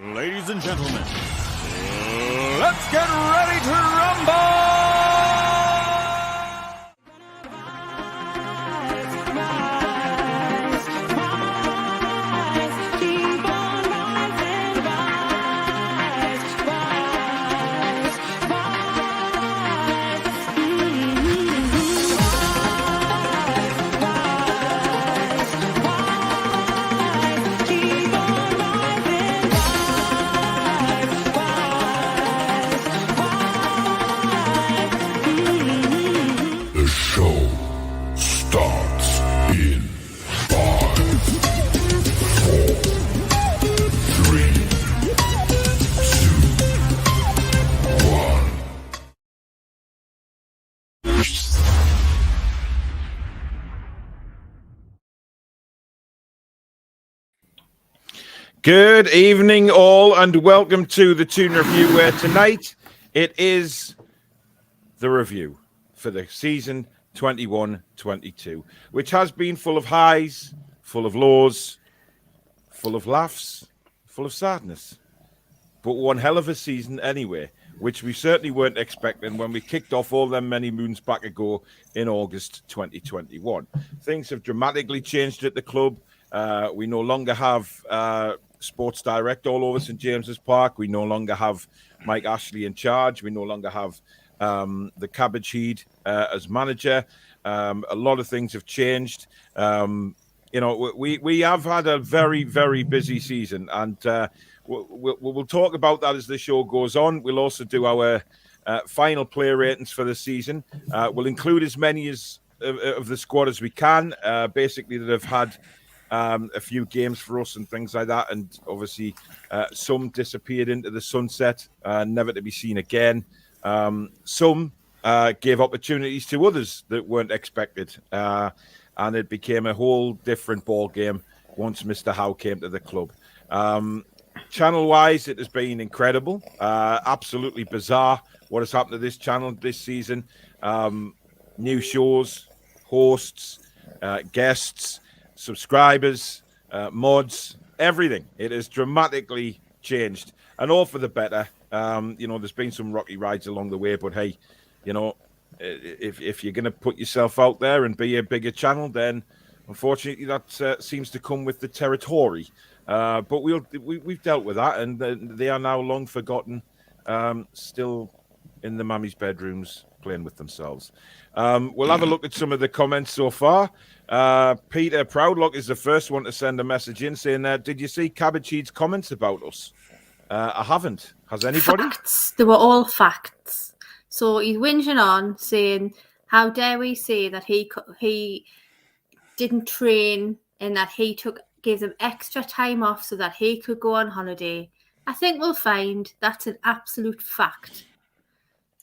Ladies and gentlemen, let's get ready to rumble! Good evening, all, and welcome to the Toon Review, where tonight it is the review for the season 21-22, which has been full of highs, full of lows, full of laughs, full of sadness. But one hell of a season anyway, which we certainly weren't expecting when we kicked off all them many moons back ago in August 2021. Things have dramatically changed at the club. We no longer have sports direct all over St James's Park. We no longer have Mike Ashley in charge. We no longer have the Cabbage Heed as manager. A lot of things have changed. We have had a very, very busy season, and we'll talk about that as the show goes on. We'll also do our final player ratings for the season. We'll include as many of the squad as we can, basically that have had a few games for us and things like that, and obviously some disappeared into the sunset, never to be seen again. Some gave opportunities to others that weren't expected, and it became a whole different ball game once Mr. Howe came to the club. Channel-wise, it has been incredible, absolutely bizarre what has happened to this channel this season. New shows, hosts, guests, subscribers, mods, everything. It has dramatically changed, and all for the better. There's been some rocky rides along the way, but hey, if you're going to put yourself out there and be a bigger channel, then unfortunately that seems to come with the territory. But we've dealt with that, and they are now long forgotten, still in the mummy's bedrooms playing with themselves. We'll have a look at some of the comments so far. Peter Proudlock is the first one to send a message in saying, did you see Cabbage Heed's comments about us? I haven't. Has anybody? Facts. They were all facts. So he's whinging on, saying, how dare we say that he didn't train and that he gave them extra time off so that he could go on holiday. I think we'll find that's an absolute fact.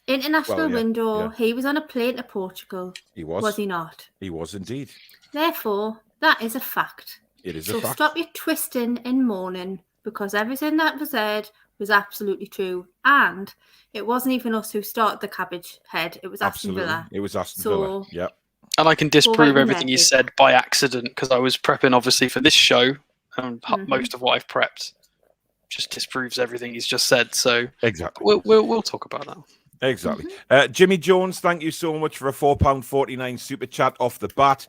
International window, he was on a plane to Portugal. He was. Was he not? He was indeed. Therefore, that is a fact. It is a fact. So stop your twisting and moaning, because everything that was said was absolutely true. And it wasn't even us who started the Cabbage Head. It was Aston Villa. It was Aston Villa, yeah. And I can disprove everything you said by accident, because I was prepping, obviously, for this show, and most of what I've prepped just disproves everything he's just said. So exactly, we'll talk about that. Exactly. Jimmy Jones, thank you so much for a £4.49 super chat off the bat.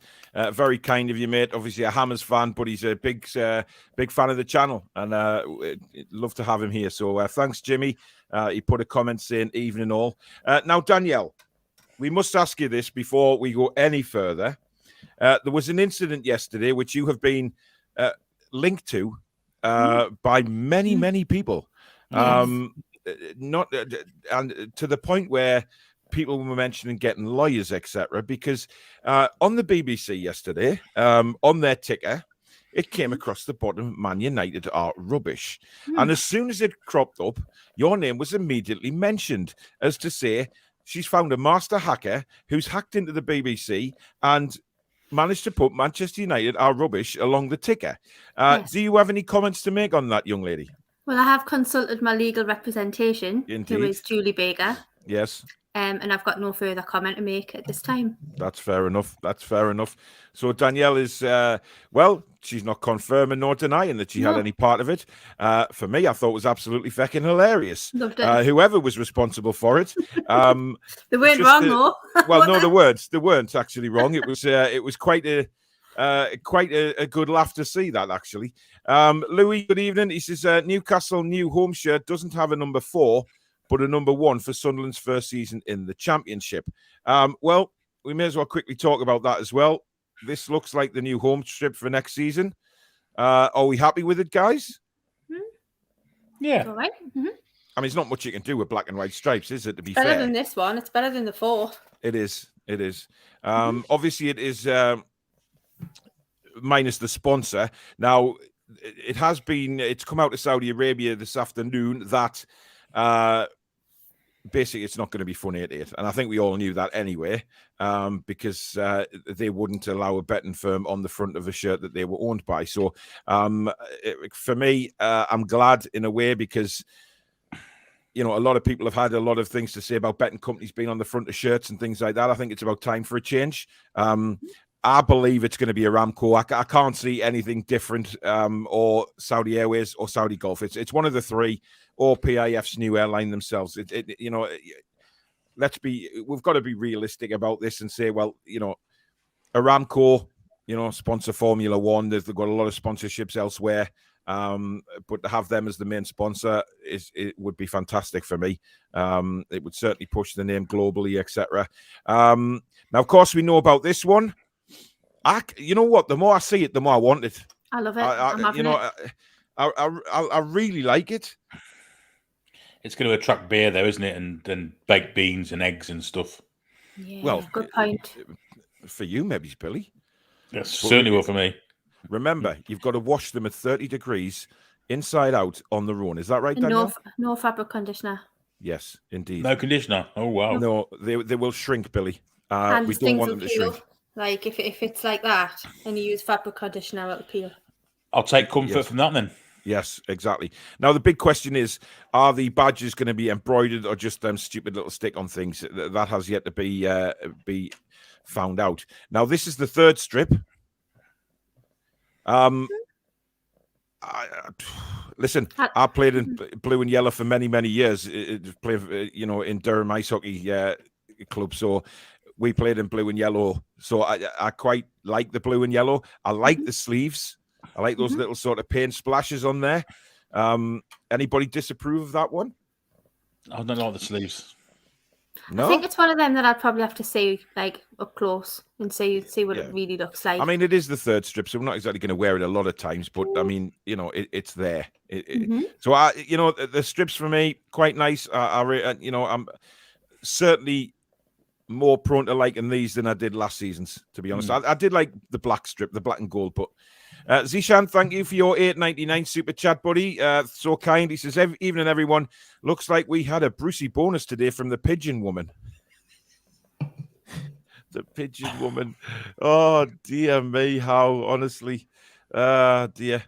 Very kind of you, mate. Obviously a Hammers fan, but he's a big fan of the channel, and love to have him here. So thanks, Jimmy. He put a comment saying evening all. Now, Danielle, we must ask you this before we go any further. There was an incident yesterday which you have been linked to by many people. Yes. Not and to the point where people were mentioning getting lawyers, etc. Because on the BBC yesterday, on their ticker, it came across the bottom, Man United are rubbish. And as soon as it cropped up, your name was immediately mentioned as to say she's found a master hacker who's hacked into the BBC and managed to put Manchester United are rubbish along the ticker. Yes. Do you have any comments to make on that, young lady? Well, I have consulted my legal representation, who is Julie Baker. Yes. And I've got no further comment to make at this time. That's fair enough. So Danielle is, she's not confirming nor denying that she had any part of it. For me, I thought it was absolutely fucking hilarious. Loved it. Whoever was responsible for it. They weren't wrong, though. Well, no, they weren't actually wrong. It was quite a good laugh to see that, actually. Louis, good evening. He says Newcastle new home shirt doesn't have a number 4, but a number 1 for Sunderland's first season in the Championship. Well, we may as well quickly talk about that as well. This looks like the new home strip for next season. Are we happy with it, guys? Yeah. All right. Mm-hmm. I mean, there's not much you can do with black and white stripes, is it, to be better fair? Than this one. It's better than the 4. It is. Obviously, it is minus the sponsor. Now, it's come out of Saudi Arabia this afternoon that basically it's not going to be Fun 88. And I think we all knew that anyway, because they wouldn't allow a betting firm on the front of a shirt that they were owned by. So for me, I'm glad in a way, because a lot of people have had a lot of things to say about betting companies being on the front of shirts and things like that. I think it's about time for a change. I believe it's going to be Aramco. I can't see anything different, or Saudi Airways or Saudi Gulf. It's one of the 3, or PIF's new airline themselves. We've got to be realistic about this and say, well, Aramco, sponsor Formula One. They've got a lot of sponsorships elsewhere. But to have them as the main sponsor it would be fantastic for me. It would certainly push the name globally, etc. Now, of course, we know about this one. You know what? The more I see it, the more I want it. I love it. I'm having it. I really like it. It's going to attract beer, though, isn't it? And baked beans and eggs and stuff. Yeah, well, good point. For you, maybe, Billy. Yes, certainly will for me. Remember, you've got to wash them at 30 degrees inside out on the run. Is that right, Daniel? No fabric conditioner. Yes, indeed. No conditioner. Oh, wow. No, they will shrink, Billy. And we don't want them to shrink. Like, if it's like that and you use fabric conditioner, it'll peel. I'll take comfort from that then. Yes, exactly. Now, the big question is, are the badges going to be embroidered or just them stupid little stick-on things? That has yet to be found out. Now, this is the 3rd strip. Listen, I played in blue and yellow for many, many years. Played, in Durham Ice Hockey Club. So we played in blue and yellow. So I quite like the blue and yellow. I like the sleeves. I like those little sort of paint splashes on there. Anybody disapprove of that one? I don't like the sleeves. No? I think it's one of them that I'd probably have to see like up close and see what it really looks like. I mean, it is the 3rd strip, so we're not exactly going to wear it a lot of times, but I mean, it's there. So the strips for me quite nice. I'm certainly more prone to liking these than I did last season's. To be honest, I did like the black strip, the black and gold, but. Zishan, thank you for your $8.99 super chat, buddy. So kind. He says, evening, everyone. Looks like we had a Brucey bonus today from the Pigeon Woman. The Pigeon Woman. Oh, dear me. How, honestly. Dear.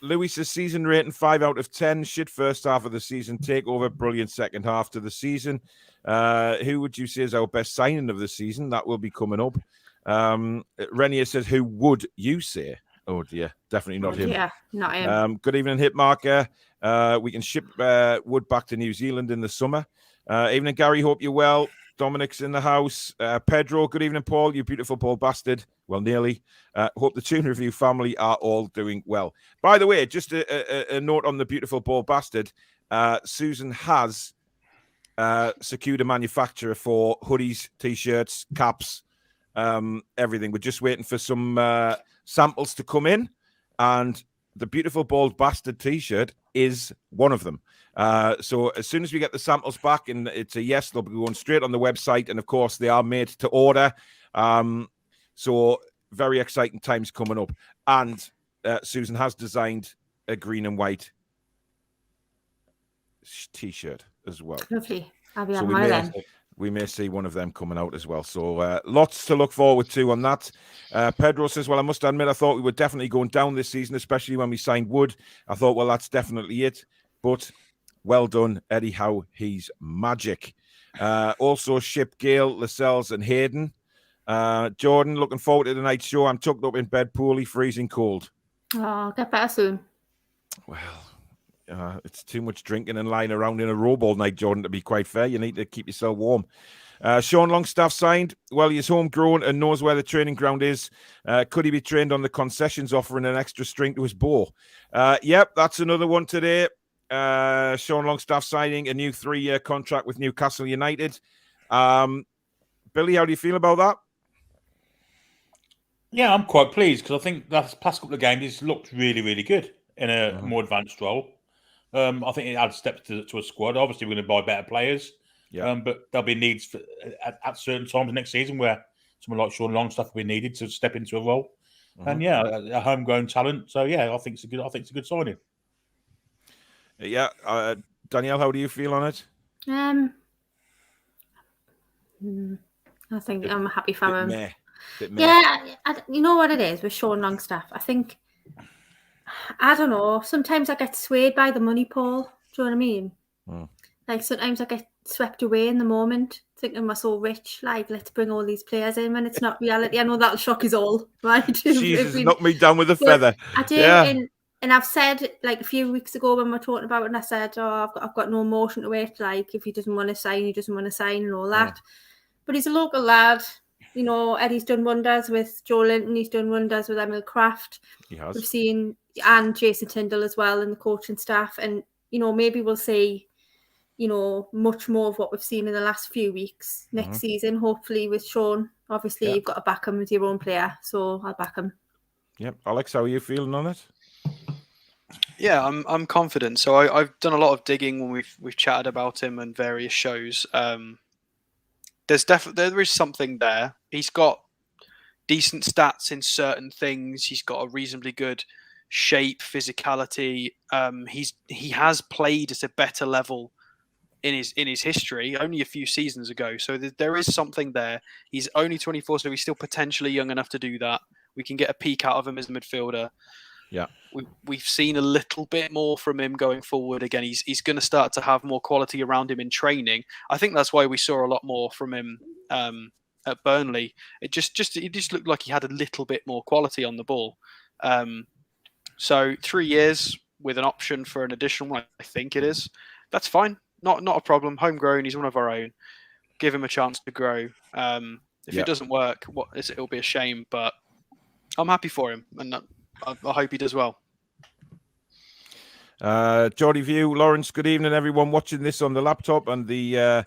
Louis says, season rating 5 out of 10. Shit first half of the season. Takeover. Brilliant second half to the season. Who would you say is our best signing of the season? That will be coming up. Renier says, who would you say? Oh dear, definitely not him. Yeah, not him. Good evening, Hitmarker. We can ship wood back to New Zealand in the summer. Evening, Gary. Hope you're well. Dominic's in the house. Pedro, good evening, Paul. You beautiful Paul bastard. Well, nearly. Hope the Toon Review family are all doing well. By the way, just a note on the beautiful Paul bastard. Susan has secured a manufacturer for hoodies, t-shirts, caps, everything. We're just waiting for some samples to come in, and the beautiful bald bastard t-shirt is one of them. So as soon as we get the samples back and it's a yes, they'll be going straight on the website, and of course they are made to order. So very exciting times coming up, and Susan has designed a green and white t-shirt as well. Lovely. I'll be on one of them. We may see one of them coming out as well. So lots to look forward to on that. Pedro says, well, I must admit, I thought we were definitely going down this season, especially when we signed Wood. I thought, well, that's definitely it. But well done, Eddie Howe. He's magic. Also ship Gale, Lascelles and Hayden. Jordan, looking forward to tonight's show. I'm tucked up in bed, poorly, freezing cold. Oh, get better soon. Well, it's too much drinking and lying around in a robe all night, Jordan, to be quite fair. You need to keep yourself warm. Sean Longstaff signed. Well, he's homegrown and knows where the training ground is. Could he be trained on the concessions, offering an extra string to his bow? Yep, that's another one today. Sean Longstaff signing a new 3-year contract with Newcastle United. Billy, how do you feel about that? Yeah, I'm quite pleased because I think the past couple of games he's looked really, really good in a more advanced role. I think it adds steps to a squad. Obviously, we're going to buy better players. Yeah. But there'll be needs at certain times next season where someone like Sean Longstaff will be needed to step into a role. And a homegrown talent. So yeah, I think it's a good signing. Yeah, Danielle, how do you feel on it? I think I'm happy for him. Yeah, you know what it is with Sean Longstaff. I think, I don't know. Sometimes I get swayed by the money, Paul. Do you know what I mean? Like sometimes I get swept away in the moment, thinking we're so rich. Like, let's bring all these players in when it's not reality. I know that'll shock us all, right? Jesus, knock me down with a feather. I do, and I've said like a few weeks ago when we were talking about it, and I said, I've got no emotion to it. Like, if he doesn't want to sign, he doesn't want to sign, and all that. But he's a local lad. You know, Eddie's done wonders with Joelinton. He's done wonders with Emil Kraft. He has. We've seen, and Jason Tyndall as well, and the coaching staff. And, you know, maybe we'll see, you know, much more of what we've seen in the last few weeks next season, hopefully with Sean. Obviously, you've got to back him with your own player, so I'll back him. Yep. Alex, how are you feeling on it? Yeah, I'm confident. So I've done a lot of digging when we've chatted about him and various shows. There is something there. He's got decent stats in certain things. He's got a reasonably good shape, physicality. He has played at a better level in his history only a few seasons ago. So there is something there. He's only 24, so he's still potentially young enough to do that. We can get a peek out of him as a midfielder. Yeah, we've seen a little bit more from him going forward. Again, he's going to start to have more quality around him in training. I think that's why we saw a lot more from him at Burnley. It just looked like he had a little bit more quality on the ball. So 3 years with an option for an additional one, I think it is. That's fine. Not a problem. Homegrown. He's one of our own. Give him a chance to grow. If it doesn't work, it'll be a shame. But I'm happy for him, and I hope he does well. Geordie View, Lawrence, good evening, everyone watching this on the laptop and the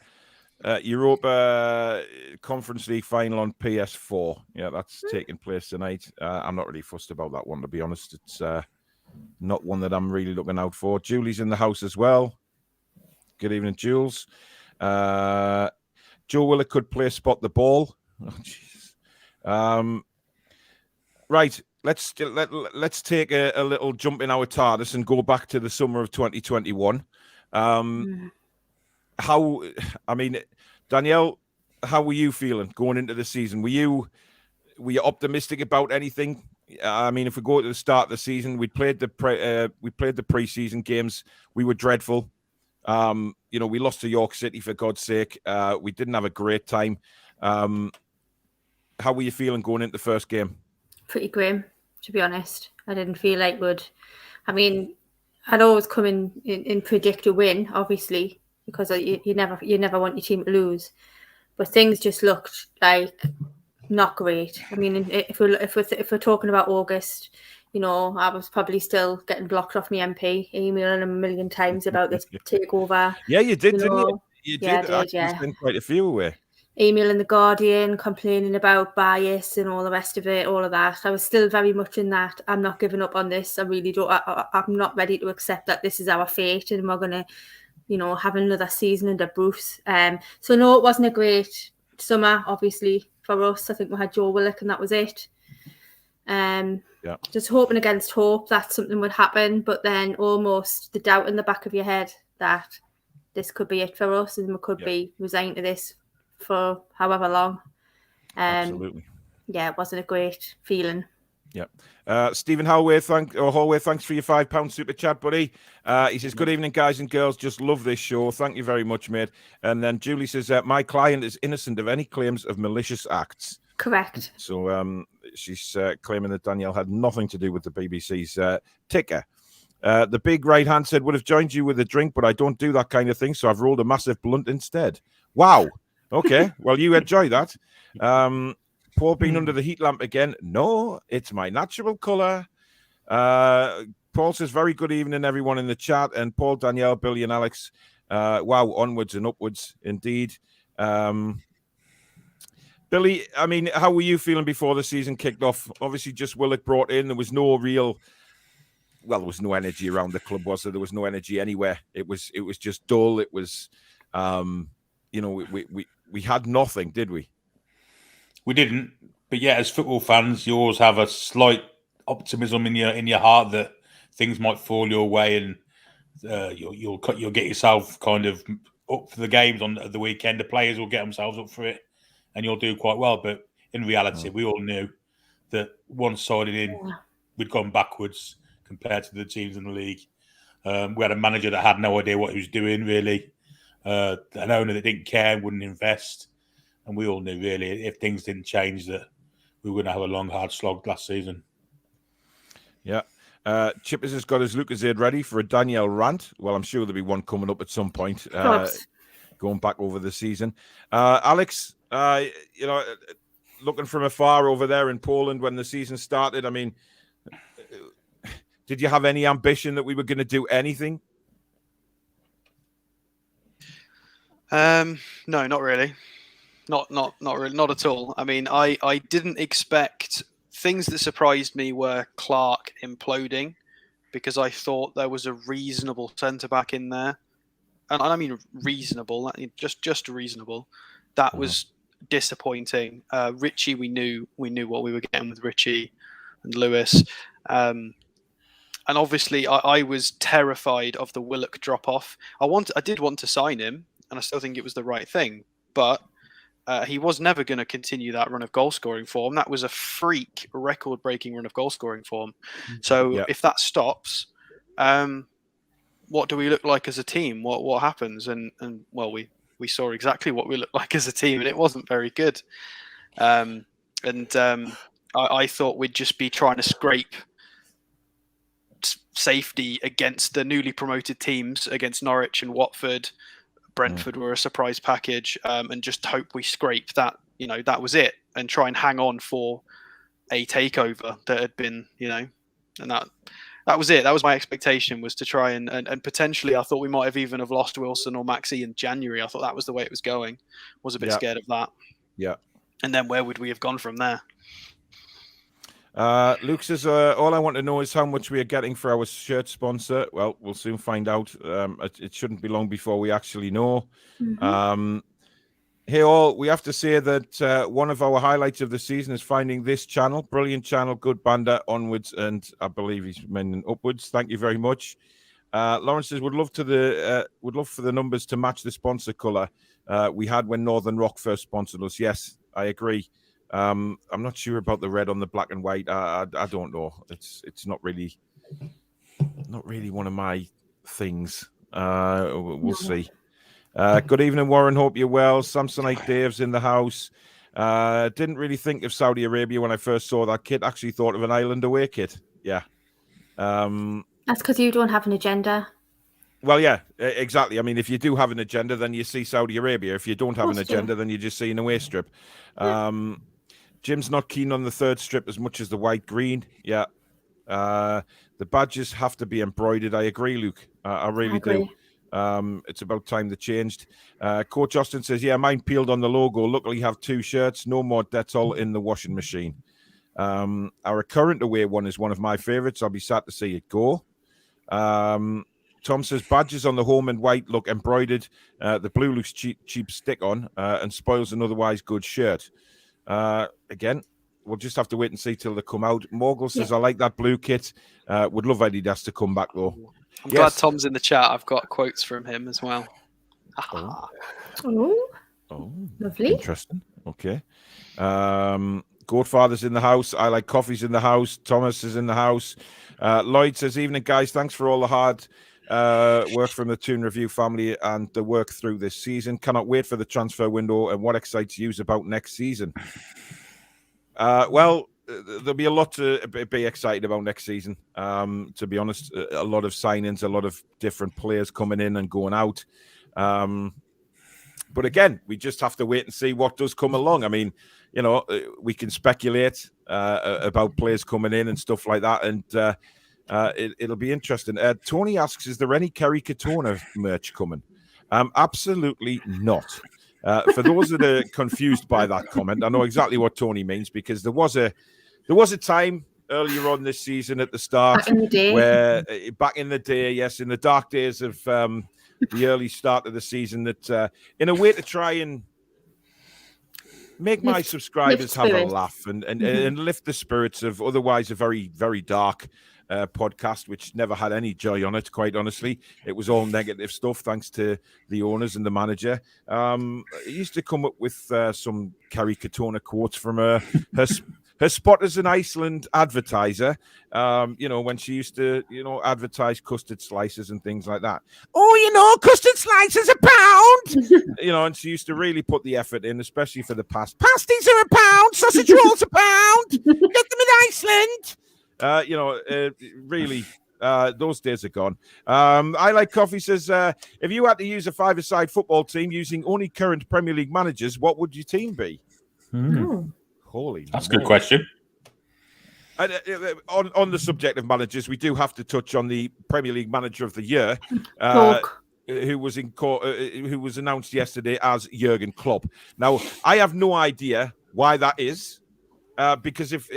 Europa Conference League final on PS4. Yeah, that's taking place tonight. I'm not really fussed about that one, to be honest. It's not one that I'm really looking out for. Julie's in the house as well. Good evening, Jules. Joe Willock could play spot the ball. Oh, jeez. Right. Let's take a little jump in our TARDIS and go back to the summer of 2021. Danielle, how were you feeling going into the season? Were you optimistic about anything? I mean, if we go to the start of the season, we played the preseason games. We were dreadful. We lost to York City, for God's sake. We didn't have a great time. How were you feeling going into the first game? Pretty grim, to be honest. I didn't feel like I'd always come in and predict a win, obviously, because you never want your team to lose. But things just looked like not great. I mean, if we're talking about August, I was probably still getting blocked off my MP, emailing him a million times about this takeover. Yeah, you did, didn't you? You did. I did. Sent quite a few away. Emailing the Guardian, complaining about bias and all the rest of it, all of that. I was still very much in that. I'm not giving up on this. I really don't. I'm not ready to accept that this is our fate and we're going to, have another season under Bruce. So no, it wasn't a great summer, obviously, for us. I think we had Joe Willock and that was it. Just hoping against hope that something would happen, but then almost the doubt in the back of your head that this could be it for us and we could be resigned to this for however long. Absolutely. Yeah, it wasn't a great feeling. Yeah. Stephen Howe, thanks for your £5 super chat, buddy. He says, good evening, guys and girls. Just love this show. Thank you very much, mate. And then Julie says, my client is innocent of any claims of malicious acts. Correct. So she's claiming that Danielle had nothing to do with the BBC's ticker. The big right hand said, would have joined you with a drink, but I don't do that kind of thing, so I've rolled a massive blunt instead. Wow. Okay. Well, you enjoy that. Paul being under the heat lamp again. No, it's my natural colour. Paul says, very good evening, everyone in the chat. And Paul, Danielle, Billy and Alex, wow, onwards and upwards indeed. Billy, I mean, how were you feeling before the season kicked off? Obviously, just Willock brought in. There was no real... Well, there was no energy around the club, was there? There was no energy anywhere. It was just dull. It was, we had nothing, did we? We didn't. But yeah, as football fans, you always have a slight optimism in your heart that things might fall your way, and you'll get yourself kind of up for the games on the weekend. The players will get themselves up for it, and you'll do quite well. But in reality, we all knew that one-sided in, we'd gone backwards compared to the teams in the league. We had a manager that had no idea what he was doing, really. An owner that didn't care, wouldn't invest. And we all knew, really, if things didn't change, that we were going to have a long, hard slog last season. Yeah. Chippers has got his Lucozade ready for a Danielle rant. Well, I'm sure there'll be one coming up at some point, going back over the season. Alex, looking from afar over there in Poland when the season started, I mean... Did you have any ambition that we were going to do anything? No, not really. Not really, not at all. I mean, I didn't expect things that surprised me were Clark imploding, because I thought there was a reasonable centre back in there, and I mean reasonable, just reasonable. That was disappointing. Richie, we knew what we were getting with Richie and Lewis. And obviously, I was terrified of the Willock drop-off. I did want to sign him, and I still think it was the right thing. But he was never going to continue that run of goal-scoring form. That was a freak, record-breaking run of goal-scoring form. So if that stops, what do we look like as a team? What happens? And well, we saw exactly what we looked like as a team, and it wasn't very good. I thought we'd just be trying to scrape safety against the newly promoted teams, against Norwich and Watford. Brentford were a surprise package, and just hope we scrape that. That was it, and try and hang on for a takeover that had been, and that was it. That was my expectation, was to try and potentially, I thought we might have even have lost Wilson or Maxi in January. I thought that was the way it was going. Was a bit scared of that. Yeah. And then where would we have gone from there? Luke says, all I want to know is how much we are getting for our shirt sponsor. Well, we'll soon find out. It shouldn't be long before we actually know. Hey, all, we have to say that one of our highlights of the season is finding this channel. Brilliant channel, good banter, onwards, and I believe he's meaning upwards. Thank you very much. Lawrence says, would love for the numbers to match the sponsor colour we had when Northern Rock first sponsored us. Yes, I agree. I'm not sure about the red on the black and white. I don't know. It's not really one of my things. We'll see. Good evening, Warren. Hope you're well. Samsonite Dave's in the house. Didn't really think of Saudi Arabia when I first saw that kit. Actually thought of an island away kit. Yeah. That's because you don't have an agenda. Well, yeah, exactly. I mean, if you do have an agenda, then you see Saudi Arabia. If you don't have an agenda, then you just see an away strip. Jim's not keen on the third strip as much as the white-green. Yeah. The badges have to be embroidered. I agree, Luke. I really do. It's about time they changed. Coach Austin says, yeah, mine peeled on the logo. Luckily have two shirts. No more Dettol in the washing machine. Our current away one is one of my favourites. I'll be sad to see it go. Tom says, badges on the home and white look embroidered. The blue looks cheap stick on and spoils an otherwise good shirt. Again, we'll just have to wait and see till they come out. Morgul says, I like that blue kit. Would love Adidas to come back, though. I'm glad Tom's in the chat. I've got quotes from him as well. Oh, lovely. Interesting. Okay. Goatfather's in the house. I like coffee's in the house. Thomas is in the house. Lloyd says, evening, guys. Thanks for all the hard work from the Toon Review family and the work through this season. Cannot wait for the transfer window and what excites you about next season. Well, there'll be a lot to be excited about next season. To be honest, a lot of signings, a lot of different players coming in and going out. But again, we just have to wait and see what does come along. I mean, you know, we can speculate about players coming in and stuff like that, and it'll be interesting. Tony asks, is there any Kerry Katona merch coming? Absolutely not. For those that are confused by that comment, I know exactly what Tony means, because there was a time earlier on this season at the start where back in the day, yes, in the dark days of the early start of the season, that in a way to try and make my subscribers have a laugh and lift the spirits of otherwise a very, very dark podcast, which never had any joy on it, quite honestly. It was all negative stuff, thanks to the owners and the manager. He used to come up with some Kerry Katona quotes from her spot as an Iceland advertiser, you know, when she used to, you know, advertise custard slices and things like that. Oh, you know, custard slices a pound! You know, and she used to really put the effort in, especially for the past. Pasties are a pound, sausage rolls a pound, get them in Iceland! You know, really, those days are gone. I Like Coffee says, if you had to use a five-a-side football team using only current Premier League managers, what would your team be? Holy, that's a good question. On the subject of managers, we do have to touch on the Premier League Manager of the Year, who was announced yesterday as Jurgen Klopp. Now, I have no idea why that is, because if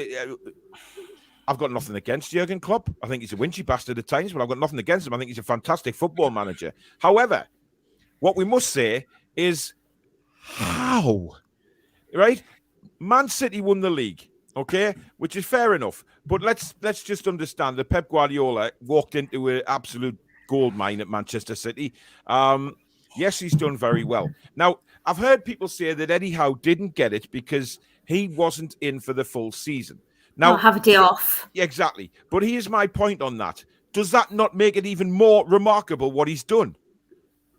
I've got nothing against Jurgen Klopp. I think he's a winchy bastard at times, but I've got nothing against him. I think he's a fantastic football manager. However, what we must say is how, right? Man City won the league, okay, which is fair enough. But let's just understand that Pep Guardiola walked into an absolute gold mine at Manchester City. Yes, he's done very well. Now, I've heard people say that Eddie Howe didn't get it because he wasn't in for the full season. Now, have a day off. Exactly. But here's my point on that. Does that not make it even more remarkable what he's done?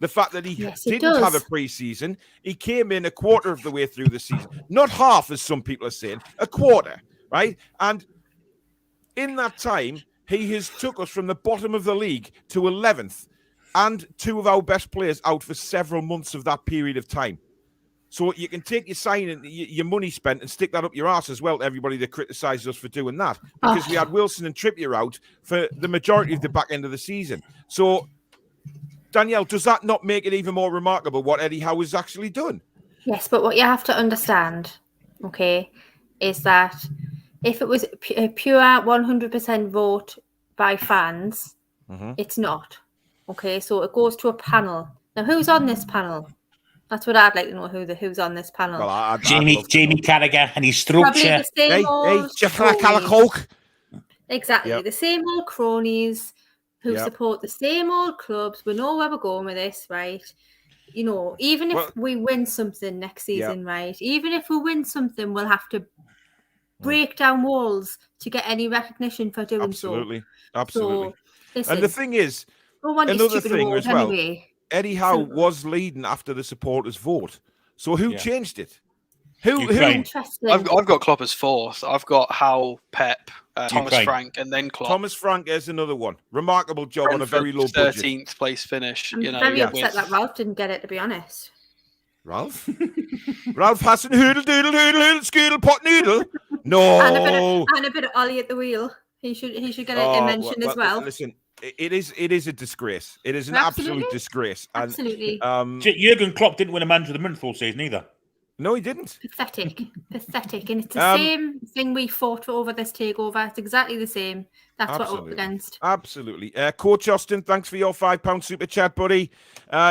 The fact that he didn't have a pre-season, he came in a quarter of the way through the season. Not half, as some people are saying, a quarter, right? And in that time, he has took us from the bottom of the league to 11th, and two of our best players out for several months of that period of time. So you can take your signing, your money spent, and stick that up your arse as well to everybody that criticises us for doing that. Because we had Wilson and Trippier out for the majority of the back end of the season. So, Danielle, does that not make it even more remarkable what Eddie Howe has actually done? Yes, but what you have to understand, okay, is that if it was a pure 100% vote by fans, it's not. Okay, so it goes to a panel. Now, who's on this panel? That's what I'd like to know, who's on this panel. Well, Jamie Carragher and his structure. Hey, Jeffrey Calacoke. Exactly, the same old cronies who support the same old clubs. We know where we're going with this, right? You know, even if we win something next season, right? Even if we win something, we'll have to break down walls to get any recognition for doing Absolutely. So, listen, and the thing is, another thing as well, Eddie Howe was leading after the supporters' vote. So who changed it? Who? I've got Klopp as fourth. I've got Howe, Pep, Thomas Frank, and then Klopp. Thomas Frank is another one. Remarkable job on a very low budget. 13th place finish. I'm very upset that Ralph didn't get it, to be honest. Ralph? Ralph Hassan, hoodle, doodle, hoodle, hoodle, scoodle, pot noodle. No. And a bit of Ollie at the wheel. He should get a mention as well. Listen. It is a disgrace. It is an absolute disgrace. And, absolutely. Jurgen Klopp didn't win a Manager of the Month all season either. No, he didn't. Pathetic. And it's the same thing we fought for over this takeover. It's exactly the same. That's what we're up against. Absolutely. Coach Austin, thanks for your £5 super chat, buddy.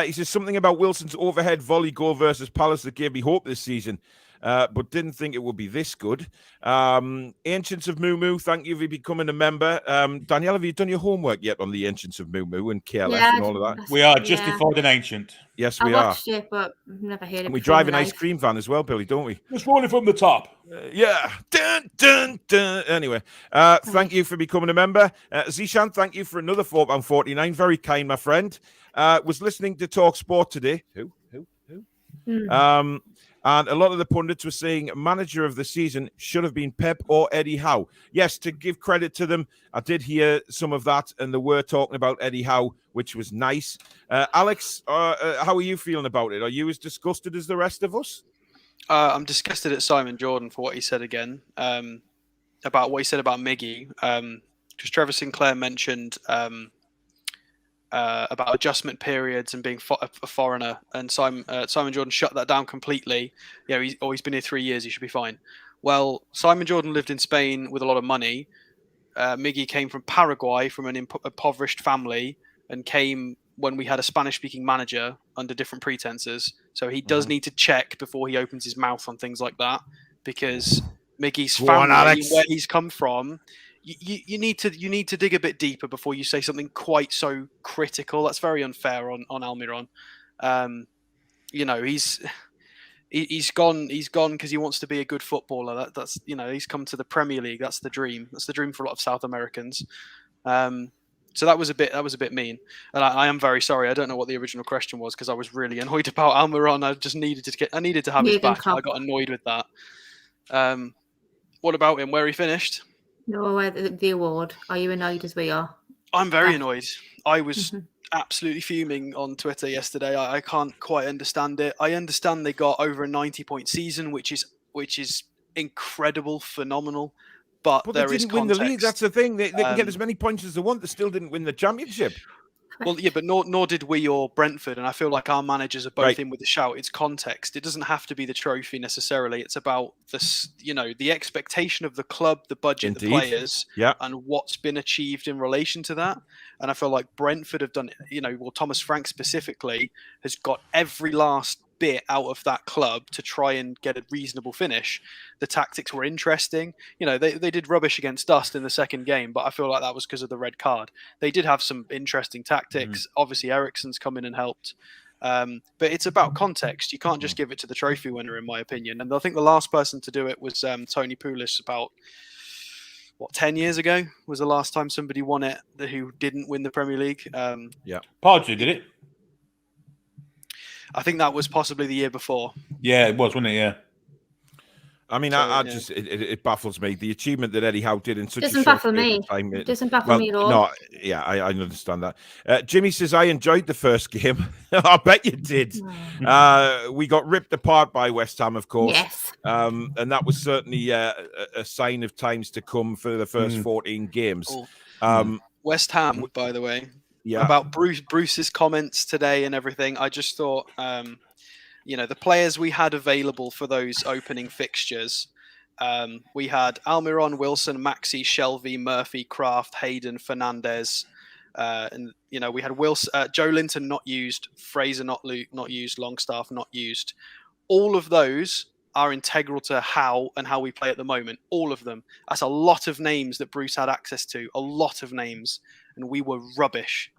He says something about Wilson's overhead volley goal versus Palace that gave me hope this season. But didn't think it would be this good. Ancients of Moo Moo, thank you for becoming a member. Danielle, have you done your homework yet on the Ancients of Moo Moo and KLF and all of that? We are justified an ancient. Yes, we are. I watched it, but never heard it. And we drive an ice cream van as well, Billy, don't we? Just rolling from the top. Yeah. Dun, dun, dun. Anyway, thank you for becoming a member. Zishan, thank you for another £4.49. Very kind, my friend. Was listening to Talk Sport today. Who? And a lot of the pundits were saying manager of the season should have been Pep or Eddie Howe. Yes, to give credit to them, I did hear some of that, and they were talking about Eddie Howe, which was nice. Alex, how are you feeling about it? Are you as disgusted as the rest of us? I'm disgusted at Simon Jordan for what he said again, about what he said about Miggy. Because Trevor Sinclair mentioned about adjustment periods and being a foreigner, and Simon Jordan shut that down completely. He's been here 3 years, he should be fine. Well, Simon Jordan lived in Spain with a lot of money. Miggy came from Paraguay, from an impoverished family, and came when we had a Spanish-speaking manager under different pretenses. So he does need to check before he opens his mouth on things like that, because Miggy's family, where he's come from, you need to dig a bit deeper before you say something quite so critical. That's very unfair on Almiron. He's gone because he wants to be a good footballer. That's he's come to the Premier League. That's the dream. That's the dream for a lot of South Americans. So that was a bit mean, and I am very sorry. I don't know what the original question was, because I was really annoyed about Almiron. I just needed to have his back. I got annoyed with that. What about him? Where he finished? No, the award. Are you annoyed as we are? I'm very annoyed. I was absolutely fuming on Twitter yesterday. I can't quite understand it. I understand they got over a 90-point season, which is incredible, phenomenal. But there they is didn't win the league. That's the thing. They can get as many points as they want. They still didn't win the championship. Well, yeah, but nor did we or Brentford. And I feel like our managers are both in with the shout. It's context. It doesn't have to be the trophy necessarily. It's about this, the expectation of the club, the budget, the players, and what's been achieved in relation to that. And I feel like Brentford have done, Thomas Frank specifically has got every last bit out of that club to try and get a reasonable finish. The tactics were interesting. They did rubbish against us in the second game, but I feel like that was because of the red card. They did have some interesting tactics. Obviously, Eriksen's come in and helped. But it's about context. You can't just give it to the trophy winner, in my opinion. And I think the last person to do it was Tony Pulis about 10 years ago was the last time somebody won it who didn't win the Premier League. Pardew did it. I think that was possibly the year before. Yeah, it was, wasn't it? Yeah. I mean, it baffles me. The achievement that Eddie Howe did in such a short time. It doesn't baffle me at all. No, yeah, I understand that. Jimmy says, I enjoyed the first game. I bet you did. We got ripped apart by West Ham, of course. Yes. And that was certainly a sign of times to come for the first 14 games. West Ham, by the way. Yeah. About Bruce's comments today and everything, I just thought, the players we had available for those opening fixtures, we had Almiron, Wilson, Maxi, Shelvey, Murphy, Kraft, Hayden, Fernandez, and we had Wilson, Joelinton not used, Fraser not used, Longstaff not used. All of those are integral to how we play at the moment. All of them. That's a lot of names that Bruce had access to. A lot of names, and we were rubbish.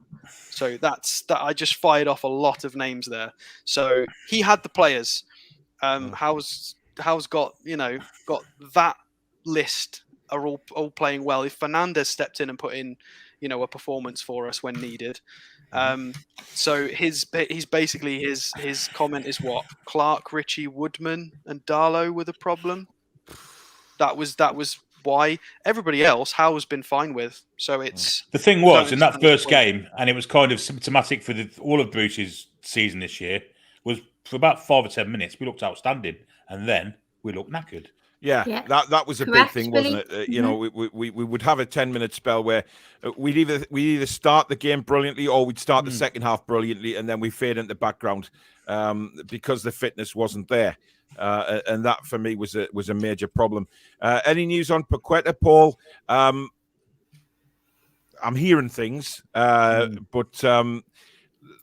So that I just fired off a lot of names there. So he had the players. Howe's got that list are all playing well. If Fernandez stepped in and put in, a performance for us when needed. So his comment is what? Clark, Ritchie, Woodman, and Darlow were the problem. That was why. Everybody else, Howe's been fine with. So it's the thing was in that first game, and it was kind of symptomatic for all of Bruce's season this year. Was for about 5 or 10 minutes we looked outstanding, and then we looked knackered. Yeah, that was a big thing, wasn't it? We would have a 10-minute spell where we'd either start the game brilliantly or we'd start the second half brilliantly, and then we fade into the background because the fitness wasn't there, and that for me was a major problem. Any news on Paqueta, Paul? I'm hearing things, but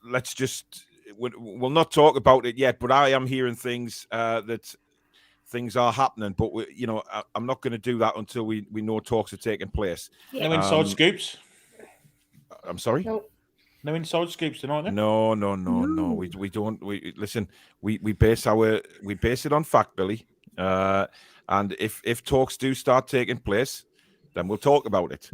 let's just we'll not talk about it yet. But I am hearing things that. Things are happening, but I'm not going to do that until we know talks are taking place. No inside scoops. I'm sorry. No inside scoops tonight. Then? No. We don't. We listen. We base it on fact, Billy. And if talks do start taking place, then we'll talk about it.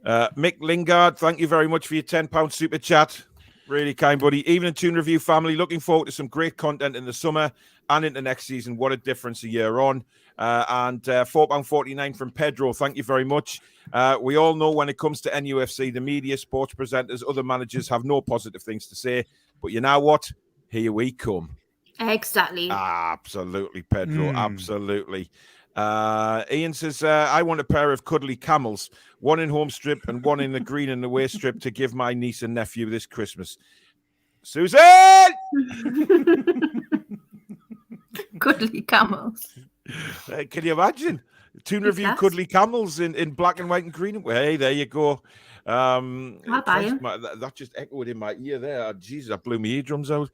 Mick Lingard, thank you very much for your £10 super chat. Really kind, buddy. Evening Toon Review family. Looking forward to some great content in the summer and into next season. What a difference a year on. And £4.49 from Pedro. Thank you very much. We all know when it comes to NUFC, the media, sports presenters, other managers have no positive things to say. But you know what? Here we come. Exactly. Absolutely, Pedro. Absolutely. Ian says, I want a pair of cuddly camels, one in home strip and one in the green and away strip to give my niece and nephew this Christmas. Susan! Cuddly camels. Can you imagine? Toon Review cuddly camels in black and white and green. Hey, there you go. I'll buy him. That just echoed in my ear there. Jesus, that blew my eardrums out.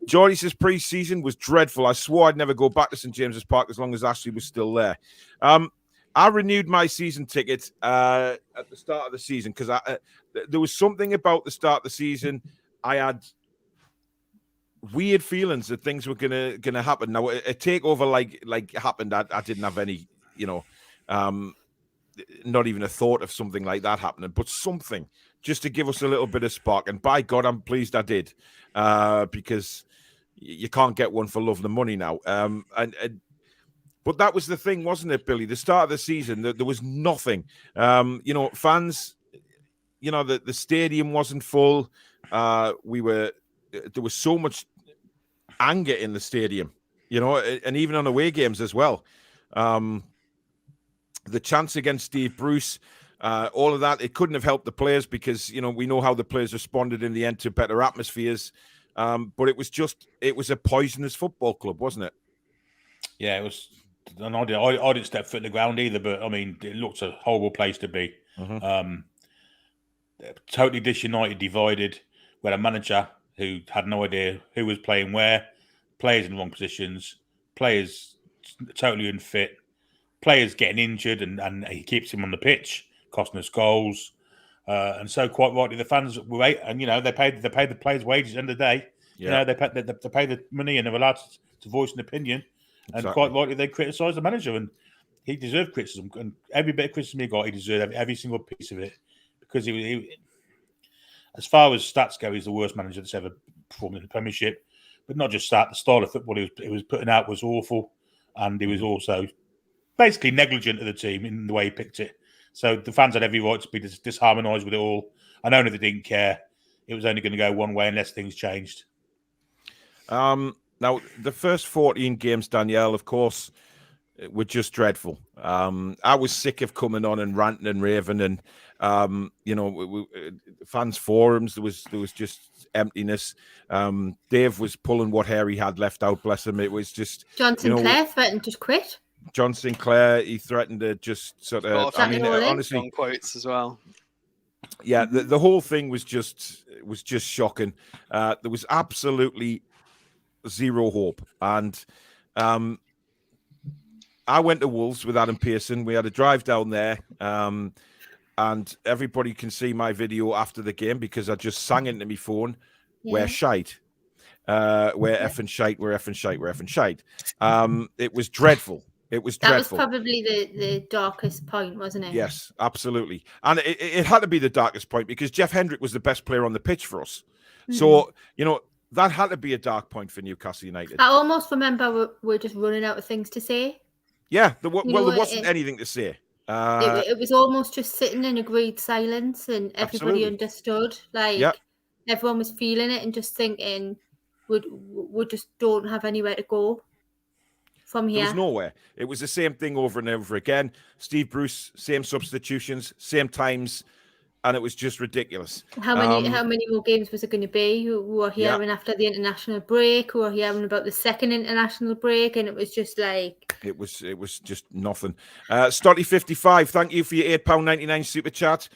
Geordie says pre-season was dreadful. I swore I'd never go back to St James's Park as long as Ashley was still there. I renewed my season ticket at the start of the season because there was something about the start of the season. I had weird feelings that things were gonna happen. Now a takeover like happened. I didn't have any, not even a thought of something like that happening, but something just to give us a little bit of spark. And by God, I'm pleased I did, because you can't get one for love nor money now. But that was the thing, wasn't it, Billy? The start of the season, there was nothing. Fans, the stadium wasn't full. There was so much anger in the stadium, and even on away games as well. The chance against Steve Bruce, all of that, it couldn't have helped the players because, we know how the players responded in the end to better atmospheres. But it was a poisonous football club, wasn't it? Yeah, it was. And I didn't step foot in the ground either, but I mean, it looked a horrible place to be. Totally disunited, divided. We had a manager who had no idea who was playing where, players in the wrong positions, players totally unfit, players getting injured, and he keeps him on the pitch, costing us goals. And so, quite rightly, the fans were, and they paid the players' wages at the end of the day. Yeah. They pay the money, and they're allowed to voice an opinion. And Exactly. quite rightly, they criticised the manager, and he deserved criticism. And every bit of criticism he got, he deserved every single piece of it, because he as far as stats go, he's the worst manager that's ever performed in the Premiership. But not just that, the style of football he was putting out was awful, and he was also basically negligent of the team in the way he picked it. So the fans had every right to be disharmonised with it all. I know that they didn't care. It was only going to go one way unless things changed. Now, the first 14 games, Danielle, of course, were just dreadful. I was sick of coming on and ranting and raving, and fans forums, there was just emptiness. Dave was pulling what hair he had left out, bless him. It was just John Sinclair threatened to quit. John Sinclair, he threatened to just sort of. Honestly, quotes as well. Yeah, the whole thing was just shocking. There was absolutely zero hope, and I went to Wolves with Adam Pearson. We had a drive down there, and everybody can see my video after the game because I just sang into my phone, "We're shite, we're effing shite, we're effing shite, we're effing shite." It was dreadful. It was dreadful. That was probably the darkest point, wasn't it? Yes, absolutely. And it had to be the darkest point because Jeff Hendrick was the best player on the pitch for us. So, that had to be a dark point for Newcastle United. I almost remember we're just running out of things to say. Yeah, there wasn't anything to say. It was almost just sitting in agreed silence, and everybody understood. Everyone was feeling it and just thinking, we just don't have anywhere to go from here. There was nowhere. It was the same thing over and over again. Steve Bruce, same substitutions, same times, and it was just ridiculous. How many more games was it going to be? We were hearing after the international break. We were hearing about the second international break, and it was just like it was just nothing. Stotty55, thank you for your £8.99 super chat.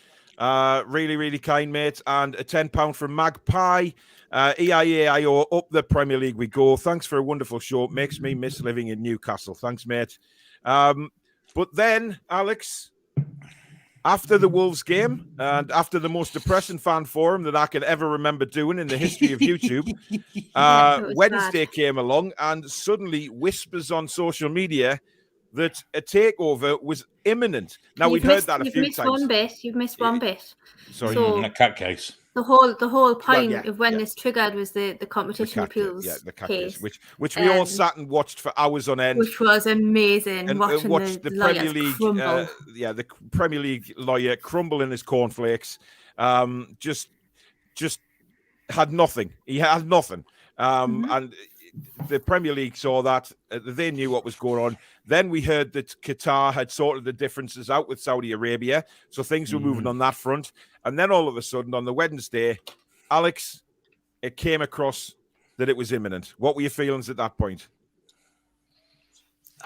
Really, really kind, mate. And a £10 from Magpie. EIAIO, up the Premier League we go. Thanks for a wonderful show. Makes me miss living in Newcastle. Thanks, mate. But then, Alex, after the Wolves game and after the most depressing fan forum that I can ever remember doing in the history of YouTube, Wednesday came along and suddenly whispers on social media that a takeover was imminent. Now, we've heard that a few times. You've missed one bit. Sorry, So, that cat case. the whole point of when this triggered was the competition appeals the case, which we all sat and watched for hours on end, which was amazing. And watching watched the Premier League, crumble. the Premier League lawyer crumble in his cornflakes. Just had nothing. He had nothing. And the Premier League saw that. They knew what was going on. Then we heard that Qatar had sorted the differences out with Saudi Arabia. So things were moving on that front. And then all of a sudden on the Wednesday, Alex, it came across that it was imminent. What were your feelings at that point?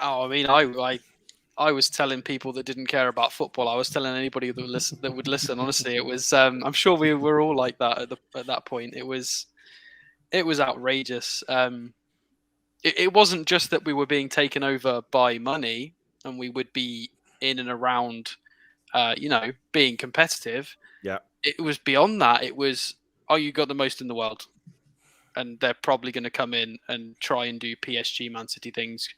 Oh, I mean, I was telling people that didn't care about football. I was telling anybody that would listen. Honestly, it was. I'm sure we were all like that at that point. It was outrageous. It wasn't just that we were being taken over by money and we would be in and around, being competitive. Yeah. It was beyond that. It was, you got the most in the world, and they're probably going to come in and try and do PSG, Man City things.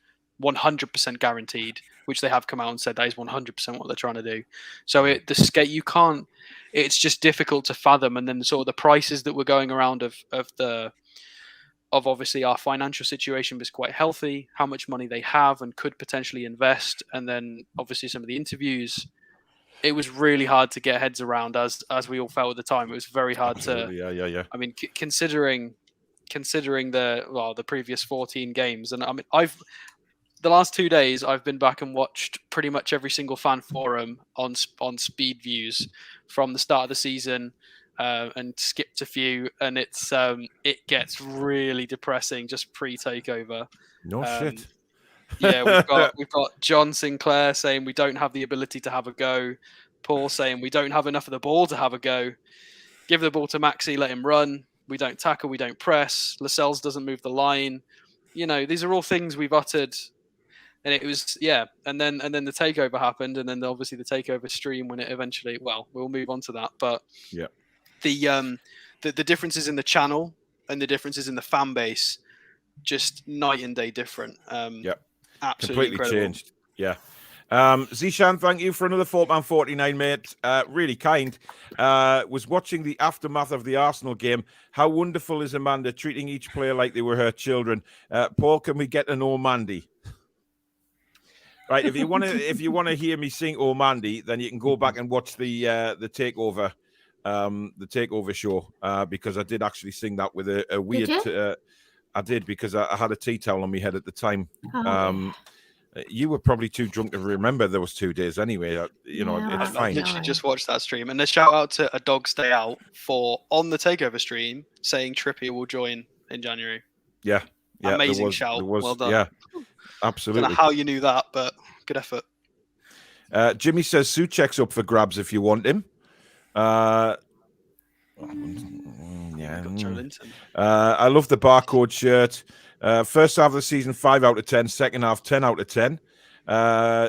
100% guaranteed, which they have come out and said that is 100% what they're trying to do. So you can't. It's just difficult to fathom. And then sort of the prices that were going around of obviously our financial situation was quite healthy, how much money they have and could potentially invest, and then obviously some of the interviews. It was really hard to get heads around, as we all felt at the time. It was very hard to. Yeah. I mean, considering the previous 14 games, and I mean the last 2 days, I've been back and watched pretty much every single fan forum on speed views from the start of the season, and skipped a few. And it gets really depressing just pre-takeover. No shit. Yeah, we've got John Sinclair saying we don't have the ability to have a go. Paul saying we don't have enough of the ball to have a go. Give the ball to Maxi, let him run. We don't tackle, we don't press. Lascelles doesn't move the line. These are all things we've uttered. And it was, and then the takeover happened, and then obviously the takeover stream when it eventually, we'll move on to that. But the differences in the channel and the differences in the fan base, just night and day different. Absolutely completely incredible. Changed. Yeah. Zishan, thank you for another £4.49, mate. Really kind. Was watching the aftermath of the Arsenal game. How wonderful is Amanda treating each player like they were her children? Paul, can we get an "Oh Mandy"? Right, if you want to hear me sing "Oh Mandy," then you can go back and watch the Takeover, the Takeover show, because I did actually sing that with a weird. I did, because I had a tea towel on my head at the time. You were probably too drunk to remember those 2 days anyway. It's fine. I literally just watched that stream, and a shout out to A Dog Stay Out for on the Takeover stream saying Trippier will join in January. Yeah. Amazing shout. Well done. Yeah, absolutely. I don't know how you knew that, but good effort. Jimmy says Souček's up for grabs if you want him. Got Joelinton. I love the barcode shirt. First half of the season, 5 out of 10. Second half, 10 out of 10.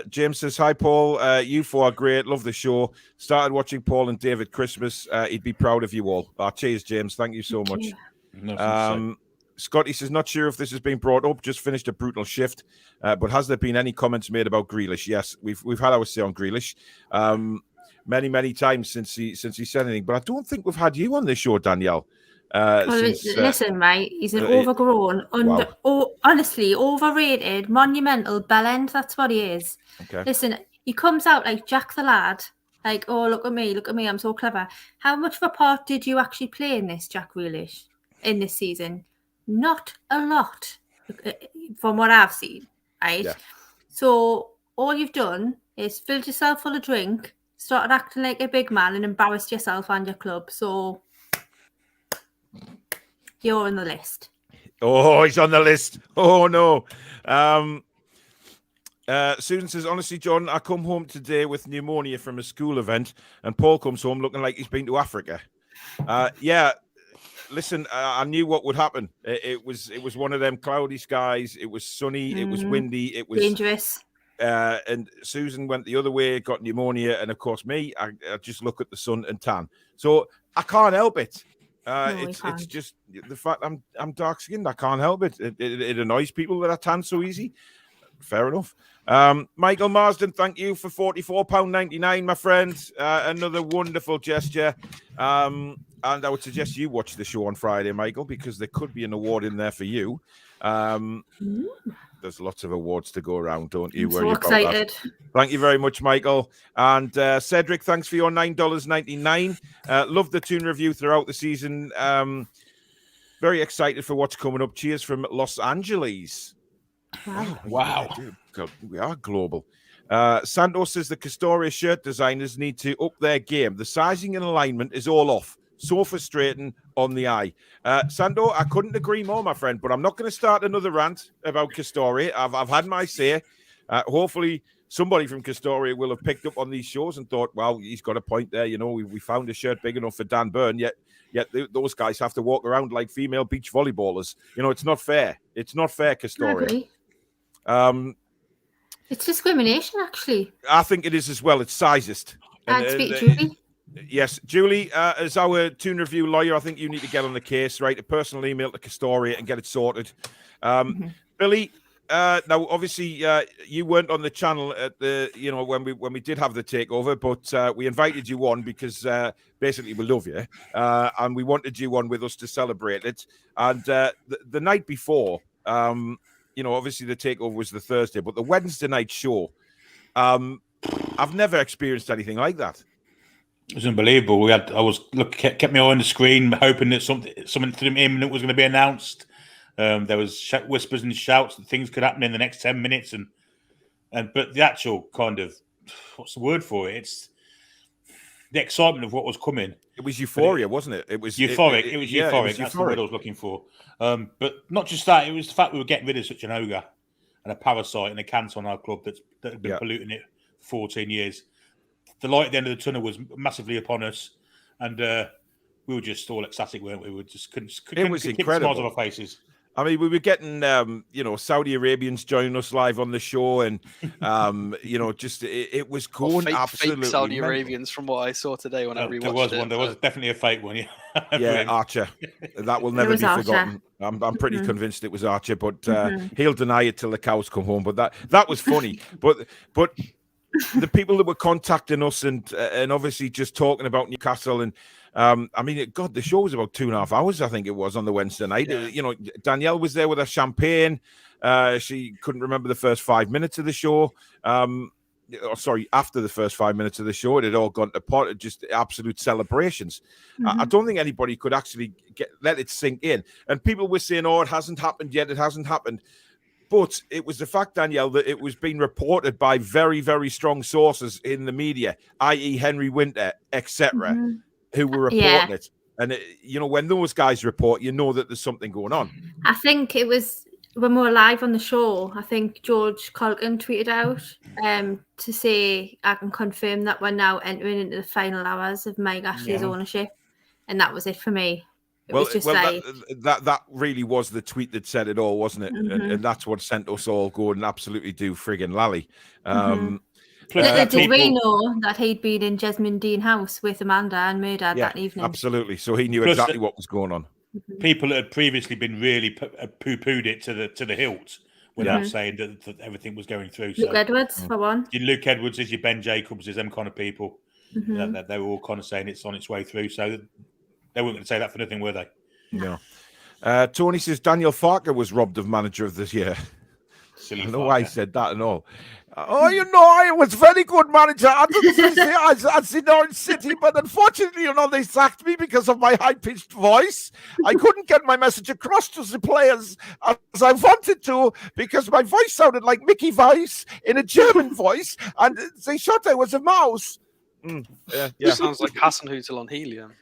James says, hi, Paul. You four are great. Love the show. Started watching Paul and David Christmas. He'd be proud of you all. Cheers, James. Thank you so much. Scotty says, not sure if this has been brought up. Just finished a brutal shift. But has there been any comments made about Grealish? Yes, we've had our say on Grealish. Many times since he said anything. But I don't think we've had you on this show, Danielle. Listen, mate, he's an overgrown, honestly, overrated, monumental bellend. That's what he is. Okay. Listen, he comes out like Jack the Lad, like, oh, look at me, I'm so clever. How much of a part did you actually play in this, Jack Grealish, in this season? Not a lot, from what I've seen, right? Yeah. So all you've done is filled yourself full of drink, started acting like a big man, and embarrassed yourself and your club. So you're on the list. Oh, he's on the list. Oh, no. Susan says, honestly, John, I come home today with pneumonia from a school event, and Paul comes home looking like he's been to Africa. Yeah, listen, I knew what would happen. It was one of them cloudy skies. It was sunny. It was windy. It was dangerous. And Susan went the other way, got pneumonia. And, of course, me, I just look at the sun and tan. So I can't help it. It's just the fact I'm dark skinned. I can't help it. It annoys people that I tan so easy. Fair enough. Michael Marsden, thank you for £44.99, my friend. Another wonderful gesture. and I would suggest you watch the show on Friday, Michael, because there could be an award in there for you. There's lots of awards to go around, don't you? I'm so excited. Thank you very much, Michael. And Cedric, thanks for your $9.99. Love the Toon review throughout the season. Very excited for what's coming up. Cheers from Los Angeles. Wow. God, we are global. Santos says the Castoria shirt designers need to up their game. The sizing and alignment is all off. So frustrating on the eye. Sando, I couldn't agree more, my friend, but I'm not going to start another rant about Castoria. I've had my say. Hopefully somebody from Castoria will have picked up on these shows and thought, well, he's got a point there. You know, we found a shirt big enough for Dan Byrne, yet those guys have to walk around like female beach volleyballers. You know, it's not fair. It's not fair, Castoria. It's discrimination, actually. I think it is as well. It's sizist. I'd speak to Julie. Yes, Julie, as our Toon review lawyer, I think you need to get on the case, right? A personal email to Castoria and get it sorted. Billy, now obviously you weren't on the channel at the, you know, when we did have the takeover, but we invited you on because basically we love you and we wanted you on with us to celebrate it. And the night before, you know, obviously the takeover was the Thursday, but the Wednesday night show, I've never experienced anything like that. It was unbelievable. Kept my eye on the screen, hoping that something imminent was going to be announced. There was whispers and shouts that things could happen in the next 10 minutes, but the actual kind of, what's the word for it? It's the excitement of what was coming. It was euphoria, wasn't it? It was euphoric. It was euphoric. That's the word I was looking for. But not just that. It was the fact we were getting rid of such an ogre and a parasite and a cancer on our club that had been polluting it for 14 years. The light at the end of the tunnel was massively upon us, and we were just all ecstatic, weren't we? We just couldn't it was keep incredible. Smiles on our faces. I mean, we were getting, you know, Saudi Arabians joining us live on the show, and you know, just it was going absolutely fake Saudi mental. Arabians, from what I saw today when I rewatched there was it. One. There was definitely a fake one. Yeah, Archer. That will never be forgotten. I'm pretty convinced it was Archer, but he'll deny it till the cows come home. But that was funny. but the people that were contacting us and obviously just talking about Newcastle and I mean, God, the show was about 2.5 hours, I think it was, on the Wednesday night. Yeah. You know, Danielle was there with her champagne. She couldn't remember the first 5 minutes of the show. After the first 5 minutes of the show, it had all gone to pot, just absolute celebrations. I don't think anybody could actually let it sink in. And people were saying, oh, it hasn't happened yet. It hasn't happened. But it was the fact, Danielle, that it was being reported by very, very strong sources in the media, i.e. Henry Winter, etc., who were reporting it. And, you know, when those guys report, you know that there's something going on. I think it was when we were live on the show, I think George Colgan tweeted out to say, I can confirm that we're now entering into the final hours of Mike Ashley's ownership. And that was it for me. That really was the tweet that said it all, wasn't it? And that's what sent us all going absolutely do friggin' lally. Did we know that he'd been in Jesmond Dean House with Amanda and Murder that evening? Absolutely. So he knew exactly what was going on. People that had previously been really poo-pooed it to the hilt without saying that everything was going through. Luke Edwards, for one. Luke Edwards is your Ben Jacobs, is them kind of people. They were all kind of saying it's on its way through. So they weren't going to say that for nothing, were they? No. Tony says Daniel Farker was robbed of manager of this year. Silly I don't know why he said that and all. Oh, you know, I was very good manager. I didn't say I sit down in City, but unfortunately, you know, they sacked me because of my high-pitched voice. I couldn't get my message across to the players as I wanted to because my voice sounded like Mickey Weiss in a German voice, and they thought I was a mouse. Sounds like Hasenhüttl on helium.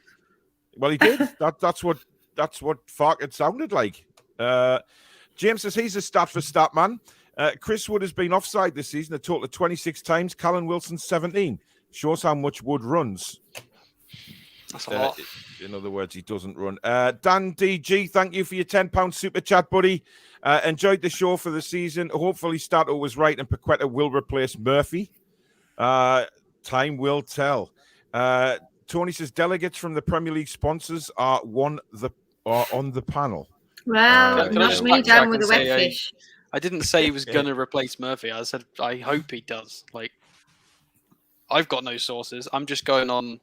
Well, he did. That's what Farker sounded like. James says he's a stat for stat man. Chris Wood has been offside this season a total of 26 times. Callum Wilson 17. Shows how much Wood runs. That's a lot. In other words, he doesn't run. Dan DG, thank you for your £10 super chat, buddy. Enjoyed the show for the season. Hopefully Stato was right and Paqueta will replace Murphy. Time will tell. Tony says delegates from the Premier League sponsors are on the panel. Well, not me down with the wet fish. I didn't say he was going to replace Murphy. I said I hope he does. Like, I've got no sources. I'm just going on.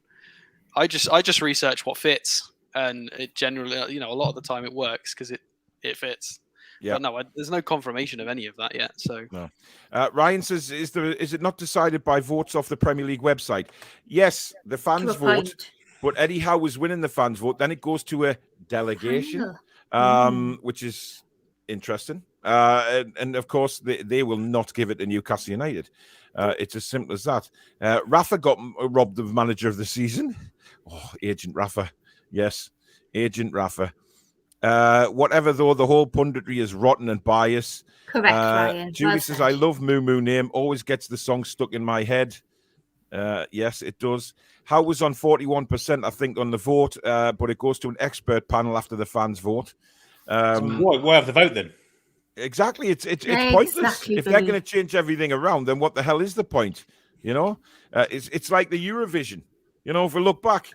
I just research what fits, and it generally, a lot of the time it works because it fits. Yeah. But no, there's no confirmation of any of that yet. So no. Ryan says, is it not decided by votes off the Premier League website? Yes, the fans vote, but Eddie Howe was winning the fans vote. Then it goes to a delegation, which is interesting. And of course, they will not give it to Newcastle United. It's as simple as that. Rafa got robbed of manager of the season. Oh, Agent Rafa. Yes, Agent Rafa. Whatever, though, the whole punditry is rotten and biased. Correct, Ryan. Julie says, I love Moo Moo Name. Always gets the song stuck in my head. Yes, it does. Howe was on 41%, I think, on the vote, but it goes to an expert panel after the fans vote. Why have the vote then? Exactly. It's pointless. Exactly, if they're going to change everything around, then what the hell is the point? It's like the Eurovision. If we look back,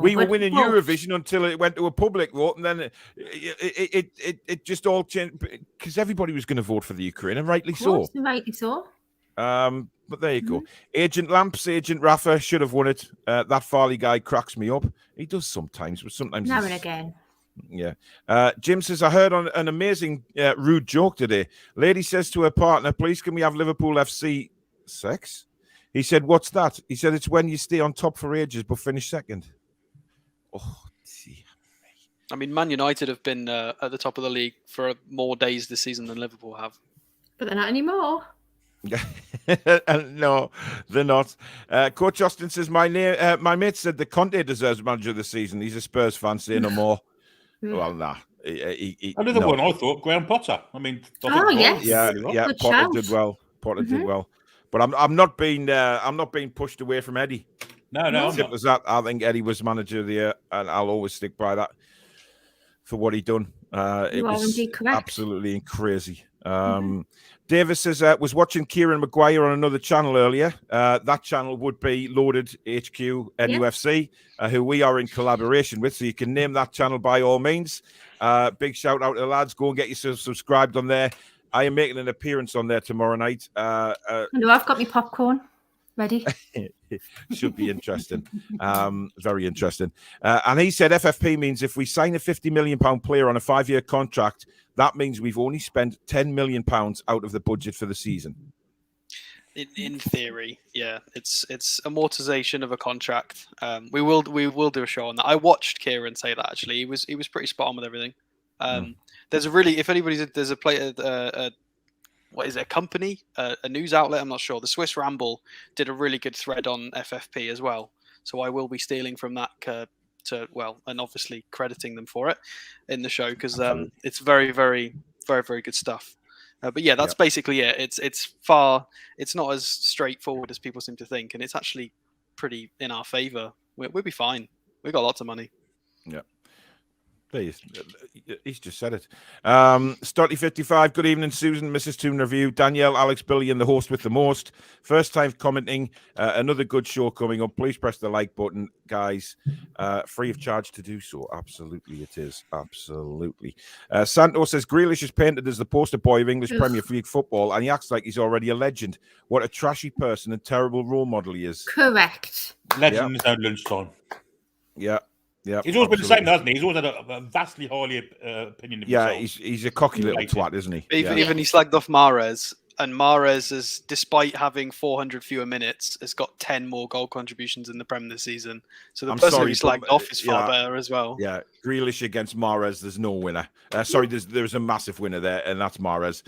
we were winning Eurovision until it went to a public vote, and then it just all changed because everybody was going to vote for the Ukraine, and rightly so. Rightly so. But there you go. Agent Lamps, Agent Rafa should have won it. That Farley guy cracks me up. He does sometimes, but sometimes now and again. Yeah. Jim says, I heard on an amazing rude joke today. Lady says to her partner, please can we have Liverpool FC sex? He said, what's that? He said, it's when you stay on top for ages but finish second. Oh, see. I mean, Man United have been at the top of the league for more days this season than Liverpool have. But they're not anymore. No, they're not. Coach Austin says, my mate said the Cont deserves manager of the season. He's a Spurs fan, say no more. Well, nah. Another one I thought, Graham Potter. I mean, yes. Yeah, Good Potter shout. did well. Potter did well. But I'm not being pushed away from Eddie. No. Simple as that. I think Eddie was manager of the year, and I'll always stick by that for what he done. It was absolutely crazy. Davis says, was watching Kieran Maguire on another channel earlier. That channel would be Loaded HQ NUFC, who we are in collaboration with. So you can name that channel by all means. Big shout out to the lads. Go and get yourself subscribed on there. I am making an appearance on there tomorrow night. I know I've got my popcorn ready. Should be interesting. Very interesting. And he said FFP means if we sign a £50 million player on a 5-year contract, that means we've only spent £10 million out of the budget for the season. In theory, yeah, it's amortization of a contract. We will do a show on that. I watched Kieran say that actually. He was pretty spot on with everything. There's there's a player, what is it, a company, a news outlet, I'm not sure. The Swiss Ramble did a really good thread on FFP as well. So I will be stealing from that and obviously crediting them for it in the show because it's very, very, very, very good stuff. But yeah, that's basically it. It's not as straightforward as people seem to think, and it's actually pretty in our favour. We'll be fine. We've got lots of money. Yeah. He's just said it. Stotty55, good evening, Susan, Mrs. Toon Review, Danielle, Alex, Billy, and the host with the most. First time commenting. Another good show coming up. Please press the like button, guys. Free of charge to do so. Absolutely, it is. Absolutely. Santos says Grealish is painted as the poster boy of English Premier League football, and he acts like he's already a legend. What a trashy person and terrible role model he is. Correct. Legend in his own lunchtime. Yeah. Yeah, he's always been the same, hasn't he? He's always had a vastly highly opinion of himself. Yeah, he's a cocky little twat, isn't he? Even he slagged off Mahrez, and Mahrez is, despite having 400 fewer minutes, has got 10 more goal contributions in the Prem this season. So the person he slagged off is far better as well. Yeah, Grealish against Mahrez, there's no winner. There's a massive winner there, and that's Mahrez.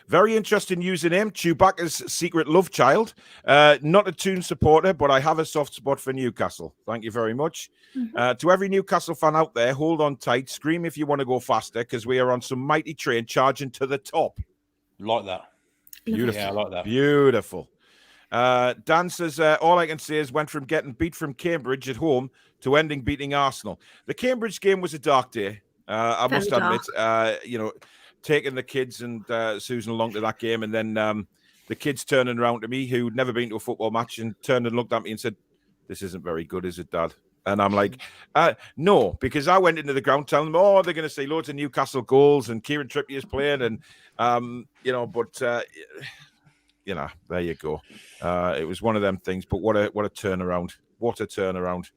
Very interesting username, Chewbacca's secret love child. Not a Toon supporter, but I have a soft spot for Newcastle. Thank you very much. To every Newcastle fan out there, hold on tight. Scream if you want to go faster, because we are on some mighty train charging to the top. Like that. Beautiful. Yeah, I like that. Beautiful. Dan says, all I can say is went from getting beat from Cambridge at home to ending beating Arsenal. The Cambridge game was a dark day. I must admit, taking the kids and Susan along to that game, and then the kids turning around to me who'd never been to a football match and turned and looked at me and said, this isn't very good, is it, Dad? And I'm like, no, because I went into the ground telling them, they're going to see loads of Newcastle goals and Kieran Trippier's playing. And, there you go. It was one of them things, but what a turnaround. What a turnaround.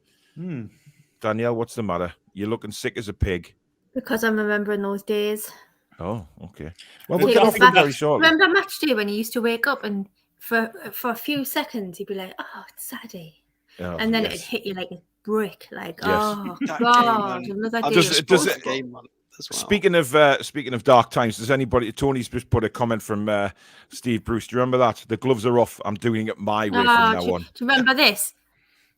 Danielle, what's the matter? You're looking sick as a pig. Because I'm remembering those days. Oh, okay. Well, Take we'll get us off them back. very shortly. Remember match day when you used to wake up and for a few seconds you'd be like, "Oh, it's Saturday," and then it'd hit you like a brick. Like, "Oh God, another day." Game, man, as well. Speaking of dark times, does anybody? Tony's just put a comment from Steve Bruce. Do you remember that? The gloves are off. I'm doing it my way from now on. Do you remember this?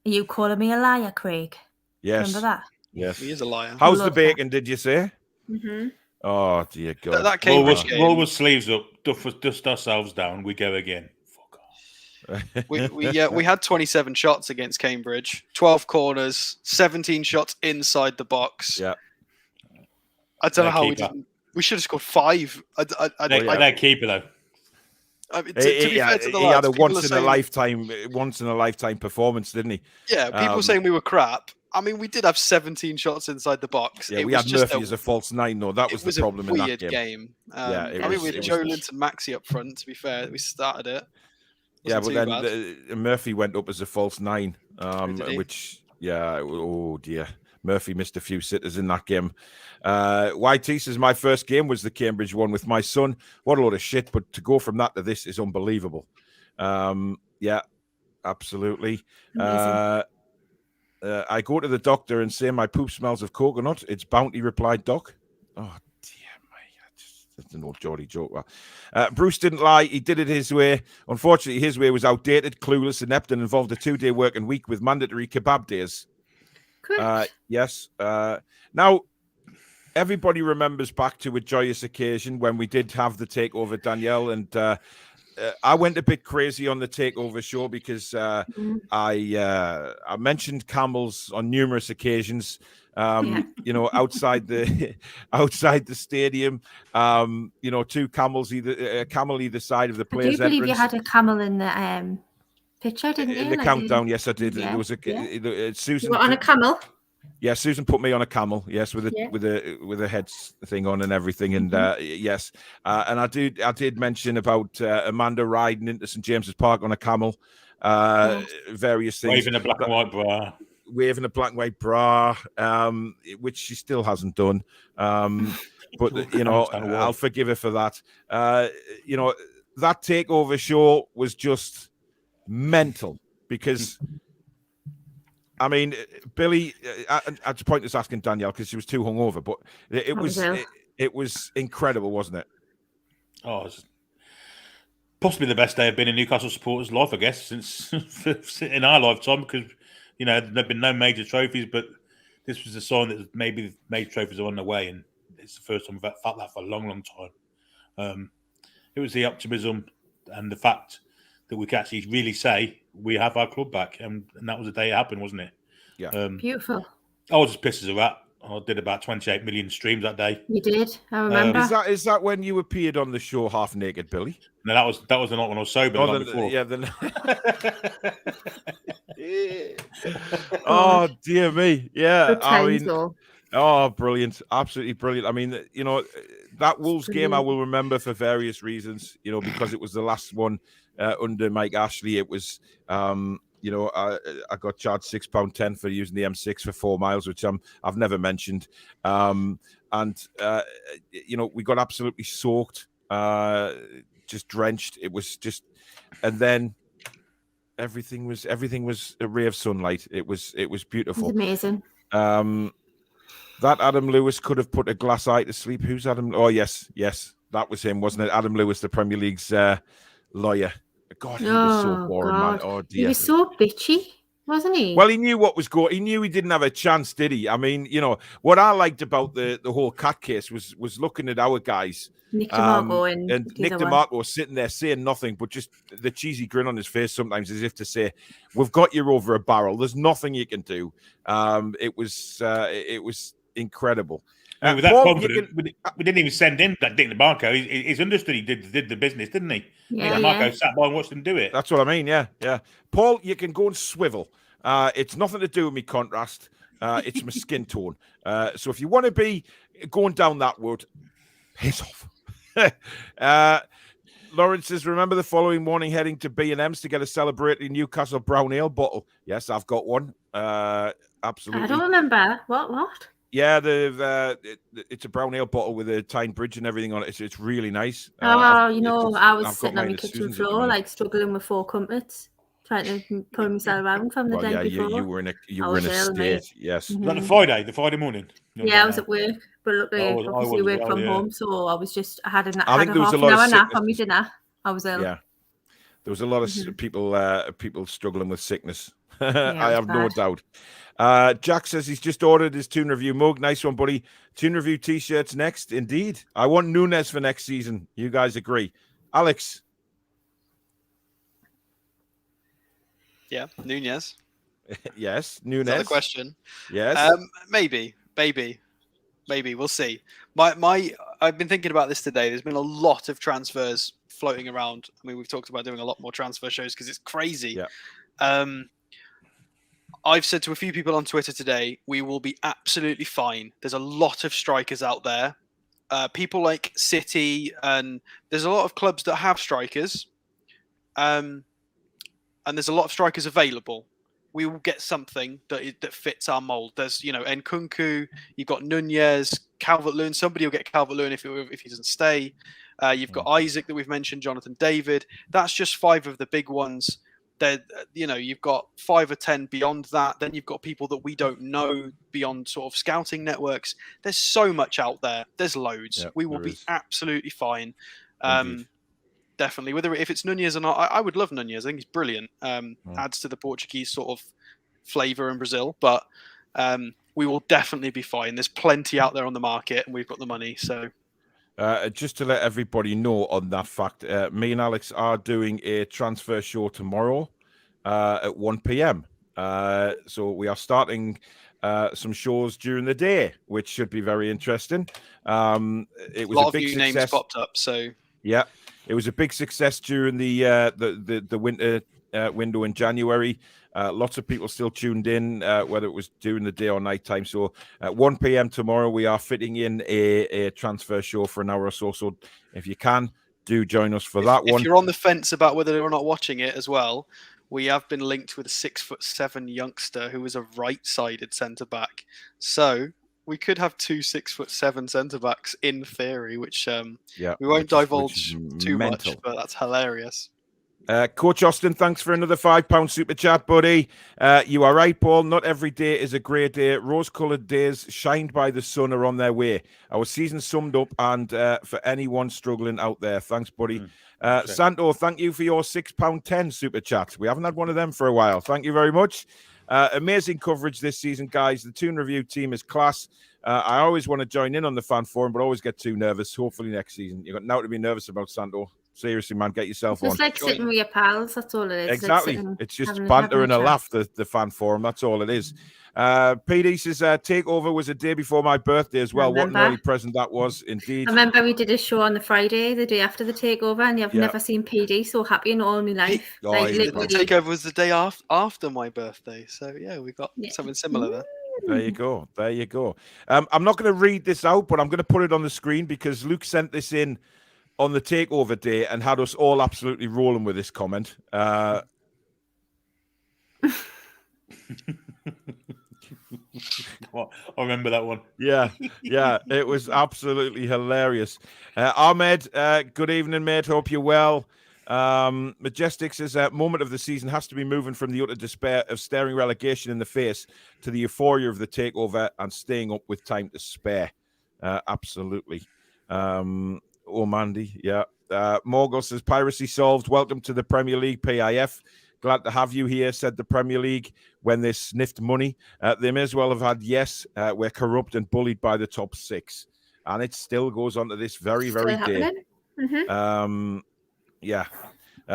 Are you calling me a liar, Craig? Yes. Remember that? Yes. He is a liar. How's the bacon? Did you say? Mm-hmm. Oh dear God! That Cambridge game. Roll our sleeves up, dust ourselves down. We go again. Fuck off. we had 27 shots against Cambridge, 12 corners, 17 shots inside the box. Yeah. I don't know how we didn't. We should have scored 5. Their keeper though. I mean, to be fair to the he lads, had a people once in a lifetime performance, didn't he? Yeah, people saying we were crap. I mean, we did have 17 shots inside the box. Yeah, we had Murphy as a false 9, though. That was the problem in that weird game. We had Joelinton and Maxi up front, to be fair. We started it. Yeah, but then Murphy went up as a false 9, oh dear. Murphy missed a few sitters in that game. YT says, my first game was the Cambridge one with my son. What a load of shit, but to go from that to this is unbelievable. Yeah, absolutely. I go to the doctor and say my poop smells of coconut. It's Bounty, replied Doc. Oh, dear me. That's an old Geordie joke. Bruce didn't lie. He did it his way. Unfortunately, his way was outdated, clueless, inept, and involved a 2-day working week with mandatory kebab days. Yes. Now, everybody remembers back to a joyous occasion when we did have the takeover, Danielle, and I went a bit crazy on the takeover show because I mentioned camels on numerous occasions. Outside the stadium. 2 camels, a camel either side of the players' I do believe entrance. you had a camel in the picture, didn't you? In the countdown, yes, I did. Yeah, There was Susan. You were on a camel. Yeah, Susan put me on a camel. Yes, with a head thing on and everything. And yes, and I did mention about Amanda riding into St James's Park on a camel. Various things. Waving a black and white bra. Waving a black and white bra, which she still hasn't done. But I'll forgive her for that. That takeover show was just mental because. I mean, Billy, at the point, is asking Danielle because she was too hungover, but it was incredible, wasn't it? Oh, it's possibly the best day I've been in Newcastle supporters' life, I guess, since in our lifetime, because there've been no major trophies, but this was a sign that maybe major trophies are on the way, and it's the first time I've felt that for a long, long time. It was the optimism and the fact that we can actually really say we have our club back, and that was the day it happened, wasn't it? Yeah. Beautiful. I was as pissed as a rat. I did about 28 million streams that day. You did, I remember. Is that when you appeared on the show half naked, Billy? No, that was the night when I was sober. Oh dear me, yeah. I mean, though. Brilliant, absolutely brilliant. I mean, that Wolves game I will remember for various reasons. Because it was the last one under Mike Ashley. It was. I got charged £6.10 for using the M6 for 4 miles, which I've never mentioned. We got absolutely soaked, just drenched. It was just, and then everything was a ray of sunlight. It was beautiful. It's amazing. That Adam Lewis could have put a glass eye to sleep. Who's Adam? Oh yes, that was him, wasn't it? Adam Lewis, the Premier League's lawyer. God, he was so boring, man. Oh dear. He was so bitchy, wasn't he? Well, he knew what was going. He knew he didn't have a chance, did he? I mean, what I liked about the whole cat case was looking at our guys, Nick DeMarco and Nick DeMarco sitting there saying nothing, but just the cheesy grin on his face sometimes, as if to say, "We've got you over a barrel. There's nothing you can do." It was incredible. With that confidence, we didn't even send in that Nick DeMarco. He's understood he did the business, didn't he? Yeah, DeMarco sat by and watched him do it. That's what I mean, yeah. Paul, you can go and swivel. It's nothing to do with me contrast. It's my skin tone. So if you want to be going down that road, piss off. Lawrence says, remember the following morning heading to B&M's to get a celebratory Newcastle brown ale bottle. Yes, I've got one. Absolutely. I don't remember. What? Yeah, it's a brown ale bottle with a Tyne bridge and everything on it. It's really nice. I was sitting on mine my at kitchen Susan's floor, like struggling with 4 crumpets, trying to pull myself around from the day before. you were in a state. Yes. Was that the Friday morning? I was at work, but luckily, obviously, work from home, so I was just I had a half an hour nap on my dinner. I was ill. Yeah, there was a lot of people struggling with sickness. I have no doubt. Jack says he's just ordered his Toon Review mug. Nice one, buddy. Toon Review t-shirts next. Indeed. I want Nunes for next season. You guys agree? Alex? Yeah, Nunez. Yes, Nunes. Is that the question? Yes. Maybe. We'll see. I've been thinking about this today. There's been a lot of transfers floating around. I mean, we've talked about doing a lot more transfer shows because it's crazy. Yeah. I've said to a few people on Twitter today, we will be absolutely fine. There's a lot of strikers out there. People like City, and there's a lot of clubs that have strikers. And there's a lot of strikers available. We will get something that fits our mold. There's, Nkunku, you've got Nunez, Calvert-Lewin. Somebody will get Calvert-Lewin if he doesn't stay. You've got Isaac that we've mentioned, Jonathan David. That's just 5 of the big ones. You've got 5 or 10 beyond that. Then you've got people that we don't know beyond sort of scouting networks. There's so much out there. There's loads. Yep, we will be absolutely fine. Definitely. Whether if it's Nunez or not, I would love Nunez. I think he's brilliant. Adds to the Portuguese sort of flavour in Brazil. But we will definitely be fine. There's plenty out there on the market, and we've got the money. So. Just to let everybody know on that fact, me and Alex are doing a transfer show tomorrow at 1 p.m. So we are starting some shows during the day, which should be very interesting. It was a lot of new success. Names popped up, so yeah, it was a big success during the winter window in January. Lots of people still tuned in, whether it was during the day or night time. So at 1 p.m. tomorrow, we are fitting in a transfer show for an hour or so. So if you can, do join us for that one. If you're on the fence about whether or not watching it as well, we have been linked with a 6'7" youngster who is a right-sided centre-back. So we could have 2 6'7" centre-backs in theory, which we won't divulge too much, but that's hilarious. Coach Austin, thanks for another £5 super chat, buddy. You are right, Paul. Not every day is a great day. Rose-coloured days shined by the sun are on their way. Our season summed up, and for anyone struggling out there, thanks, buddy. Santo, thank you for your £6.10 super chat. We haven't had one of them for a while. Thank you very much. Amazing coverage this season, guys. The Toon Review team is class. I always want to join in on the fan forum, but always get too nervous. Hopefully next season. You've got now to be nervous about, Santo. Seriously, man, get yourself on. It's like sitting with your pals. That's all it is. Exactly. It's just banter and a laugh, the fan forum. That's all it is. PD says, Takeover was a day before my birthday as well. What an early present that was, indeed. I remember we did a show on the Friday, the day after the Takeover, and I've never seen PD so happy in all my life. The Takeover was the day after my birthday. So, yeah, we got something similar there. There you go. There you go. I'm not going to read this out, but I'm going to put it on the screen because Luke sent this in on the Takeover day and had us all absolutely rolling with this comment. I remember that one. Yeah, it was absolutely hilarious. Ahmed, good evening, mate. Hope you're well. Majestic says, moment of the season has to be moving from the utter despair of staring relegation in the face to the euphoria of the Takeover and staying up with time to spare. Absolutely. Oh, Mandy, yeah. Morgul says, piracy solved. Welcome to the Premier League, PIF. Glad to have you here, said the Premier League when they sniffed money. They may as well have had, we're corrupt and bullied by the top 6. And it still goes on to this very, very day. Mm-hmm.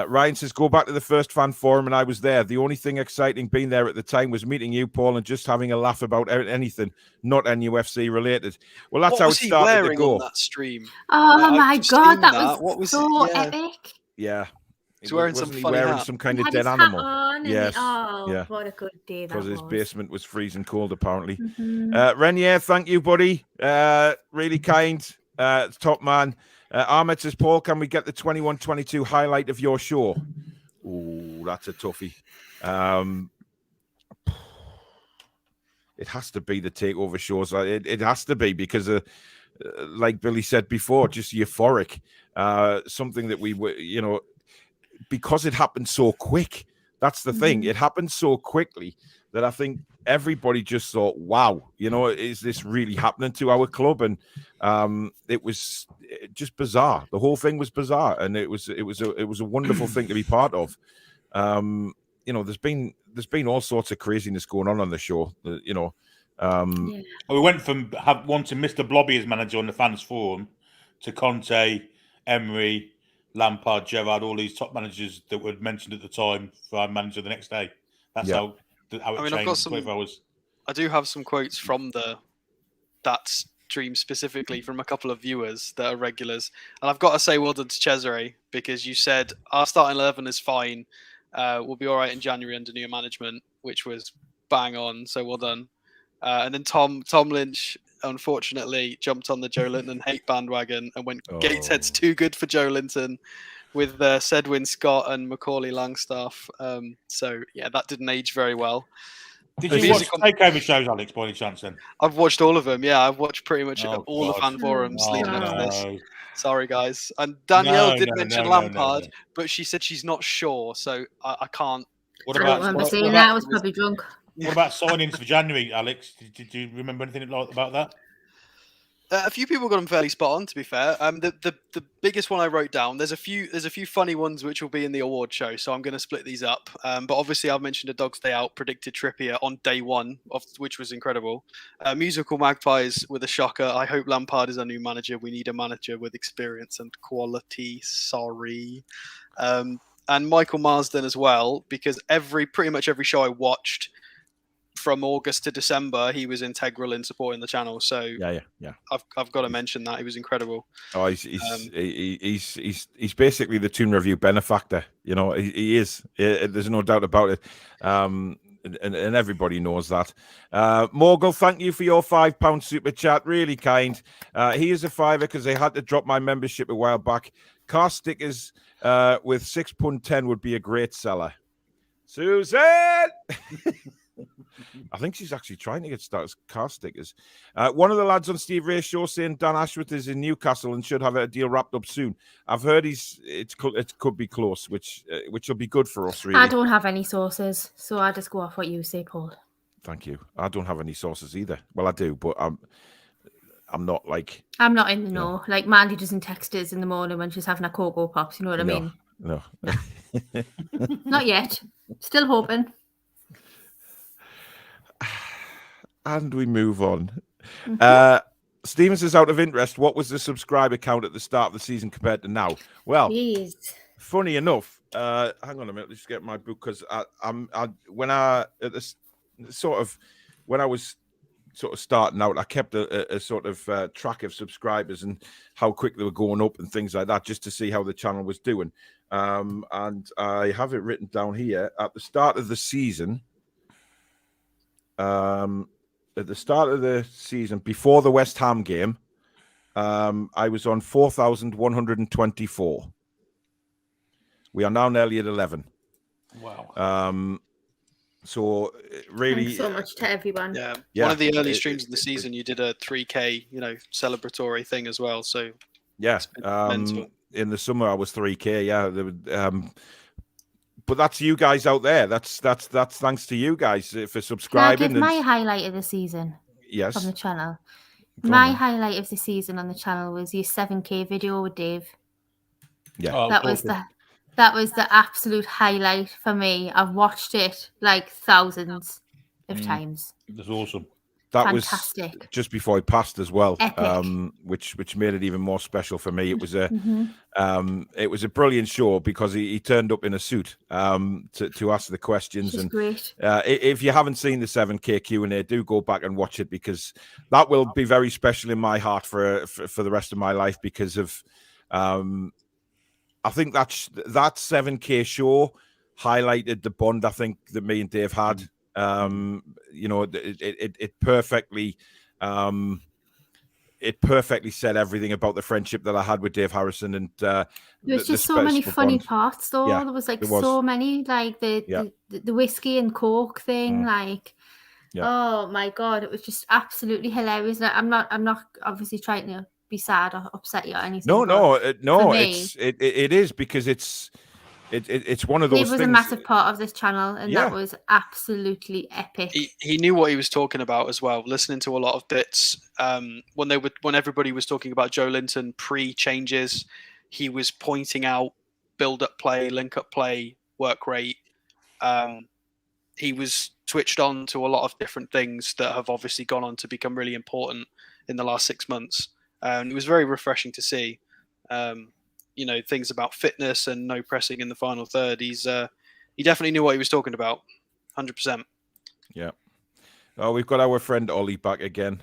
Ryan says, go back to the first fan forum, and I was there. The only thing exciting being there at the time was meeting you, Paul, and just having a laugh about anything not NFC related. Well, that's how it started to go. On that stream? Oh my God, that was so epic. Yeah. He's wearing some kind of dead animal. Yes. What a good day that was. Because his basement was freezing cold, apparently. Renier, thank you, buddy. Really kind. Top man. Ahmed says, Paul, can we get the 21-22 highlight of your show? Oh, that's a toughie. It has to be the takeover shows. It has to be because, like Billy said before, just euphoric. Something that we were, because it happened so quick. That's the thing. It happened so quickly that I think everybody just thought, wow, is this really happening to our club? And it was just bizarre. The whole thing was bizarre. And it was a wonderful thing to be part of. There's been all sorts of craziness going on the show. We went from wanting Mr. Blobby as manager on the fans forum to Conte, Emery, Lampard, Gerrard, all these top managers that were mentioned at the time for our manager the next day. That's how it changed. I've got some. I do have some quotes from that stream specifically from a couple of viewers that are regulars, and I've got to say well done to Cesare, because you said our starting 11 is fine. We'll be all right in January under new management, which was bang on. So well done. And then Tom Lynch, unfortunately, jumped on the Joelinton hate bandwagon and went, Gateshead's too good for Joelinton, with Sedwin Scott and Macaulay Longstaff. So, yeah, that didn't age very well. Did you watch Takeover shows, Alex, by any chance then? I've watched all of them, yeah. I've watched pretty much all the fan forums leading up to this. Sorry, guys. And Danielle did mention Lampard, but she said she's not sure, so I can't. I don't remember saying that. I was probably drunk. What about signings for January, Alex? Did you remember anything about that? A few people got them fairly spot on, to be fair. The biggest one I wrote down. There's a few funny ones which will be in the award show, so I'm going to split these up. But obviously, I've mentioned A Dog's Day Out predicted Trippier on day one, which was incredible. Musical Magpies with a shocker. I hope Lampard is our new manager. We need a manager with experience and quality. Sorry. And Michael Marsden as well, because pretty much every show I watched from August to December, he was integral in supporting the channel. So yeah. I've got to mention that he was incredible. Oh, he's basically the Toon Review benefactor. He is. There's no doubt about it. And everybody knows that. Morgul, thank you for your £5 super chat. Really kind. He is a £5 because they had to drop my membership a while back. Car stickers with £6.10 would be a great seller. Susan. I think she's actually trying to get started car stickers. One of the lads on Steve Ray's show saying Dan Ashworth is in Newcastle and should have a deal wrapped up soon. I've heard it could be close, which will be good for us, really. I don't have any sources, so I just go off what you say, Paul. Thank you. I don't have any sources either. Well, I do, but I'm not like... I'm not in the know. Like, Mandy doesn't text us in the morning when she's having a Cocoa Pops, you know what I mean? No. Not yet. Still hoping. And we move on. Mm-hmm. Stevens is out of interest. What was the subscriber count at the start of the season compared to now? Well, funny enough, hang on a minute. Let's get my book, because when I was sort of starting out, I kept a sort of track of subscribers and how quick they were going up and things like that, just to see how the channel was doing. And I have it written down here at the start of the season. At the start of the season, before the West Ham game, I was on 4,124. We are now nearly at 11. Wow. So really, thanks so much to everyone. Yeah. One of the early streams of the season, you did a 3K, celebratory thing as well. So yeah, in the summer I was 3K. Yeah, but that's you guys out there. That's thanks to you guys for subscribing. Can I give my highlight of the season? Yes. From the channel. My highlight of the season on the channel was your 7K video with Dave. Yeah. That was the absolute highlight for me. I've watched it like thousands of times. It was awesome. That fantastic. Was just before he passed as well, Epic. Which made it even more special for me. It was a it was a brilliant show because he turned up in a suit to ask the questions. And great. If you haven't seen the 7K Q&A, do go back and watch it, because that will be very special in my heart for the rest of my life, because of I think that 7K show highlighted the bond I think that me and Dave had. It perfectly it perfectly said everything about the friendship that I had with Dave Harrison, and there was just so many funny parts, though. Yeah, there was there was. so many, like the whiskey and coke thing, oh my god, it was just absolutely hilarious. And I'm not obviously trying to be sad or upset you or anything. No, me, it is because it's one of those things. Dave was a massive part of this channel, and that was absolutely epic. He knew what he was talking about as well. Listening to a lot of bits when everybody was talking about Joelinton pre-changes, he was pointing out build-up play, link-up play, work rate. He was switched on to a lot of different things that have obviously gone on to become really important in the last 6 months. It was very refreshing to see. Things about fitness and no pressing in the final third. He definitely knew what he was talking about, 100%. Yeah. Oh, we've got our friend Ollie back again.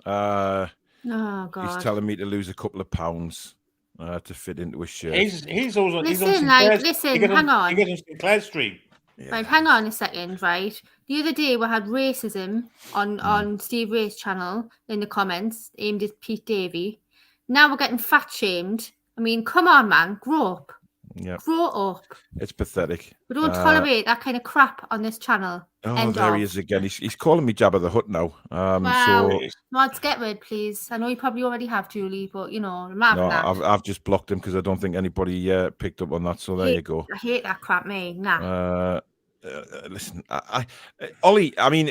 Oh God! He's telling me to lose a couple of pounds to fit into his shirt. He's also listen. Hang on. He gets on Sinclair's stream. Yeah. Right, hang on a second. Right, the other day we had racism on Steve Ray's channel in the comments aimed at Pete Davey. Now we're getting fat shamed. I mean, come on, man, grow up. Yeah, grow up. It's pathetic. We don't tolerate that kind of crap on this channel. Oh, there he is again. He's calling me Jabba the Hutt now. Wow. So let's get rid, please. I know you probably already have, Julie, but I'm having that. I've just blocked him because I don't think anybody picked up on that. So there you go. I hate that crap, me. Nah. Listen, Ollie. I mean,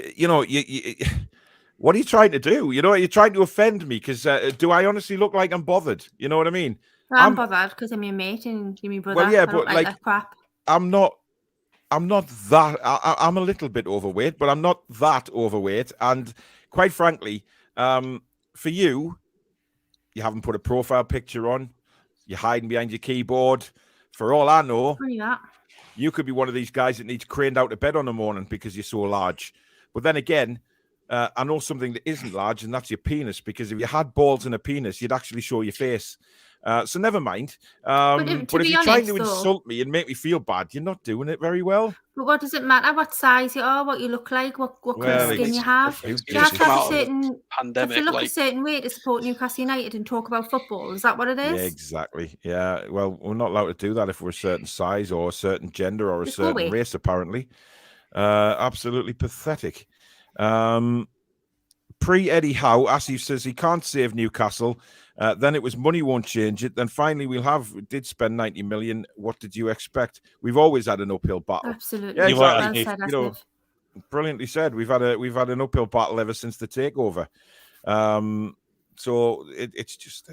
what are you trying to do? You're trying to offend me because do I honestly look like I'm bothered? You know what I mean? I'm bothered because I'm your mate and you're my brother. Well, yeah, but like that crap. I'm not that. I'm a little bit overweight, but I'm not that overweight. And quite frankly, for you haven't put a profile picture on. You're hiding behind your keyboard. For all I know, you could be one of these guys that needs craned out of bed on the morning because you're so large. But then again, I know something that isn't large, and that's your penis. Because if you had balls and a penis, you'd actually show your face. So never mind. But if you're trying to insult me and make me feel bad, you're not doing it very well. But what does it matter what size you are, what you look like, what kind of skin you have? You have to have a certain pandemic. If you look a certain way to support Newcastle United and talk about football, is that what it is? Yeah, exactly. Yeah. Well, we're not allowed to do that if we're a certain size or a certain gender or a certain race, apparently. Absolutely pathetic. Pre-Eddie Howe, Asif says he can't save Newcastle. Then it was money won't change it. Then finally we did spend 90 million. What did you expect? We've always had an uphill battle. Absolutely. Yeah, exactly. Well said, brilliantly said. We've had an uphill battle ever since the takeover. So it's just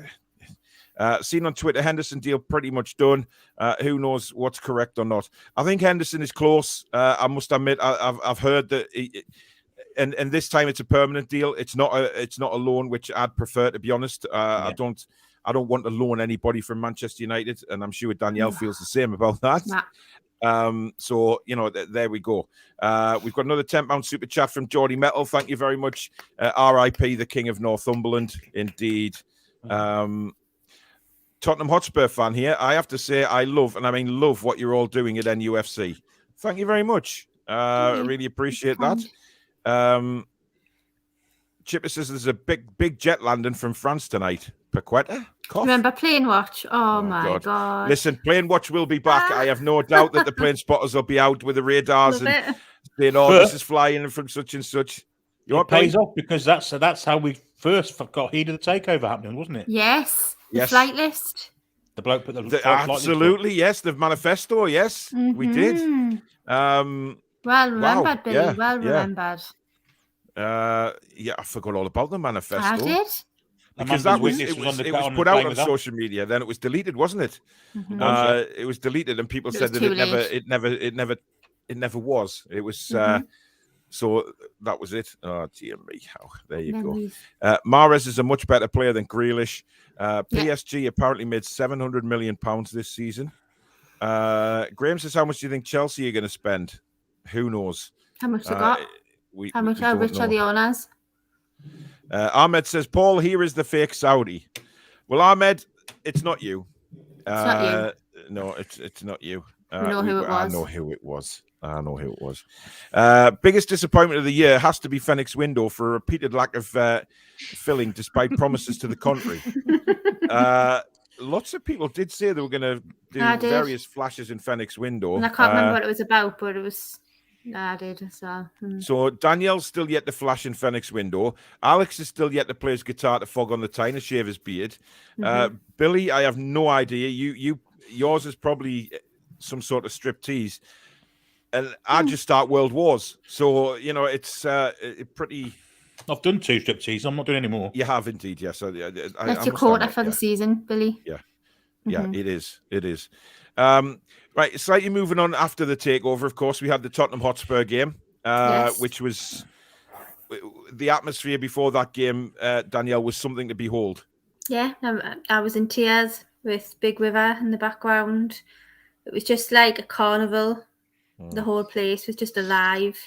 seen on Twitter, Henderson deal pretty much done. Who knows what's correct or not? I think Henderson is close. I must admit, I've heard that. And this time it's a permanent deal. It's not a loan, which I'd prefer, to be honest. I don't want to loan anybody from Manchester United, and I'm sure Danielle feels the same about that. So there we go. We've got another £10 super chat from Geordie Metal. Thank you very much. R.I.P. the King of Northumberland, indeed. Tottenham Hotspur fan here. I have to say I love what you're all doing at NUFC. Thank you very much. Really appreciate that. Chipper says there's a big jet landing from France tonight. Paqueta? Remember Plane Watch? Oh my God. Listen, Plane Watch will be back. I have no doubt that the plane spotters will be out with the radars and saying, "Oh, this is flying from such and such." It pays off because that's how we first got heed of the takeover happening, wasn't it? Yes. The flight list. The bloke put the absolutely, yes. The manifesto, yes, we did. Well remembered, Billy. Yeah, well remembered. I forgot all about the manifesto. I did. Because it was put out on social media, then it was deleted, wasn't it? Mm-hmm. It was deleted, and people said that it never was. It was so that was it. Oh dear me, how there you go. Mahrez is a much better player than Grealish. PSG apparently made £700 million this season. Graham says, how much do you think Chelsea are going to spend? Who knows? How much they got? How rich are the owners? Ahmed says, Paul, here is the fake Saudi. Well, Ahmed, it's not you. It's not you. No, it's not you. We know who it was. I know who it was. I know who it was. Biggest disappointment of the year has to be Fenwick's window for a repeated lack of filling despite promises to the contrary. Lots of people did say they were going to do various flashes in Fenwick's window. And I can't remember what it was about, but it was... I did. So Danielle's still yet to flash in Fenwick's window. Alex is still yet to play his guitar to fog on the tie and shave his beard. Billy, I have no idea. Yours is probably some sort of striptease. And I just start World Wars. So, it's pretty... I've done 2 striptease. I'm not doing any more. You have indeed, yes. That's your quota for the season, Billy. Yeah. Yeah, it is. It is. Right, slightly moving on after the takeover, of course, we had the Tottenham Hotspur game, which was... The atmosphere before that game, Danielle, was something to behold. Yeah, I was in tears with Big River in the background. It was just like a carnival. The whole place was just alive.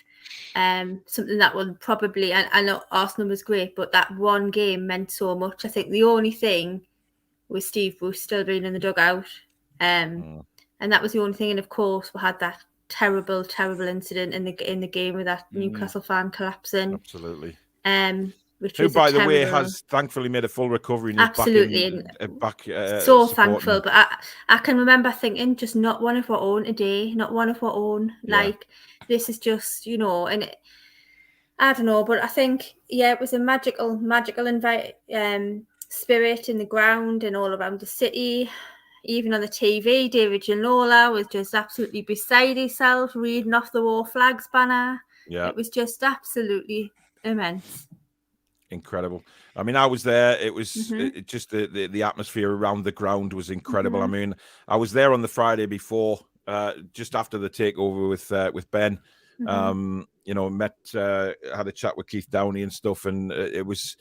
Something that will probably, I know Arsenal was great, but that one game meant so much. I think the only thing was Steve Bruce still being in the dugout. And that was the only thing. And of course, we had that terrible incident in the game with that Newcastle fan collapsing. Absolutely. Who, by the way, has thankfully made a full recovery. And absolutely. Back so thankful. But I can remember thinking, just not one of our own today, not one of our own. Yeah. Like, this is just, and I don't know. But I think, it was a magical spirit in the ground and all around the city. Even on the TV, David Ginola was just absolutely beside himself, reading off the War Flags banner. Yeah. It was just absolutely immense. Incredible. I mean, I was there. It was just the atmosphere around the ground was incredible. I mean, I was there on the Friday before, just after the takeover with Ben. Met, had a chat with Keith Downey and stuff, and it was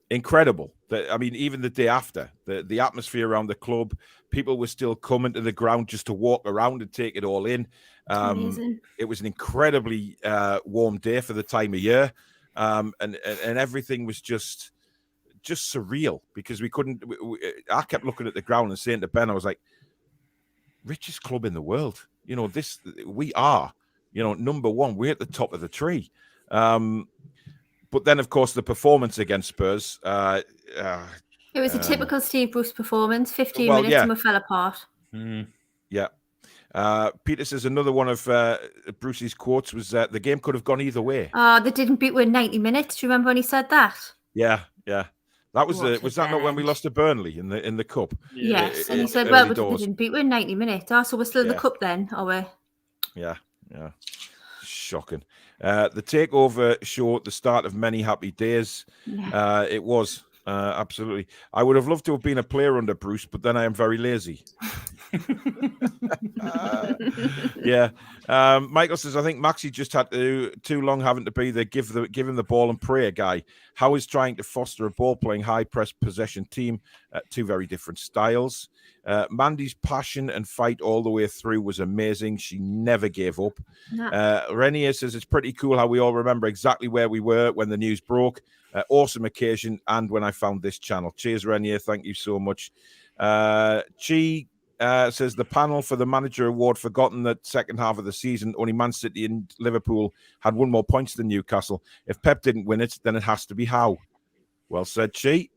incredible. I mean, even the day after, the atmosphere around the club, people were still coming to the ground just to walk around and take it all in. It was an incredibly warm day for the time of year. And everything was just surreal because we couldn't. I kept looking at the ground and saying to Ben, I was like, "Richest club in the world, we are, number one. We're at the top of the tree." But then, of course, the performance against Spurs. It was a typical Steve Bruce performance. 15 minutes and we fell apart. Yeah. Peter says another one of Bruce's quotes was the game could have gone either way. They didn't beat win 90 minutes. Do you remember when he said that? Yeah. That was was that not when we lost to Burnley in the cup? Yes, and he said, "Well, we didn't beat win 90 minutes. So we're still in the cup then, are we?" Yeah. Shocking. The takeover showed the start of many happy days. Yeah. It was. Absolutely. I would have loved to have been a player under Bruce, but then I am very lazy. Michael says, I think Maxi just had too long having to be the give him the ball and pray guy. Howe is trying to foster a ball-playing, high-press possession team. 2 very different styles. Mandy's passion and fight all the way through was amazing. She never gave up. No. Renier says, it's pretty cool how we all remember exactly where we were when the news broke. Awesome occasion, and when I found this channel. Cheers, Renier. Thank you so much. Chi says the panel for the manager award forgotten that second half of the season only Man City and Liverpool had 1 more points than Newcastle. If Pep didn't win it, then it has to be Howe. Well said, Chi.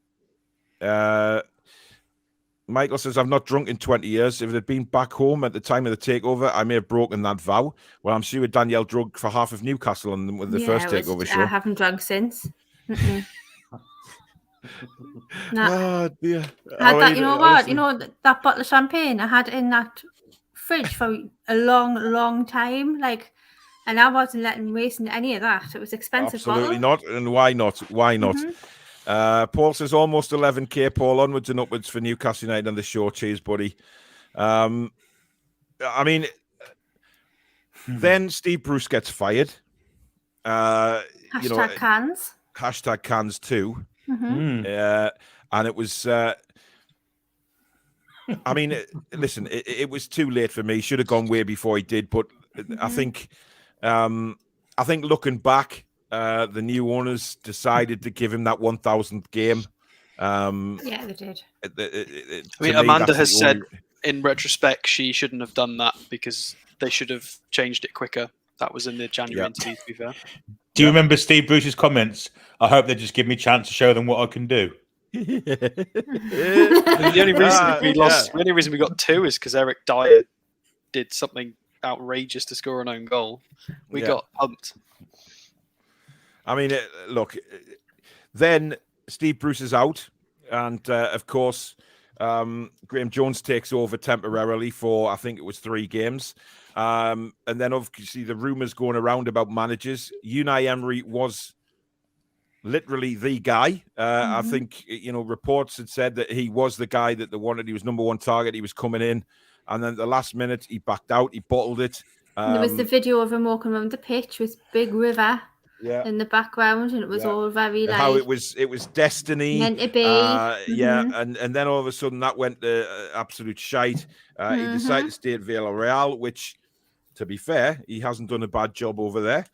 Michael says, I've not drunk in 20 years. If it had been back home at the time of the takeover, I may have broken that vow. Well, I'm sure Danielle drunk for half of Newcastle with the first takeover show. I haven't drunk since. Oh dear. I had that, you know what? Honestly. That bottle of champagne I had in that fridge for a long time. And I wasn't wasting any of that. It was expensive. Absolutely not. And why not? Why not? Paul says almost 11k. Paul, onwards and upwards for Newcastle United on the show. Cheers, buddy. I mean, then Steve Bruce gets fired. Cans. Hashtag cans too. And it was I mean, listen, it was too late for me. Should have gone way before he did, but I think looking back, the new owners decided to give him that 1,000th game. Yeah, they did. Amanda has said in retrospect, she shouldn't have done that because they should have changed it quicker. That was in the January interview, to be fair. Do you remember Steve Bruce's comments? I hope they just give me a chance to show them what I can do. The only reason we lost, the only reason we got 2 is because Eric Dyer did something outrageous to score an own goal. We got pumped. I mean, look, then Steve Bruce is out, and of course, Graham Jones takes over temporarily for, I think it was 3 games. And then obviously the rumours going around about managers. Unai Emery was literally the guy. I think, reports had said that he was the guy that they wanted. He was number 1 target. He was coming in. And then at the last minute, he backed out. He bottled it. There was the video of him walking around the pitch with Big River in the background, and it was all very like... How it was destiny. Meant to be. And then all of a sudden that went to absolute shite. He decided to stay at Villarreal, which, to be fair, he hasn't done a bad job over there.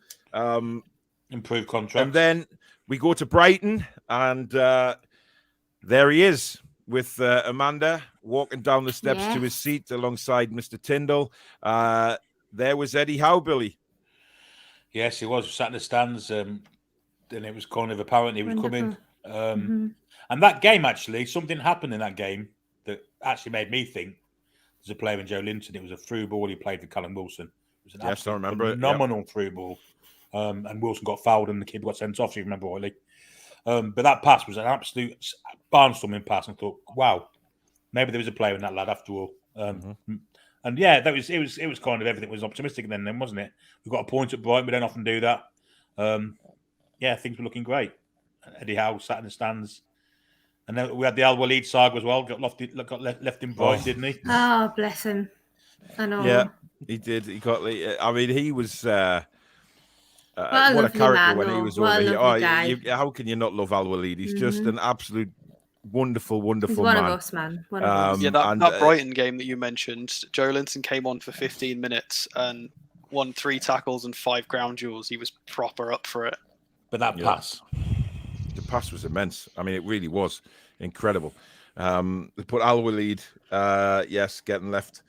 Improved contract. And then we go to Brighton, and there he is with Amanda walking down the steps to his seat alongside Mr. Tyndall. There was Eddie Howe, Billy. Yes, he was. Sat in the stands, and it was kind of apparent he was coming. And that game, actually, something happened in that game that actually made me think there's a player in Joelinton. It was a through ball he played for Callum Wilson. It was an I remember it. Phenomenal through ball. And Wilson got fouled and the keeper got sent off, if you remember rightly. But that pass was an absolute barnstorming pass. And I thought, wow, maybe there was a player in that lad after all. And yeah, it was kind of everything was optimistic then, wasn't it? We got a point at Brighton. We don't often do that. Things were looking great. Eddie Howe sat in the stands, and then we had the Al Walid saga as well. Got left in Brighton, didn't he? Oh, bless him! I know. Yeah, he did. He got. I mean, he was. What a character when he was over here. How can you not love Al Walid? He's just an absolute wonderful He's man. One of us, man. One of us. Yeah, that Brighton game that you mentioned, Joelinton came on for 15 minutes and won 3 tackles and 5 ground duels. He was proper up for it. But that pass. The pass was immense. I mean, it really was incredible. They put Al Walid, getting left.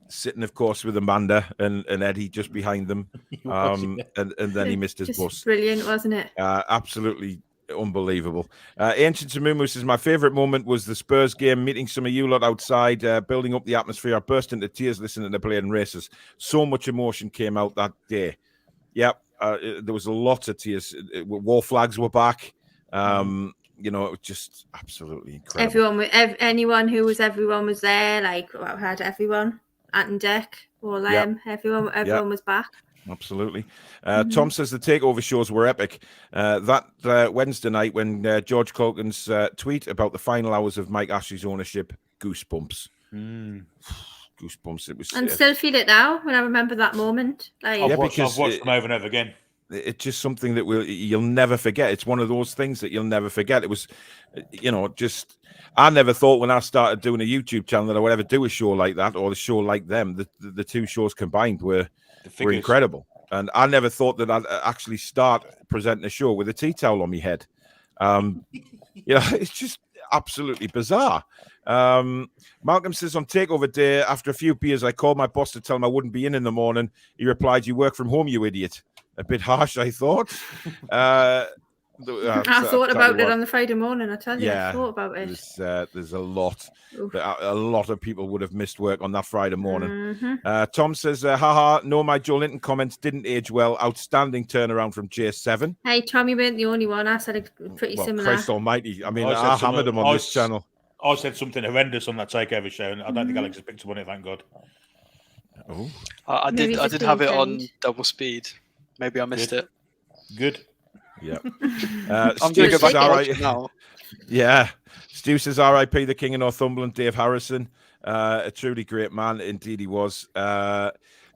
Sitting, of course, with Amanda and Eddie just behind them. And then he missed his bus. Brilliant, wasn't it? Absolutely unbelievable. Ancient Samumu says, my favourite moment was the Spurs game, meeting some of you lot outside, building up the atmosphere. I burst into tears listening to playing races. So much emotion came out that day. Yep, there was a lot of tears. War flags were back. It was just absolutely incredible. Everyone was there. Like, had everyone Ant and Deck, all them. Everyone was back. Absolutely. Tom says the takeover shows were epic. That Wednesday night when George Culkin's tweet about the final hours of Mike Ashley's ownership, goosebumps. Goosebumps. It was. And still feel it now when I remember that moment. Like, I've watched them over and over again. It's just something that you'll never forget. It's one of those things that you'll never forget. It was, I never thought when I started doing a YouTube channel that I would ever do a show like that or a show like them. The 2 shows combined were incredible. And I never thought that I'd actually start presenting a show with a tea towel on my head. It's just absolutely bizarre. Malcolm says on takeover day, after a few beers, I called my boss to tell him I wouldn't be in the morning. He replied, "You work from home, you idiot." A bit harsh, I thought. I thought about it on the Friday morning. I tell you, I thought about it. There's a lot. A lot of people would have missed work on that Friday morning. Tom says, haha, no, my Joelinton comments didn't age well. Outstanding turnaround from J7. Hey, Tom, you weren't the only one. I said it pretty similar. Christ almighty. I mean, I hammered him on this channel. I said something horrendous on that Takeover show, and I don't think Alex has picked up on it, thank God. Oh, I did have it on double speed. Maybe I missed it. Good. Yeah. I'm going to go back and watch it now. Yeah. Stu says, R.I.P. the King of Northumberland, Dave Harrison. A truly great man. Indeed he was.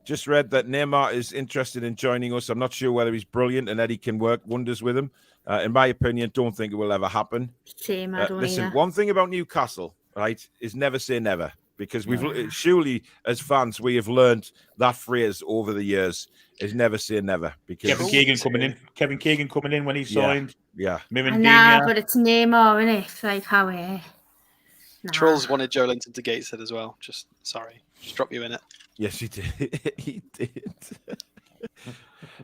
Just read that Neymar is interested in joining us. I'm not sure whether he's brilliant and Eddie can work wonders with him. In my opinion, don't think it will ever happen. Same, I don't listen, either. one thing about Newcastle, right, is never say never. Because surely as fans, we have learned that phrase over the years is never say never. Because Kevin Keegan coming in when he signed. Yeah. Nah, but it's Neymar, isn't it? Like how Trolls wanted Joelinton to Gateshead as well. Just drop you in it. Yes, he did. He did.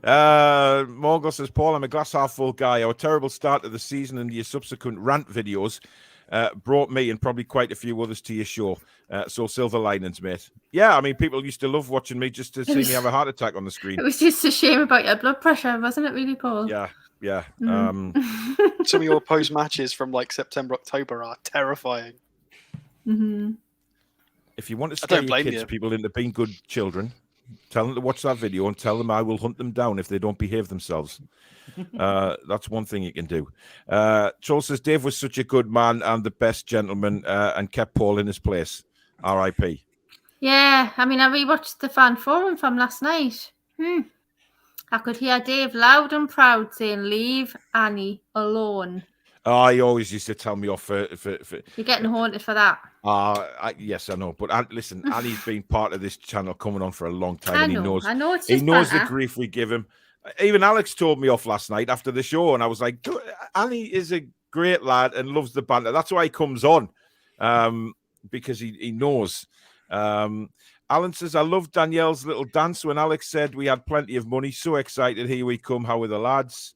Morgul says, Paul, I'm a glass half full guy. Our terrible start of the season and your subsequent rant videos brought me and probably quite a few others to your show. So silver linings, mate. Yeah, I mean, people used to love watching me just to see me have a heart attack on the screen. It was just a shame about your blood pressure, wasn't it, really, Paul? Yeah. Some of your post matches from like September, October are terrifying. Mm-hmm. If you want to scare your kids, people into being good children, tell them to watch that video and tell them I will hunt them down if they don't behave themselves. That's one thing you can do. Charles says, Dave was such a good man and the best gentleman and kept Paul in his place. R.I.P. Yeah, I mean, I rewatched the fan forum from last night. I could hear Dave loud and proud saying, leave Annie alone. Oh, he always used to tell me off for You're getting haunted for that. Yes, I know. But listen, Annie's been part of this channel coming on for a long time. I and know. It's just he knows banter. the grief we give him. Even Alex told me off last night after the show, and I was like, Annie is a great lad and loves the banter. That's why he comes on, because he knows. Alan says, I love Danielle's little dance when Alex said we had plenty of money. So excited. Here we come. How are the lads?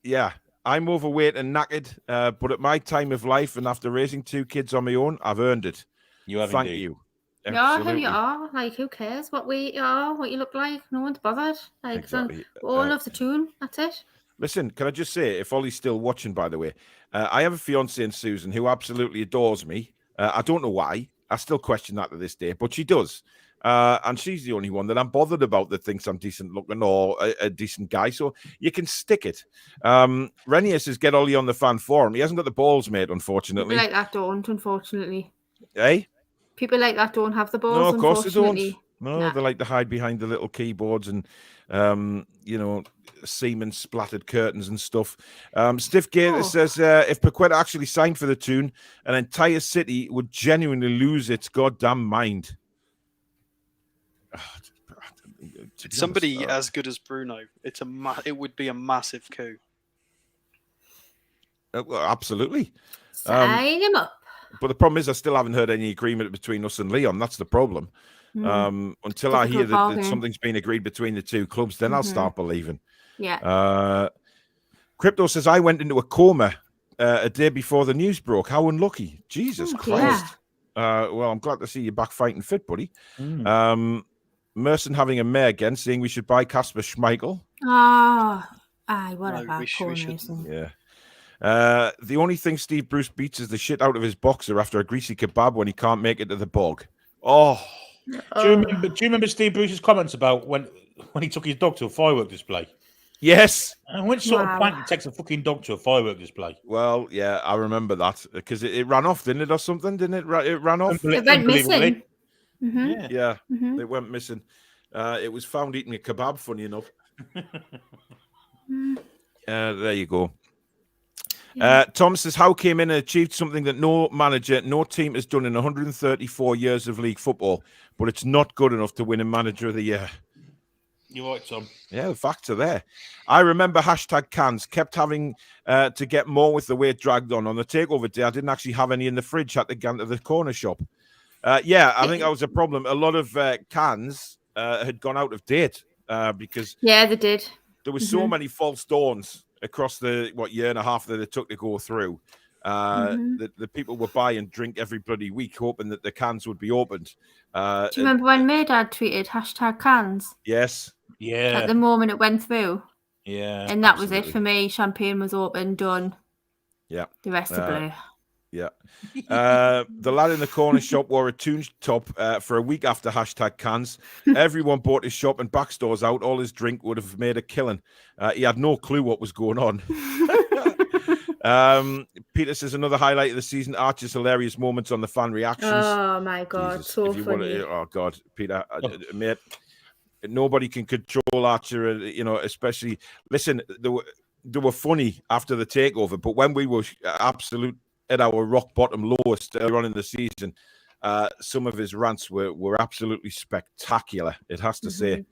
Yeah, I'm overweight and knackered, but at my time of life and after raising 2 kids on my own, I've earned it. You have Thank indeed. you. You are who you are. Like, who cares what weight you are, what you look like? No one's bothered. Like, Exactly. So all love the Toon. That's it. Listen, can I just say, if Ollie's still watching, by the way, I have a fiancée in Susan who absolutely adores me. I don't know why. I still question that to this day, but she does. And she's the only one that I'm bothered about that thinks I'm decent looking or a decent guy. So you can stick it. Renier says, get Ollie on the fan forum. He hasn't got the balls, mate, unfortunately. People like that don't, unfortunately. Eh? People like that don't have the balls, No, of course they don't. unfortunately. No, they like to hide behind the little keyboards and, semen splattered curtains and stuff. Stiff Gator says, if Paqueta actually signed for the Toon, an entire city would genuinely lose its goddamn mind. Somebody as good as Bruno, it would be a massive coup. Well, absolutely. Sign him up. But the problem is I still haven't heard any agreement between us and Leon. That's the problem. Until I hear that something's been agreed between the 2 clubs, then I'll start believing. Yeah. Crypto says, I went into a coma a day before the news broke. How unlucky. Jesus Christ. Well, I'm glad to see you back fighting fit, buddy. Merson having a mare again, saying we should buy Kasper Schmeichel. What about poor Merson? Yeah. The only thing Steve Bruce beats is the shit out of his boxer after a greasy kebab when he can't make it to the bog. Oh. Do you remember Steve Bruce's comments about when he took his dog to a firework display? Yes. And which sort of prank takes a fucking dog to a firework display? Well, yeah, I remember that because it ran off, didn't it, or something? Didn't it? It ran off. It went missing. Yeah, it went missing. It was found eating a kebab, funny enough. There you go. Tom says, Howe came in and achieved something that no manager, no team has done in 134 years of league football, but it's not good enough to win a manager of the year. You're right, Tom. Yeah, the facts are there. I remember #cans kept having to get more with the way it dragged on. On the takeover day, I didn't actually have any in the fridge. Had to go to the corner shop. I think that was a problem. A lot of cans had gone out of date because they did. There was so many false dawns across the year and a half that it took to go through. The people would buy and drink every bloody week, hoping that the cans would be opened. Do you remember when Maydad tweeted #cans? Yes. Yeah. At the moment it went through. Yeah. And that was it for me. Champagne was open, done. Yeah. The rest of blue. Yeah. The lad in the corner shop wore a Toon top for a week after #cans. Everyone bought his shop and back stores out. All his drink would have made a killing. He had no clue what was going on. Peter says another highlight of the season, Archer's hilarious moments on the fan reactions. Oh my God, Jesus, so funny. Oh God, Peter, mate, nobody can control Archer, especially, listen, they were funny after the takeover, but when we were absolute at our rock bottom lowest earlier on in the season, some of his rants were absolutely spectacular, it has to say,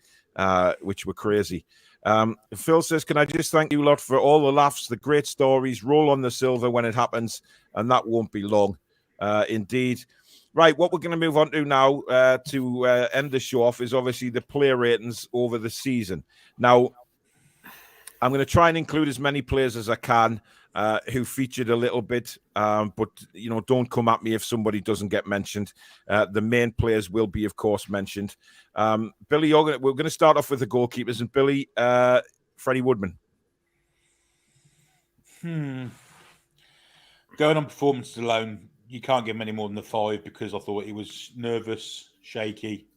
which were crazy. Phil says, can I just thank you lot for all the laughs, the great stories, roll on the silver when it happens, and that won't be long. Indeed. Right, what we're going to move on to now to end the show off is obviously the player ratings over the season. Now, I'm going to try and include as many players as I can who featured a little bit, but, don't come at me if somebody doesn't get mentioned. The main players will be, of course, mentioned. Billy, we're going to start off with the goalkeepers. And Billy, Freddie Woodman. Going on performances alone, you can't give him any more than a 5 because I thought he was nervous, shaky,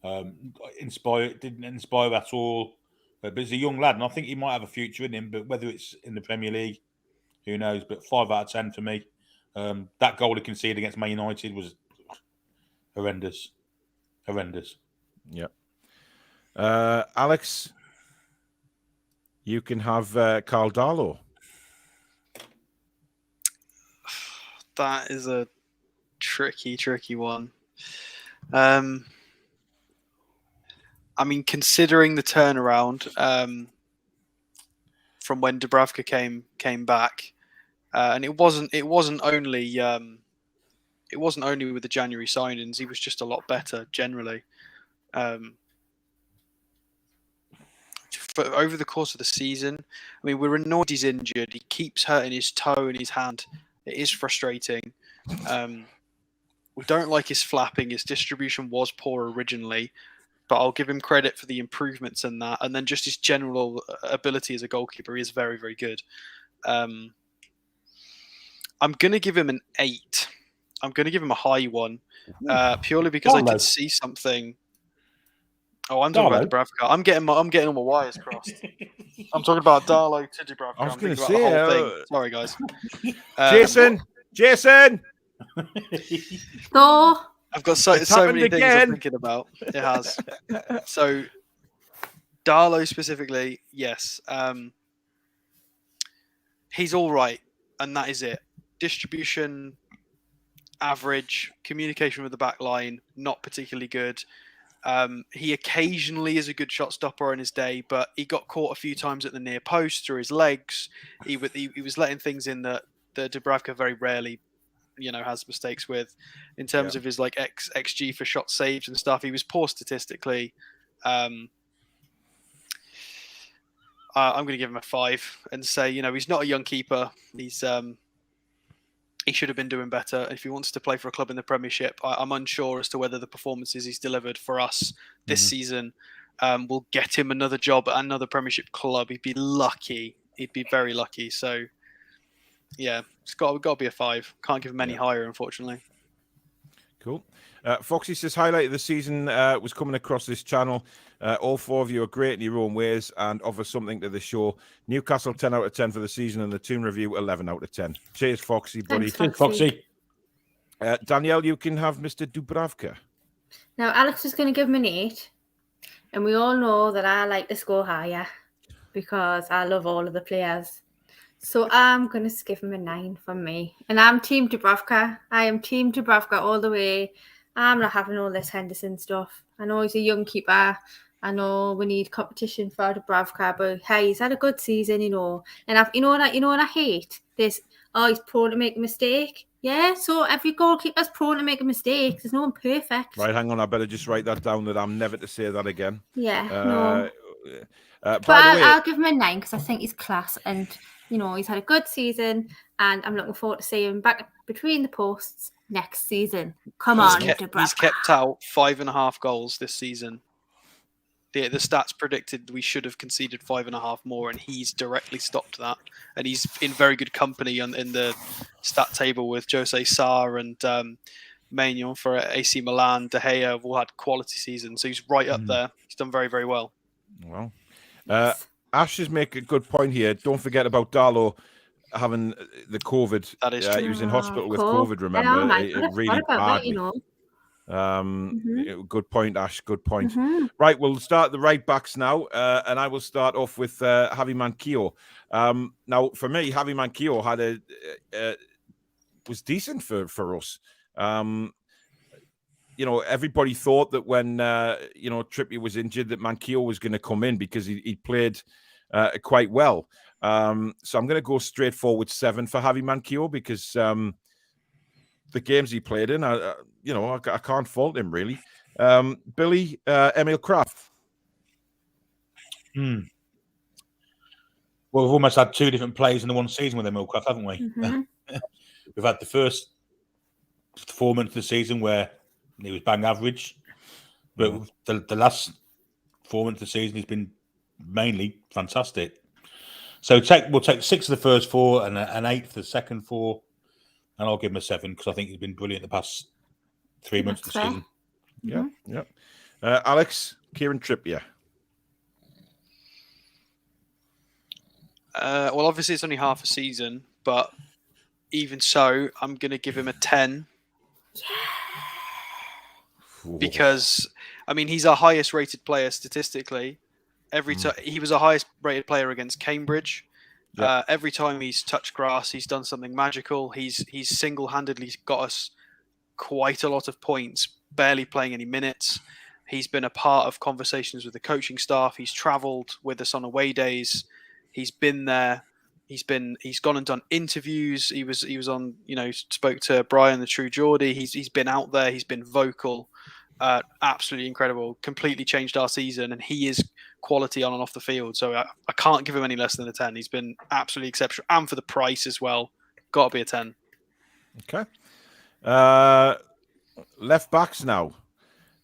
didn't inspire at all. But he's a young lad, and I think he might have a future in him. But whether it's in the Premier League, who knows? But 5 out of 10 for me. That goal he conceded against Man United was horrendous. Yeah. Alex, you can have Carl Darlow. That is a tricky one. I mean, considering the turnaround from when Dubravka came back, and it wasn't only with the January signings. He was just a lot better generally. But over the course of the season, I mean, we're annoyed he's injured. He keeps hurting his toe and his hand. It is frustrating. We don't like his flapping. His distribution was poor originally, but I'll give him credit for the improvements in that. And then just his general ability as a goalkeeper, he is very, very good. I'm going to give him an 8. I'm going to give him a high one, purely because I could see something. Oh, I'm talking about Dubravka. I'm getting all my wires crossed. I'm talking about Darlow to Dubravka. I was going to say, the whole thing. Sorry, guys. Jason. So I've got so many things I'm thinking about. It has. So Darlow specifically, yes. He's all right, and that is it. Distribution, average. Communication with the back line, not particularly good. He occasionally is a good shot stopper in his day, but he got caught a few times at the near post through his legs. He was letting things in that Dubravka very rarely, has mistakes with. In terms of his like XG for shots saved and stuff, he was poor statistically. I'm going to give him a 5 and say, he's not a young keeper. He should have been doing better. If he wants to play for a club in the Premiership, I'm unsure as to whether the performances he's delivered for us this season will get him another job at another Premiership club. He'd be lucky. He'd be very lucky. So, yeah, it's got to be a 5. Can't give him any higher, unfortunately. Cool. Foxy says, highlight of the season was coming across this channel. All 4 of you are great in your own ways and offer something to the show. Newcastle, 10 out of 10 for the season, and the Toon review, 11 out of 10. Cheers, Foxy, buddy. Thanks, Foxy. Danielle, you can have Mr. Dubravka. Now, Alex is going to give him an 8. And we all know that I like to score higher because I love all of the players. So I'm going to give him a 9 from me. And I'm Team Dubravka. I am Team Dubravka all the way. I'm not having all this Henderson stuff. I know he's a young keeper. I know we need competition for Dubravka, but hey, he's had a good season, And you know what I hate? This, he's prone to make a mistake. Yeah, so every goalkeeper's prone to make a mistake. There's no one perfect. Right, hang on. I better just write that down that I'm never to say that again. Yeah, no. But I'll give him a 9 because I think he's class and, he's had a good season and I'm looking forward to seeing him back between the posts next season. Come on, Dubravka. He's kept out 5.5 goals this season. The stats predicted we should have conceded 5.5 more, and he's directly stopped that. And he's in very good company in the stat table with Jose Sarr and Maignan for AC Milan. De Gea have all had quality seasons, so he's right up there. He's done very, very well. Well, Ash is making a good point here. Don't forget about Darlow having the COVID. That is true. He was in hospital with COVID, remember? It really badly. Good point, Ash. Good point. Right, we'll start the right backs now, and I will start off with Javi Manquillo. Now, for me, Javi Manquillo had was decent for us. everybody thought that when Trippier was injured that Manquillo was going to come in because he played quite well. So I'm going to go straight forward 7 for Javi Manquillo because the games he played in, I can't fault him really. Billy, Emil Kraft. Well, we've almost had 2 different players in the one season with Emil Kraft, haven't we? Mm-hmm. We've had the first 4 months of the season where he was bang average, but the last 4 months of the season he's been mainly fantastic. So we'll take 6 of the first 4 and an 8 for the second 4, and I'll give him a 7 because I think he's been brilliant the past 3 months of the season. Yeah. Alex, Kieran Trippier. Well, obviously it's only half a season, but even so, I'm going to give him a 10. Because, I mean, he's our highest rated player statistically. Every time he was our highest rated player against Cambridge. Yeah. Every time he's touched grass, he's done something magical. He's single-handedly got us quite a lot of points, barely playing any minutes. He's been a part of conversations with the coaching staff. He's travelled with us on away days. He's been there. He's gone and done interviews. He was on, spoke to Brian, the True Geordie. He's been out there. He's been vocal. Absolutely incredible. Completely changed our season, and he is quality on and off the field. So I can't give him any less than a 10. He's been absolutely exceptional, and for the price as well, got to be a 10. Okay. Left backs now.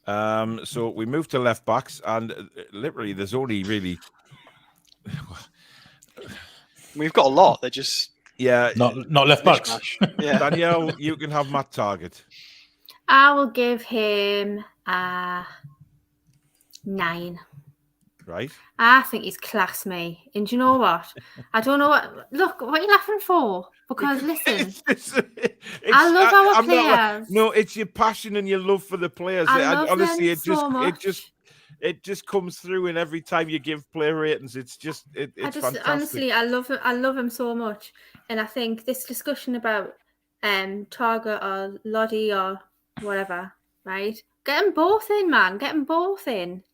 So we move to left backs, and literally, there's only really. We've got a lot. They're just not left backs. Yeah. Danielle, you can have Matt Target. I will give him a 9. Right. I think he's class me. And do you know what? I don't know what. Look, what are you laughing for? Because listen, I love our players. No, it's your passion and your love for the players. Honestly, it just comes through, and every time you give player ratings, it's fantastic. Honestly, I love him so much, and I think this discussion about Target or Loddy or whatever, right? Get them both in, man. Get them both in.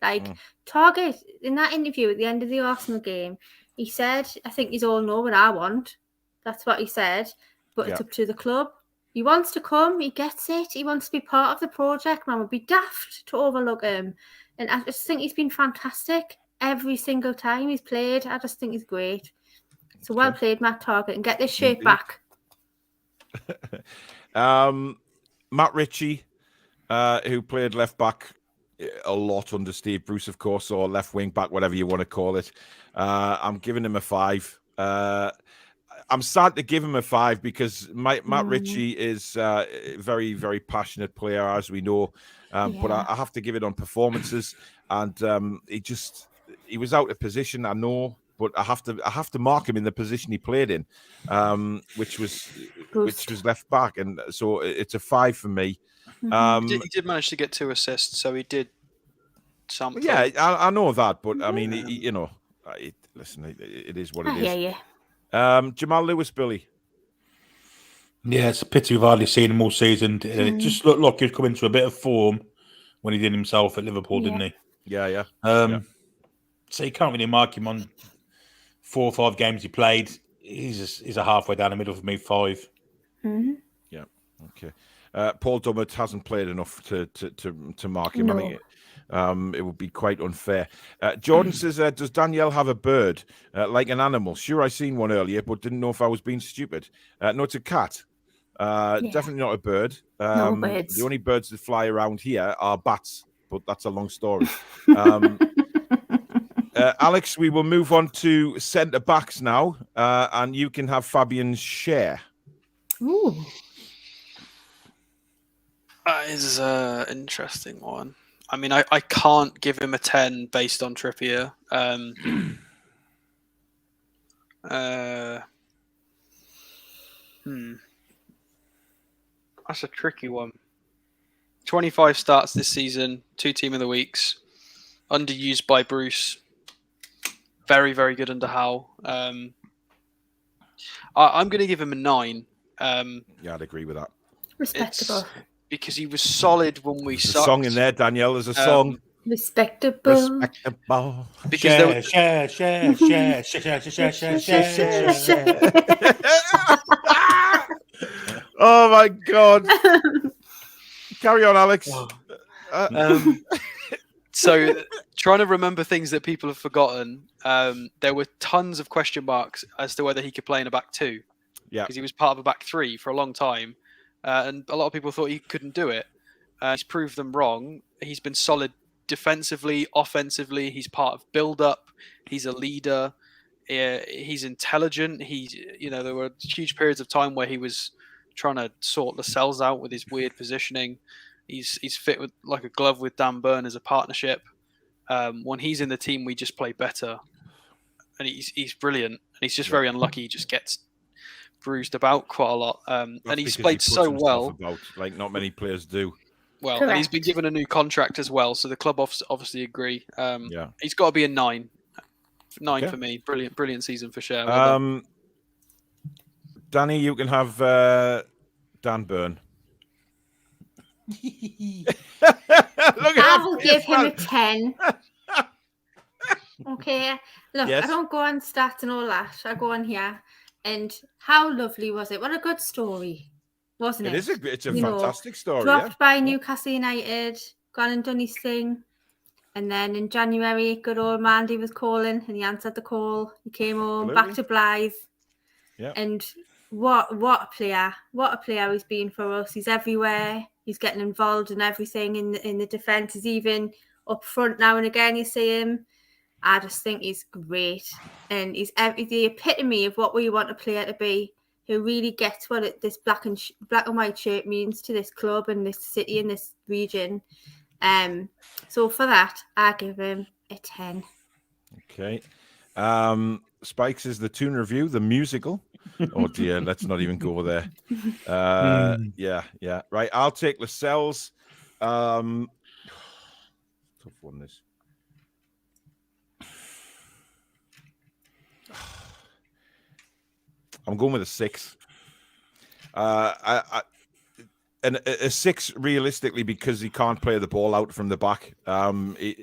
Target, in that interview at the end of the Arsenal game, he said, I think you all know what I want. That's what he said. But it's up to the club. He wants to come. He gets it. He wants to be part of the project. Man, would be daft to overlook him. And I just think he's been fantastic every single time he's played. I just think he's great. So well played, Matt Target. And get this shirt back. Matt Ritchie, who played left back a lot under Steve Bruce, of course, or left wing back, whatever you want to call it. I'm giving him a 5. I'm sad to give him a 5 because Matt Ritchie is a very, very passionate player, as we know. But I have to give it on performances, and he was out of position, I know, but I have to mark him in the position he played in, which was left back, and so it's a 5 for me. He did manage to get 2 assists, so he did something. Yeah, I know that, but I mean, listen, it is what it is. Yeah. Jamal Lewis, Billy. Yeah, it's a pity we've hardly seen him all season. It just looked like he was coming to a bit of form when he did himself at Liverpool, didn't he? Yeah. So you can't really mark him on 4 or 5 games he played. He's a halfway down the middle for me, 5. Mm-hmm. Yeah. Okay. Paul Dummett hasn't played enough to mark him. No. I think it would be quite unfair. Jordan says, does Danielle have a bird like an animal? Sure, I seen one earlier, but didn't know if I was being stupid. No, it's a cat. Definitely not a bird. No birds. The only birds that fly around here are bats, but that's a long story. Alex, we will move on to centre backs now, and you can have Fabian's share. Ooh. That is an interesting one. I mean, I can't give him a 10 based on Trippier. That's a tricky one. 25 starts this season, 2 team of the weeks, underused by Bruce. Very, very good under Howe. I'm going to give him a 9. Yeah, I'd agree with that. Respectable. because he was solid when we There's a sucked. song in there, Danielle. There's a song. Respectable. Because Share. Oh my God. Carry on, Alex. So trying to remember things that people have forgotten. There were tons of question marks as to whether he could play in a back two. Yeah. Because he was part of a back three for a long time. And a lot of people thought he couldn't do it. He's proved them wrong. He's been solid defensively, offensively. He's part of build-up. He's a leader. He's intelligent. There were huge periods of time where he was trying to sort Lascelles out with his weird positioning. He's fit with like a glove with Dan Burn as a partnership. When he's in the team, we just play better. And he's brilliant. And he's just very unlucky. He just gets bruised about quite a lot. And he's played so well. Like not many players do. Well, and he's been given a new contract as well, so the club obviously agree. He's got to be a 9. 9 for me. Brilliant season for Sch&auml. Well Danny, you can have Dan Burn. I will give him a 10. Okay. Look, yes. I don't go on stats and all that. I go on here. And how lovely was it? What a good story, wasn't it? It's a fantastic story. Dropped by Newcastle United, gone and done his thing. And then in January, good old Mandy was calling and he answered the call. He came home, back to Blythe. Yeah. And what a player. What a player he's been for us. He's everywhere. He's getting involved in everything in the defence. He's even up front now and again. You see him. I just think he's great. And he's the epitome of what we want a player to be, who really gets what this black and white shirt means to this club and this city and this region. So for that, I give him a 10. Okay. Spikes is the Toon review, the musical. Oh dear, let's not even go there. Yeah. Right, I'll take Lascelles. Tough one, this. I'm going with a 6. And a 6 realistically because he can't play the ball out from the back. He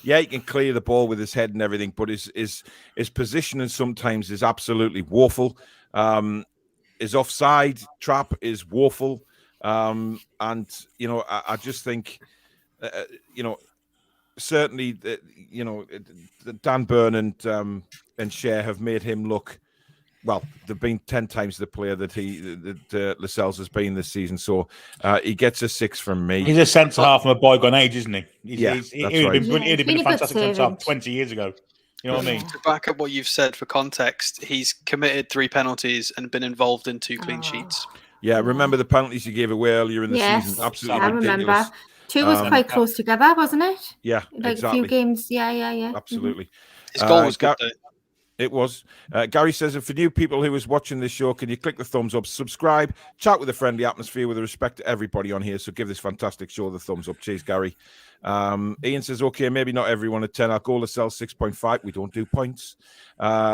can clear the ball with his head and everything, but his positioning sometimes is absolutely woeful. His offside trap is woeful. And I just think certainly Dan Burn and Cher have made him look. Well, they've been 10 times the player that Lascelles has been this season. So he gets a 6 from me. He's a centre half from a bygone age, isn't he? He'd have been a fantastic centre half 20 years ago. You know what I mean? To back up what you've said for context, he's committed 3 penalties and been involved in 2 clean sheets. Yeah, remember the penalties he gave away earlier in the season? Absolutely ridiculous. I remember. 2 was quite close together, wasn't it? Yeah, like exactly. A few games. Yeah. Absolutely. His goal was good, though. It was. Gary says, for new people who is watching this show, can you click the thumbs up, subscribe, chat with a friendly atmosphere with respect to everybody on here. So give this fantastic show the thumbs up. Cheers, Gary. Ian says, okay, maybe not everyone at 10. Our goal to sell 6.5. We don't do points.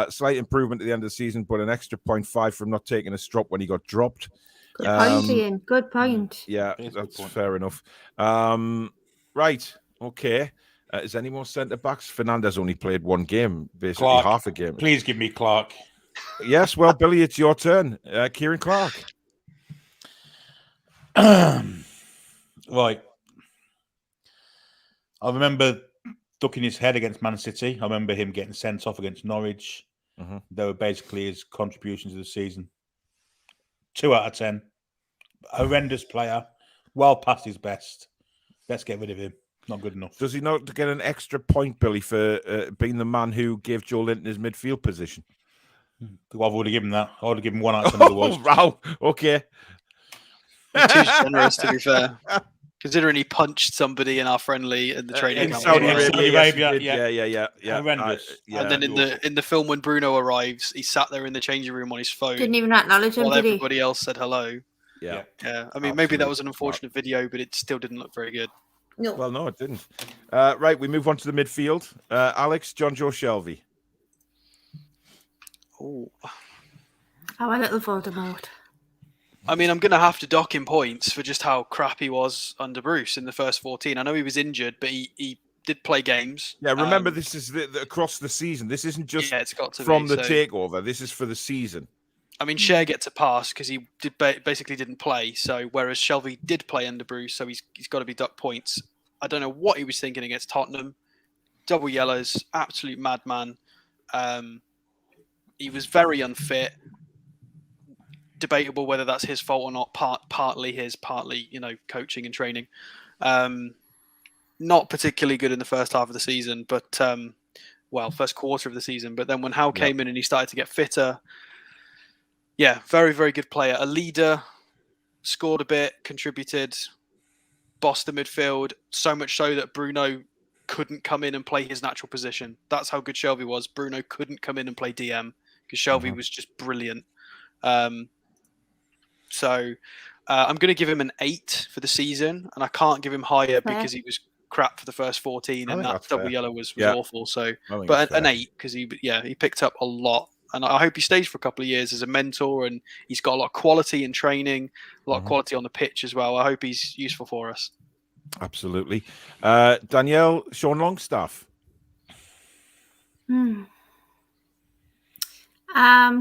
Slight improvement at the end of the season, but an extra 0.5 from not taking a strop when he got dropped. Good point, Ian. Good point. Yeah, that's fair enough. Right. Okay. Is any more centre backs? Fernandez only played 1 game, basically Clark, half a game. Please give me Clark. Yes, well, Billy, it's your turn. Kieran Clark. Right. I remember ducking his head against Man City. I remember him getting sent off against Norwich. Mm-hmm. They were basically his contributions to the season. 2 out of 10. Horrendous player. Well past his best. Let's get rid of him. Not good enough. Does he not get an extra point, Billy, for being the man who gave Joelinton his midfield position? I've already given that. I would have given 1 out of 10 otherwise. Wow. Okay. Too generous, to be fair. Considering he punched somebody in our friendly in the training in camp. Saudi Yeah. Arabia. Yeah. Horrendous. And then in the film when Bruno arrives, he sat there in the changing room on his phone. Didn't even acknowledge him, while did he? everybody else said hello. Yeah. I mean, maybe that was an unfortunate video, but it still didn't look very good. No. Well, no, it didn't. Right, we move on to the midfield. Alex, John Joe Shelby. Oh, Our little Voldemort. I mean, I'm going to have to dock him points for just how crap he was under Bruce in the first 14. I know he was injured, but he did play games. Yeah, remember, this is across the season. This isn't just it's got to from be, the takeover. This is for the season. I mean, Sch&auml gets a pass because he basically didn't play. So whereas Shelvey did play under Bruce, so he's got to be docked points. I don't know what he was thinking against Tottenham. Double yellows, absolute madman. He was very unfit. Debatable whether that's his fault or not. Partly his, partly coaching and training. Not particularly good in the first half of the season, but first quarter of the season. But then when Howe came in and he started to get fitter, very, very good player. A leader, scored a bit, contributed, bossed the midfield, so much so that Bruno couldn't come in and play his natural position. That's how good Shelvey was. Bruno couldn't come in and play DM because Shelvey was just brilliant. So I'm going to give him an 8 for the season, and I can't give him higher because he was crap for the first 14, and that double yellow was awful. So, but an 8 because he picked up a lot, and I hope he stays for a couple of years as a mentor, and he's got a lot of quality in training, a lot of quality on the pitch as well. I hope he's useful for us. Absolutely. Danielle, Sean Longstaff. I'm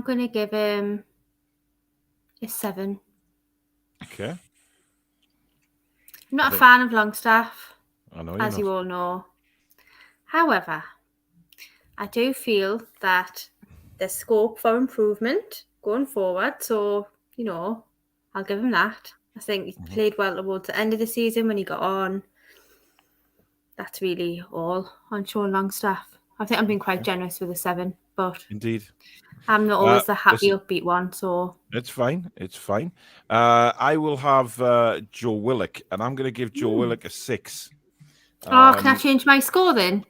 going to give him a 7. Okay. I'm not a fan of Longstaff, I know as you all know. However, I do feel that there's scope for improvement going forward. So, I'll give him that. I think he played well towards the end of the season when he got on. That's really all on Sean Longstaff. I think I'm being quite generous with a 7, but indeed, I'm not always the happy, upbeat one. So it's fine. It's fine. I will have Joe Willock, and I'm going to give Joe Willock a 6. Can I change my score then?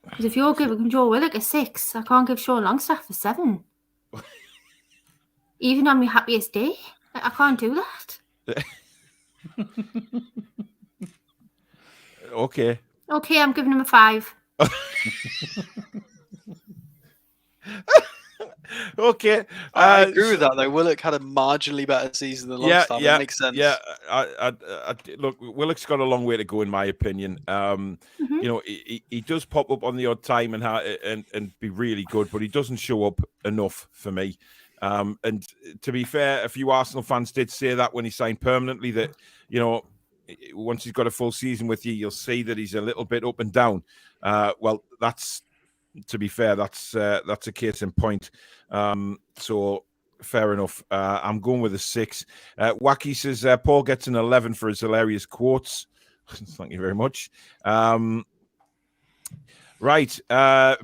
Because if you're giving Joe Willock a 6, I can't give Sean Longstaff a 7. Even on my happiest day, I can't do that. Okay. Okay, I'm giving him a 5. Okay. I agree with that, though. Willock had a marginally better season than Longstaff. It makes sense. Yeah, look, Willock's got a long way to go, in my opinion. He does pop up on the odd time and be really good, but he doesn't show up enough for me. And to be fair, a few Arsenal fans did say that when he signed permanently, that, once he's got a full season with you, you'll see that he's a little bit up and down. Well, to be fair, that's a case in point. So fair enough. I'm going with a 6. Wacky says Paul gets an 11 for his hilarious quotes. Thank you very much. Right,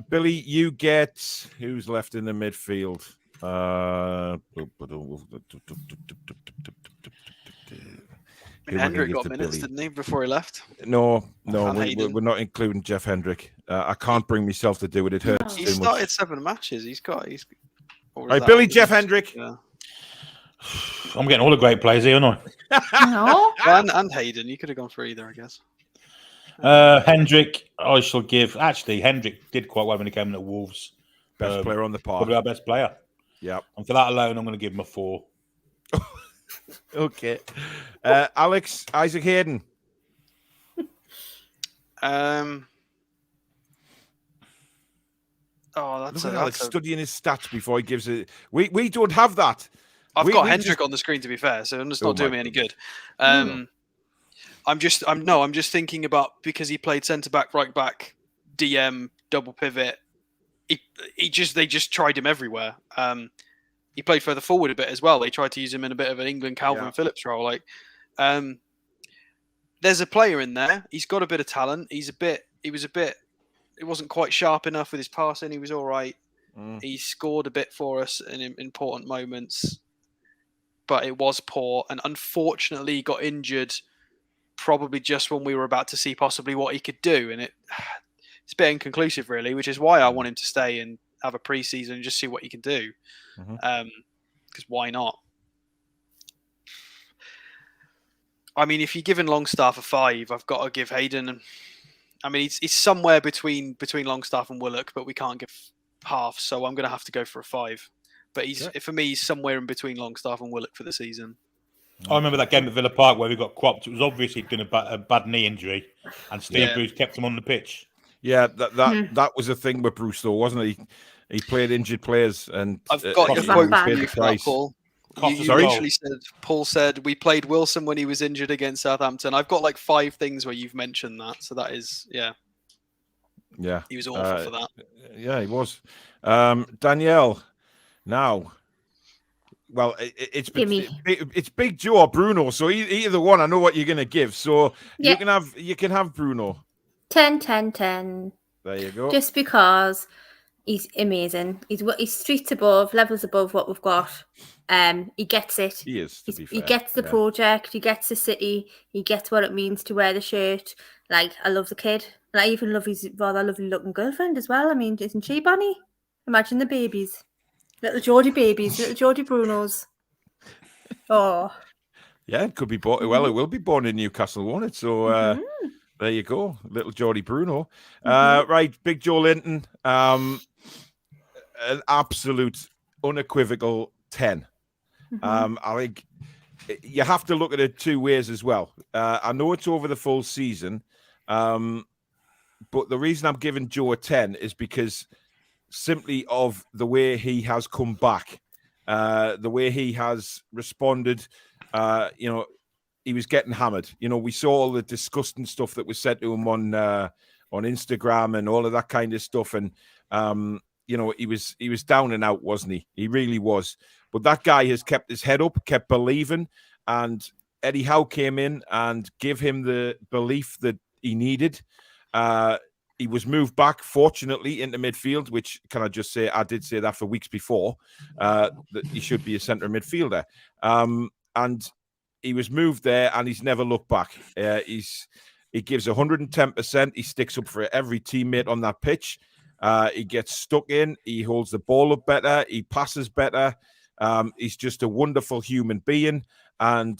Billy, you get who's left in the midfield. Hendrick got minutes, didn't he, before he left? No, we're not including Jeff Hendrick. I can't bring myself to do it. It hurts too much. He started 7 matches. He's right, Billy, Jeff Hendrick. Yeah. I'm getting all the great players here, aren't I? No. And Hayden. You could have gone for either, I guess. Hendrick, I shall give. Actually, Hendrick did quite well when he came in at Wolves. Best player on the park. Probably our best player. Yeah. And for that alone, I'm going to give him a 4. Okay. Alex, Isaac Hayden. That's Alex studying his stats before he gives it. We don't have that. I've got Hendrick on the screen, to be fair, so it's not doing me any good. I'm just thinking about, because he played centre back, right back, DM, double pivot. They just tried him everywhere. He played further forward a bit as well. They tried to use him in a bit of an England Calvin Phillips role. There's a player in there. He's got a bit of talent. It wasn't quite sharp enough with his passing. He was all right. He scored a bit for us in important moments, but it was poor. And unfortunately, he got injured probably just when we were about to see possibly what he could do. And it's a bit inconclusive, really, which is why I want him to stay and have a pre-season and just see what he can do. Because why not? I mean, if you're giving Longstaff a 5, I've got to give Hayden. I mean, it's somewhere between Longstaff and Willock, but we can't give half, so I'm going to have to go for a 5. But for me, he's somewhere in between Longstaff and Willock for the season. I remember that game at Villa Park where we got cropped. It was obvious he'd done a bad knee injury, and Steve Bruce kept him on the pitch. Yeah, that was a thing with Bruce, though, wasn't it? He played injured players, and I've got your quote paid for the price. Paul. You literally said, Paul said, we played Wilson when he was injured against Southampton. I've got like 5 things where you've mentioned that. So that is, yeah. He was awful for that. Yeah, he was. Danielle, now, well, it's Big Joe or Bruno. So either one, I know what you're going to give. So you can have Bruno. 10, 10, 10. There you go. Just because he's amazing. He's streets above, levels above what we've got. He gets it. He is. He gets the project. He gets the city. He gets what it means to wear the shirt. Like, I love the kid. And I even love his rather lovely looking girlfriend as well. I mean, isn't she, Bonnie? Imagine the babies. Little Geordie babies. Little Geordie Brunos. Oh. Yeah, it could be born. Well, it will be born in Newcastle, won't it? So there you go. Little Geordie Bruno. Right, Big Joelinton. An absolute unequivocal 10. I think you have to look at it 2 ways as well. I know it's over the full season, but the reason I'm giving Joe a 10 is because simply of the way he has come back, the way he has responded. He was getting hammered. We saw all the disgusting stuff that was said to him on Instagram and all of that kind of stuff, and he was down and out, wasn't he? He really was. But that guy has kept his head up, kept believing, and Eddie Howe came in and gave him the belief that he needed. He was moved back, fortunately, into midfield, which, can I just say, I did say that for weeks before, that he should be a centre midfielder. And he was moved there, and he's never looked back. He gives 110%. He sticks up for every teammate on that pitch. He gets stuck in. He holds the ball up better. He passes better. He's just a wonderful human being. And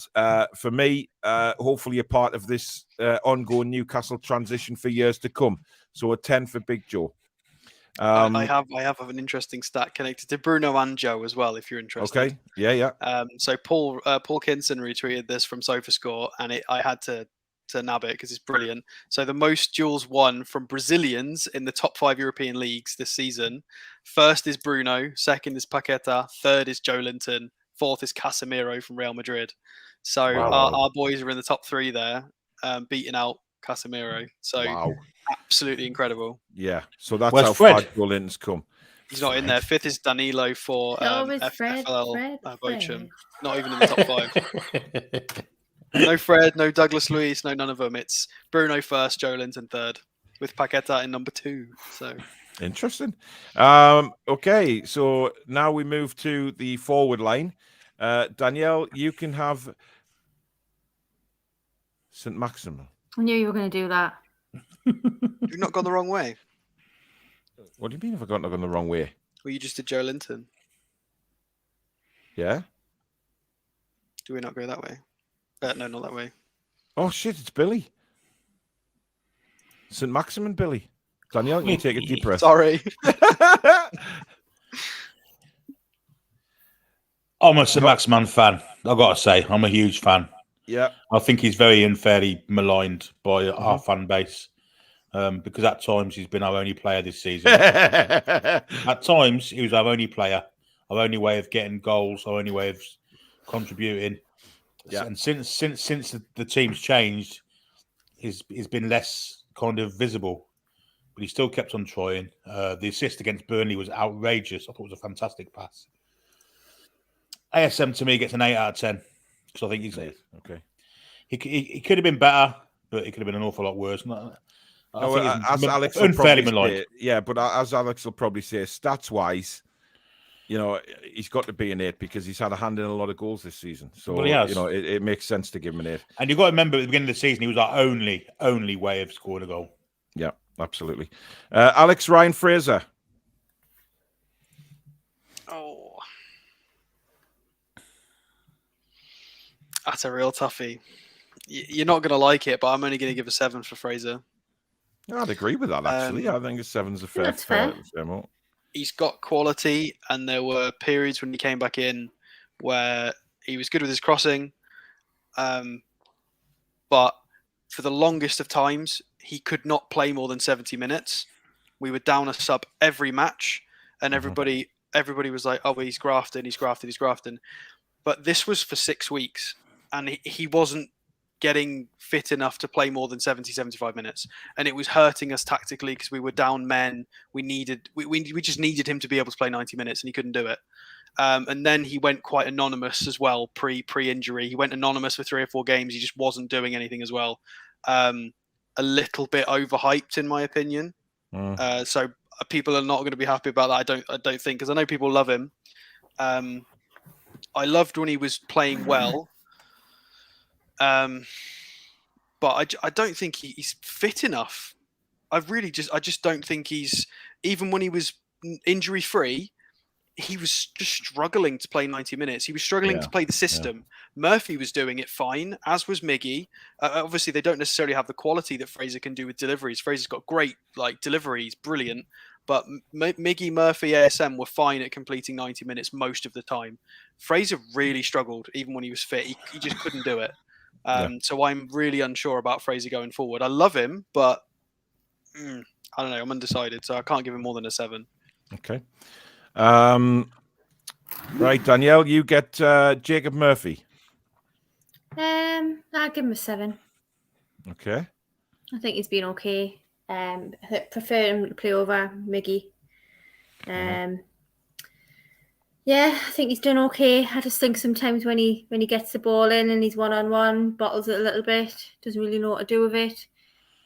for me, hopefully a part of this ongoing Newcastle transition for years to come. So a 10 for Big Joe. I have an interesting stat connected to Bruno and Joe as well, if you're interested. Okay, yeah. So Paul Kinson retweeted this from SofaScore, and I had to nab it because it's brilliant. So the most duels won from Brazilians in the top 5 European leagues this season. First is Bruno, second is Paqueta, third is Joelinton, fourth is Casemiro from Real Madrid. So our boys are in the top 3 there, beating out Casemiro. So absolutely incredible. Yeah, so that's how far Joelinton's come. He's not in there. 5th is Danilo for FLL Bochum. Not even in the top 5. No Fred, no Douglas Luiz, no none of them. It's Bruno first, Joelinton third, with Paqueta in number 2. So interesting. Okay, so now we move to the forward line. Danielle, you can have St. Maximin. I knew you were going to do that. You've not gone the wrong way. What do you mean if I got the wrong way? Well, you just did Joelinton. Yeah. Do we not go that way? No, not that way. Oh, shit, it's Billy. St. Maximin Billy. Danielle, you take a deep breath. Sorry. I'm a St. Maximin fan. I've got to say, I'm a huge fan. Yeah. I think he's very unfairly maligned by our fan base because at times he's been our only player this season. At times, he was our only player, our only way of getting goals, our only way of contributing. Yeah. And since the team's changed, he's been less kind of visible, but he still kept on trying. The assist against Burnley was outrageous. I thought it was a fantastic pass. ASM to me gets an 8 out of 10 because I think he's okay. He could have been better, but he could have been an awful lot worse. As Alex unfairly maligned. Yeah, but as Alex will probably say, stats wise, he's got to be an 8 because he's had a hand in a lot of goals this season. So, well, he has. It makes sense to give him an 8. And you've got to remember at the beginning of the season, he was our only way of scoring a goal. Yeah, absolutely. Alex, Ryan Fraser. Oh, that's a real toughie. You're not going to like it, but I'm only going to give a 7 for Fraser. I'd agree with that, actually. I think a 7's a fair amount. he's got quality, and there were periods when he came back in where he was good with his crossing. But for the longest of times, he could not play more than 70 minutes. We were down a sub every match, and everybody was like, "Oh, well, he's grafting." But this was for 6 weeks, and he wasn't getting fit enough to play more than 70, 75 minutes. And it was hurting us tactically because we were down men. We just needed him to be able to play 90 minutes, and he couldn't do it. And then he went quite anonymous as well, pre-injury. He went anonymous for 3 or 4 games. He just wasn't doing anything as well. A little bit overhyped, in my opinion. So people are not going to be happy about that. I don't think, because I know people love him. I loved when he was playing well. But I don't think he's fit enough. I just don't think he's, even when he was injury free, he was just struggling to play 90 minutes. He was struggling to play the system. Yeah. Murphy was doing it fine, as was Miggy. Obviously, they don't necessarily have the quality that Fraser can do with deliveries. Fraser's got great deliveries, brilliant. But Miggy, Murphy, ASM were fine at completing 90 minutes most of the time. Fraser really struggled, even when he was fit. He just couldn't do it. So I'm really unsure about Fraser going forward. I love him, but I don't know. I'm undecided, so I can't give him more than a 7. Okay. Right, Danielle, you get Jacob Murphy. I'll give him a 7. Okay. I think he's been okay. I prefer him to play over Miggy. Yeah, I think he's done okay. I just think sometimes when he gets the ball in and he's one-on-one, bottles it a little bit, doesn't really know what to do with it.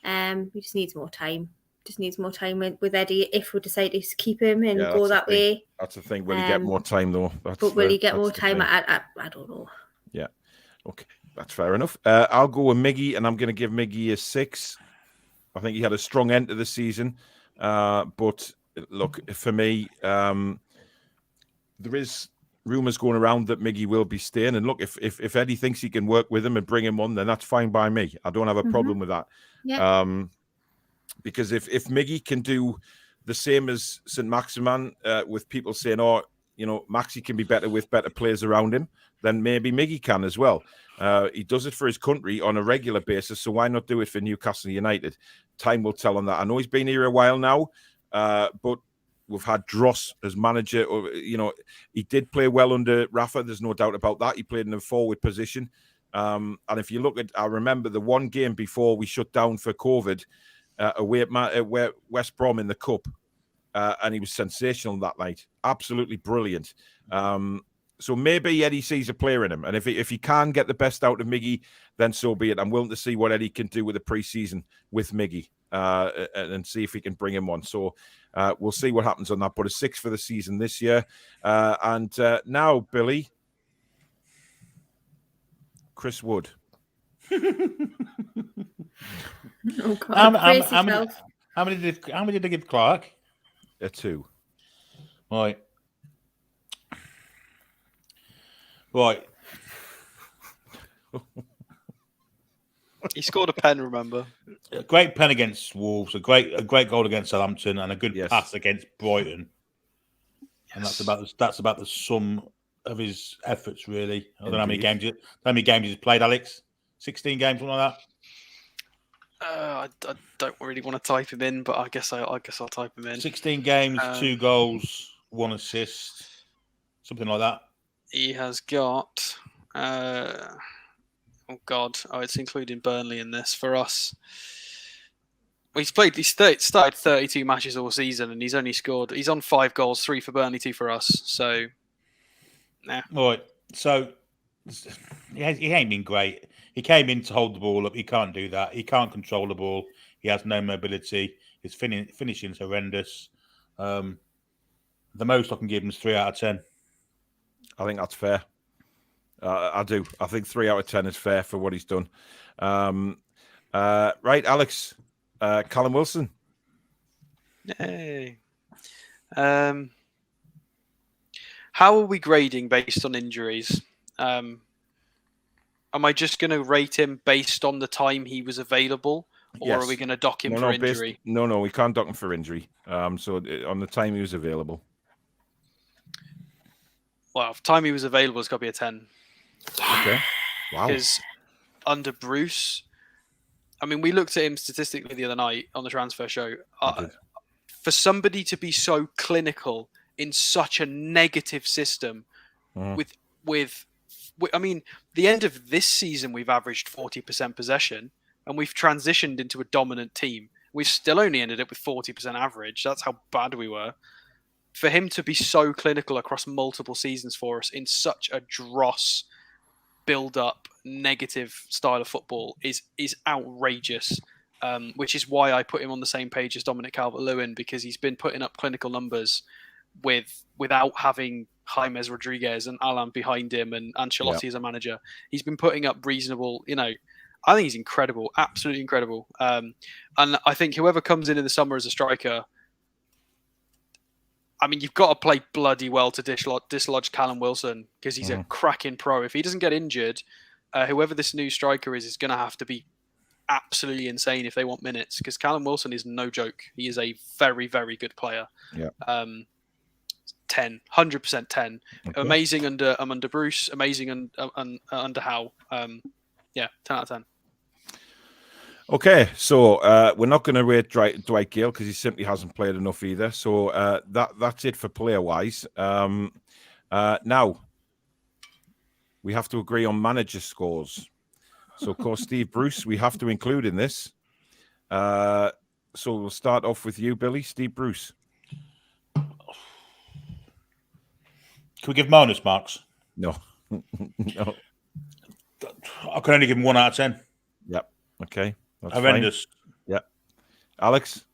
He just needs more time. Just needs more time with Eddie if we decide to keep him and go that way. That's the thing. Will he get more time, though? Will he get more time? I don't know. Yeah. Okay. That's fair enough. I'll go with Miggy, and I'm going to give Miggy a 6. I think he had a strong end to the season. But look, for me, there is rumours going around that Miggy will be staying. And look, if Eddie thinks he can work with him and bring him on, then that's fine by me. I don't have a problem with that. Yeah. Because if Miggy can do the same as St. Maximin, with people saying, Maxi can be better with better players around him, then maybe Miggy can as well. He does it for his country on a regular basis, so why not do it for Newcastle United? Time will tell on that. I know he's been here a while now, but we've had Dross as manager. He did play well under Rafa. There's no doubt about that. He played in a forward position. And if you look I remember the one game before we shut down for COVID, away at West Brom in the Cup, and he was sensational that night. Absolutely brilliant. So maybe Eddie sees a player in him, and if he can get the best out of Miggy, then so be it. I'm willing to see what Eddie can do with the pre-season with Miggy, and see if he can bring him on. So we'll see what happens on that. But a 6 for the season this year. And now, Billy, Chris Wood. Oh God! How many did they give Clark? A 2. Right. He scored a pen, remember? A great pen against Wolves, a great goal against Southampton, and a good pass against Brighton. Yes. And that's about the sum of his efforts, really. I don't know how many games he's played, Alex. 16 games, something like that. I don't really want to type him in, but I guess I'll type him in. 16 games, 2 goals, 1 assist, something like that. He has got, it's including Burnley in this for us. He started 32 matches all season, and he's on 5 goals, 3 for Burnley, 2 for us. So, yeah. All right. So he ain't been great. He came in to hold the ball up. He can't do that. He can't control the ball. He has no mobility. His finishing is horrendous. The most I can give him is 3 out of 10. I think that's fair. I do. I think 3 out of 10 is fair for what he's done. Right, Alex. Callum Wilson. Hey. How are we grading based on injuries? Am I just going to rate him based on the time he was available, or are we going to dock him for injury? No, we can't dock him for injury. So on the time he was available. Well, if time he was available, it's got to be a 10. Okay. Wow. Because under Bruce, I mean, we looked at him statistically the other night on the transfer show. For somebody to be so clinical in such a negative system, with I mean, the end of this season, we've averaged 40% possession, and we've transitioned into a dominant team. We've still only ended up with 40% average. That's how bad we were. For him to be so clinical across multiple seasons for us in such a dross, build-up, negative style of football is outrageous. Which is why I put him on the same page as Dominic Calvert-Lewin, because he's been putting up clinical numbers without having James Rodriguez and Alan behind him and Ancelotti as a manager. He's been putting up reasonable, I think he's incredible, absolutely incredible. And I think whoever comes in the summer as a striker, I mean, you've got to play bloody well to dislodge Callum Wilson, because he's a cracking pro. If he doesn't get injured, whoever this new striker is going to have to be absolutely insane if they want minutes, because Callum Wilson is no joke. He is a very, very good player. 10, 100% 10. Okay. Amazing under Bruce, amazing under Howe. 10 out of 10. Okay, so we're not going to rate Dwight Gale because he simply hasn't played enough either. So that's it for player-wise. Now, we have to agree on manager scores. So, of course, Steve Bruce, we have to include in this. So we'll start off with you, Billy. Steve Bruce. Can we give bonus marks? No. No. I can only give him 1 out of 10. Yep. Okay. That's horrendous. Fine. Yep. Alex?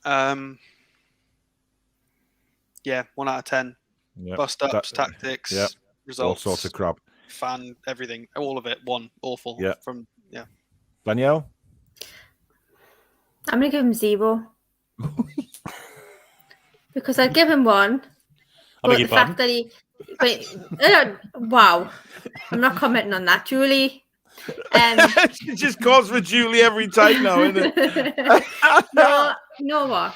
1 out of 10. Yep. Bust-ups, tactics, results. All sorts of crap. Fan, everything. All of it. 1. Awful. Yeah. Danielle? I'm going to give him 0. Because I'd give him 1. But the fact that he... wow. I'm not commenting on that. Julie? She just calls for Julie every time now, isn't it? No, you know what?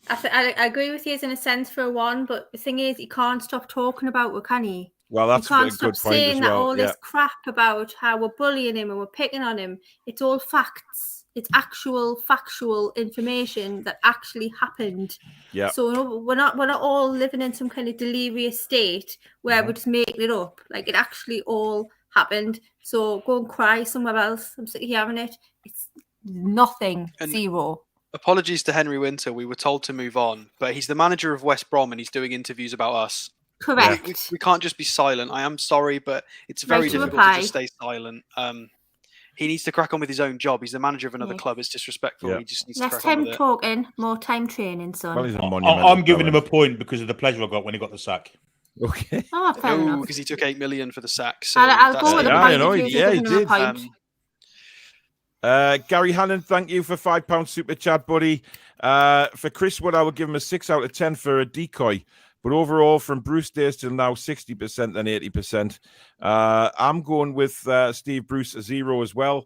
I agree with you in a sense for a 1, but the thing is, he can't stop talking about it, can he? Well, that's you can't a stop good point saying as well. That all this crap about how we're bullying him and we're picking on him. It's all facts. It's actual factual information that actually happened. Yeah. So we're not all living in some kind of delirious state where we're just making it up. Like, it actually all happened. So go and cry somewhere else. I'm sick of hearing it. It's nothing. And 0. Apologies to Henry Winter. We were told to move on, but he's the manager of West Brom and he's doing interviews about us. Correct. We can't just be silent. I am sorry, but it's very difficult to just stay silent. He needs to crack on with his own job. He's the manager of another club. It's disrespectful. Yeah. He just needs to crack on with it. Less time talking, more time training, son. Well, I'm giving him a point because of the pleasure I got when he got the sack. Okay. Oh, fair enough. Because he took 8 million for the sack. So I'll go with the point. He did. Gary Hannon, thank you for £5 super chat, buddy. For Chris Wood, I would give him a 6 out of 10 for a decoy. But overall, from Bruce days till now, 60% than 80%. I'm going with Steve Bruce, a 0 as well.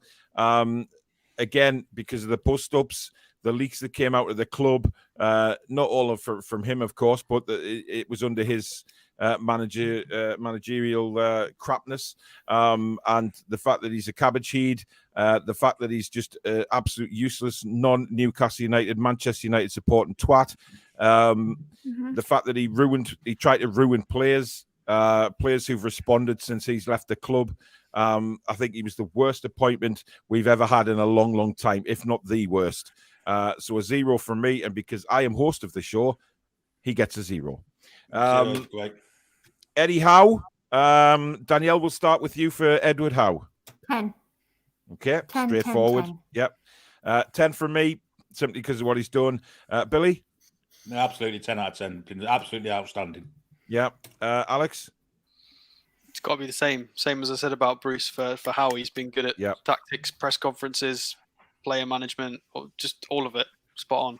Again, because of the bust-ups, the leaks that came out of the club, not all of from him, of course, but it was under his managerial crapness. And the fact that he's a cabbage head, the fact that he's just absolute useless, non-Newcastle United, Manchester United supporting twat. The fact that he tried to ruin players who've responded since he's left the club. I think he was the worst appointment we've ever had in a long, long time, if not the worst. So a 0 from me, and because I am host of the show, he gets a 0. Eddie Howe. Danielle, will start with you for Edward Howe. 10. Okay, 10, straightforward. 10. Yep. 10 from me, simply because of what he's done. Billy? No, absolutely 10 out of 10. Absolutely outstanding. Yeah. Alex? It's got to be the same. Same as I said about Bruce for Howe. He's been good at tactics, press conferences, player management, or just all of it. Spot on.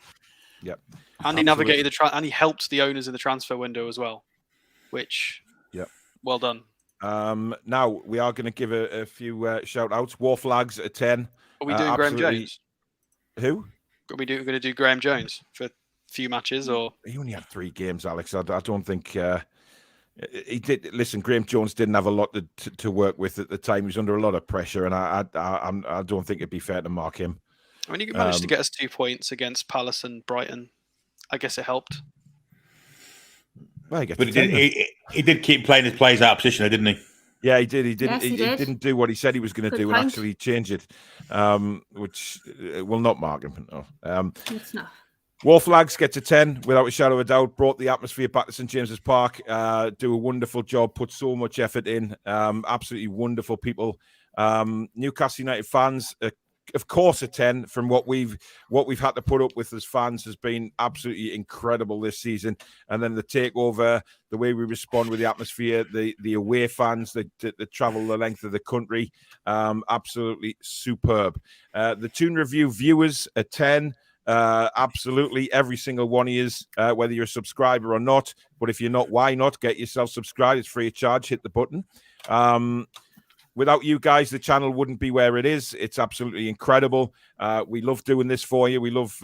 Yep. And he navigated and he helped the owners in the transfer window as well, which, well done. Now, we are going to give a few shout-outs. War Flags at 10. Are we doing Graham Jones? Who? Are we going to do Graham Jones for a few matches? Or He only had 3 games, Alex. I don't think... he did. Listen, Graham Jones didn't have a lot to work with at the time. He was under a lot of pressure, and I don't think it'd be fair to mark him. I mean, he managed to get us 2 points against Palace and Brighton. I guess it helped. Well, he did keep playing his players out of position, didn't he? Yeah, he did. He didn't. Yes, he didn't do what he said he was going to do, and actually change it, which will not mark him. No. It's not. War Flags gets a 10 without a shadow of a doubt. Brought the atmosphere back to St James's Park. Do a wonderful job. Put so much effort in. Absolutely wonderful people. Newcastle United fans, of course, a 10 from what we've had to put up with as fans has been absolutely incredible this season. And then the takeover, the way we respond with the atmosphere, the away fans that travel the length of the country, absolutely superb. The Toon Review viewers, a 10. Absolutely every single one of you, whether you're a subscriber or not. But if you're not, why not? Get yourself subscribed. It's free of charge. Hit the button. Without you guys, the channel wouldn't be where it is. It's absolutely incredible. We love doing this for you. We love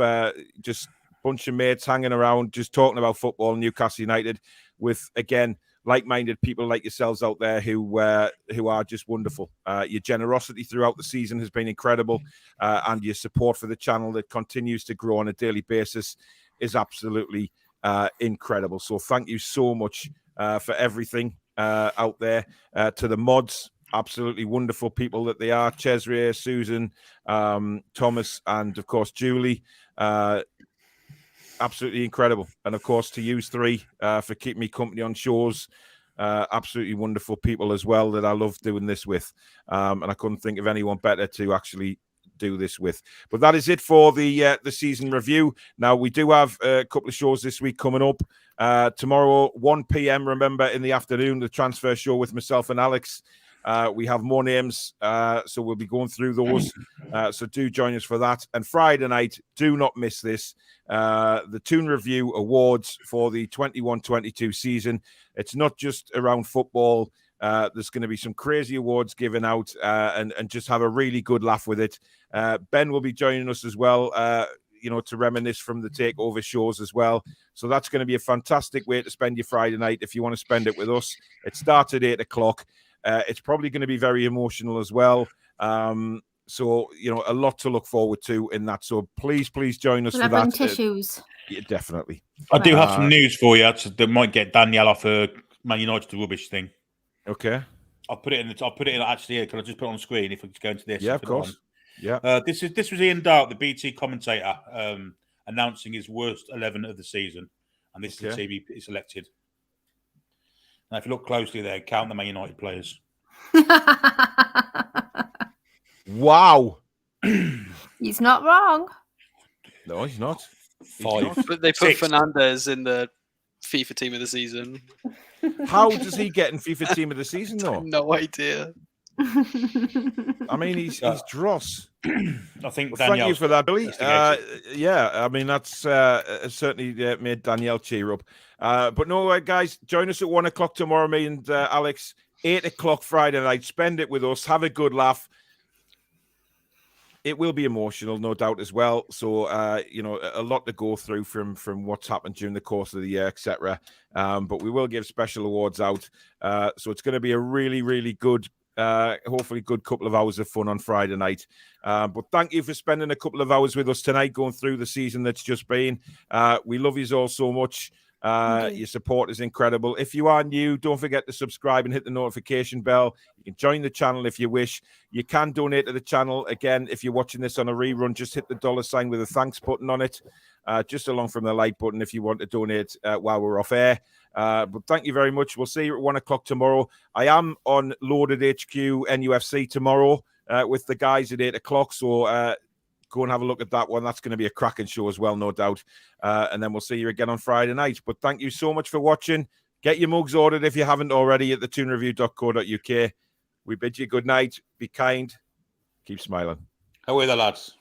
just a bunch of mates hanging around, just talking about football, Newcastle United, with, again, like-minded people like yourselves out there who are just wonderful. Your generosity throughout the season has been incredible, and your support for the channel that continues to grow on a daily basis is absolutely incredible. So thank you so much for everything out there. To the mods, absolutely wonderful people that they are. Cesare, Susan, Thomas, and of course Julie. Absolutely incredible. And of course to you 3 for keeping me company on shows. Absolutely wonderful people as well that I love doing this with. And I couldn't think of anyone better to actually do this with. But that is it for the season review. Now, we do have a couple of shows this week coming up. Tomorrow, 1 p.m, remember, in the afternoon, the transfer show with myself and Alex. We have more names, so we'll be going through those. So do join us for that. And Friday night, do not miss this. The Toon Review Awards for the 21-22 season. It's not just around football. There's going to be some crazy awards given out, and just have a really good laugh with it. Ben will be joining us as well, to reminisce from the Takeover shows as well. So that's going to be a fantastic way to spend your Friday night if you want to spend it with us. It starts at 8 o'clock. It's probably going to be very emotional as well. So, a lot to look forward to in that. So please join us for that. Tissues. Yeah, definitely. I do have some news for you that might get Danielle off her Man United rubbish thing. Okay. I'll put it in actually here. Can I just put it on screen if we just go into this? Yeah, of course. Yeah. This was Ian Darke, the BT commentator, announcing his worst 11 of the season. And this is the team he selected. Now, if you look closely there, count the Man United players. Wow. He's not wrong. No, he's not. 5. But they put Fernandes in the FIFA team of the season. How does he get in FIFA team of the season, though? No idea. I mean, he's dross. I think. Well, thank you for that, Billy. Yeah, I mean, that's certainly made Danielle cheer up. But no, guys, join us at 1 o'clock tomorrow, me and Alex. 8 o'clock Friday night. Spend it with us. Have a good laugh. It will be emotional, no doubt, as well. So, a lot to go through from what's happened during the course of the year, etc. But we will give special awards out. So it's going to be a really, really good, hopefully good couple of hours of fun on Friday night. But thank you for spending a couple of hours with us tonight, going through the season that's just been. We love you all so much. Your support is incredible. If you are new, don't forget to subscribe and hit the notification bell. You can join the channel if you wish. You can donate to the channel. Again, if you're watching this on a rerun, just hit the $sign with a thanks button on it, just along from the like button if you want to donate while we're off air. But thank you very much. We'll see you at 1 o'clock tomorrow. I am on Loaded HQ NUFC tomorrow with the guys at 8 o'clock. So go and have a look at that one. That's going to be a cracking show as well, no doubt. And then we'll see you again on Friday night. But thank you so much for watching. Get your mugs ordered if you haven't already at thetoonreview.co.uk. We bid you good night. Be kind. Keep smiling. Away the lads.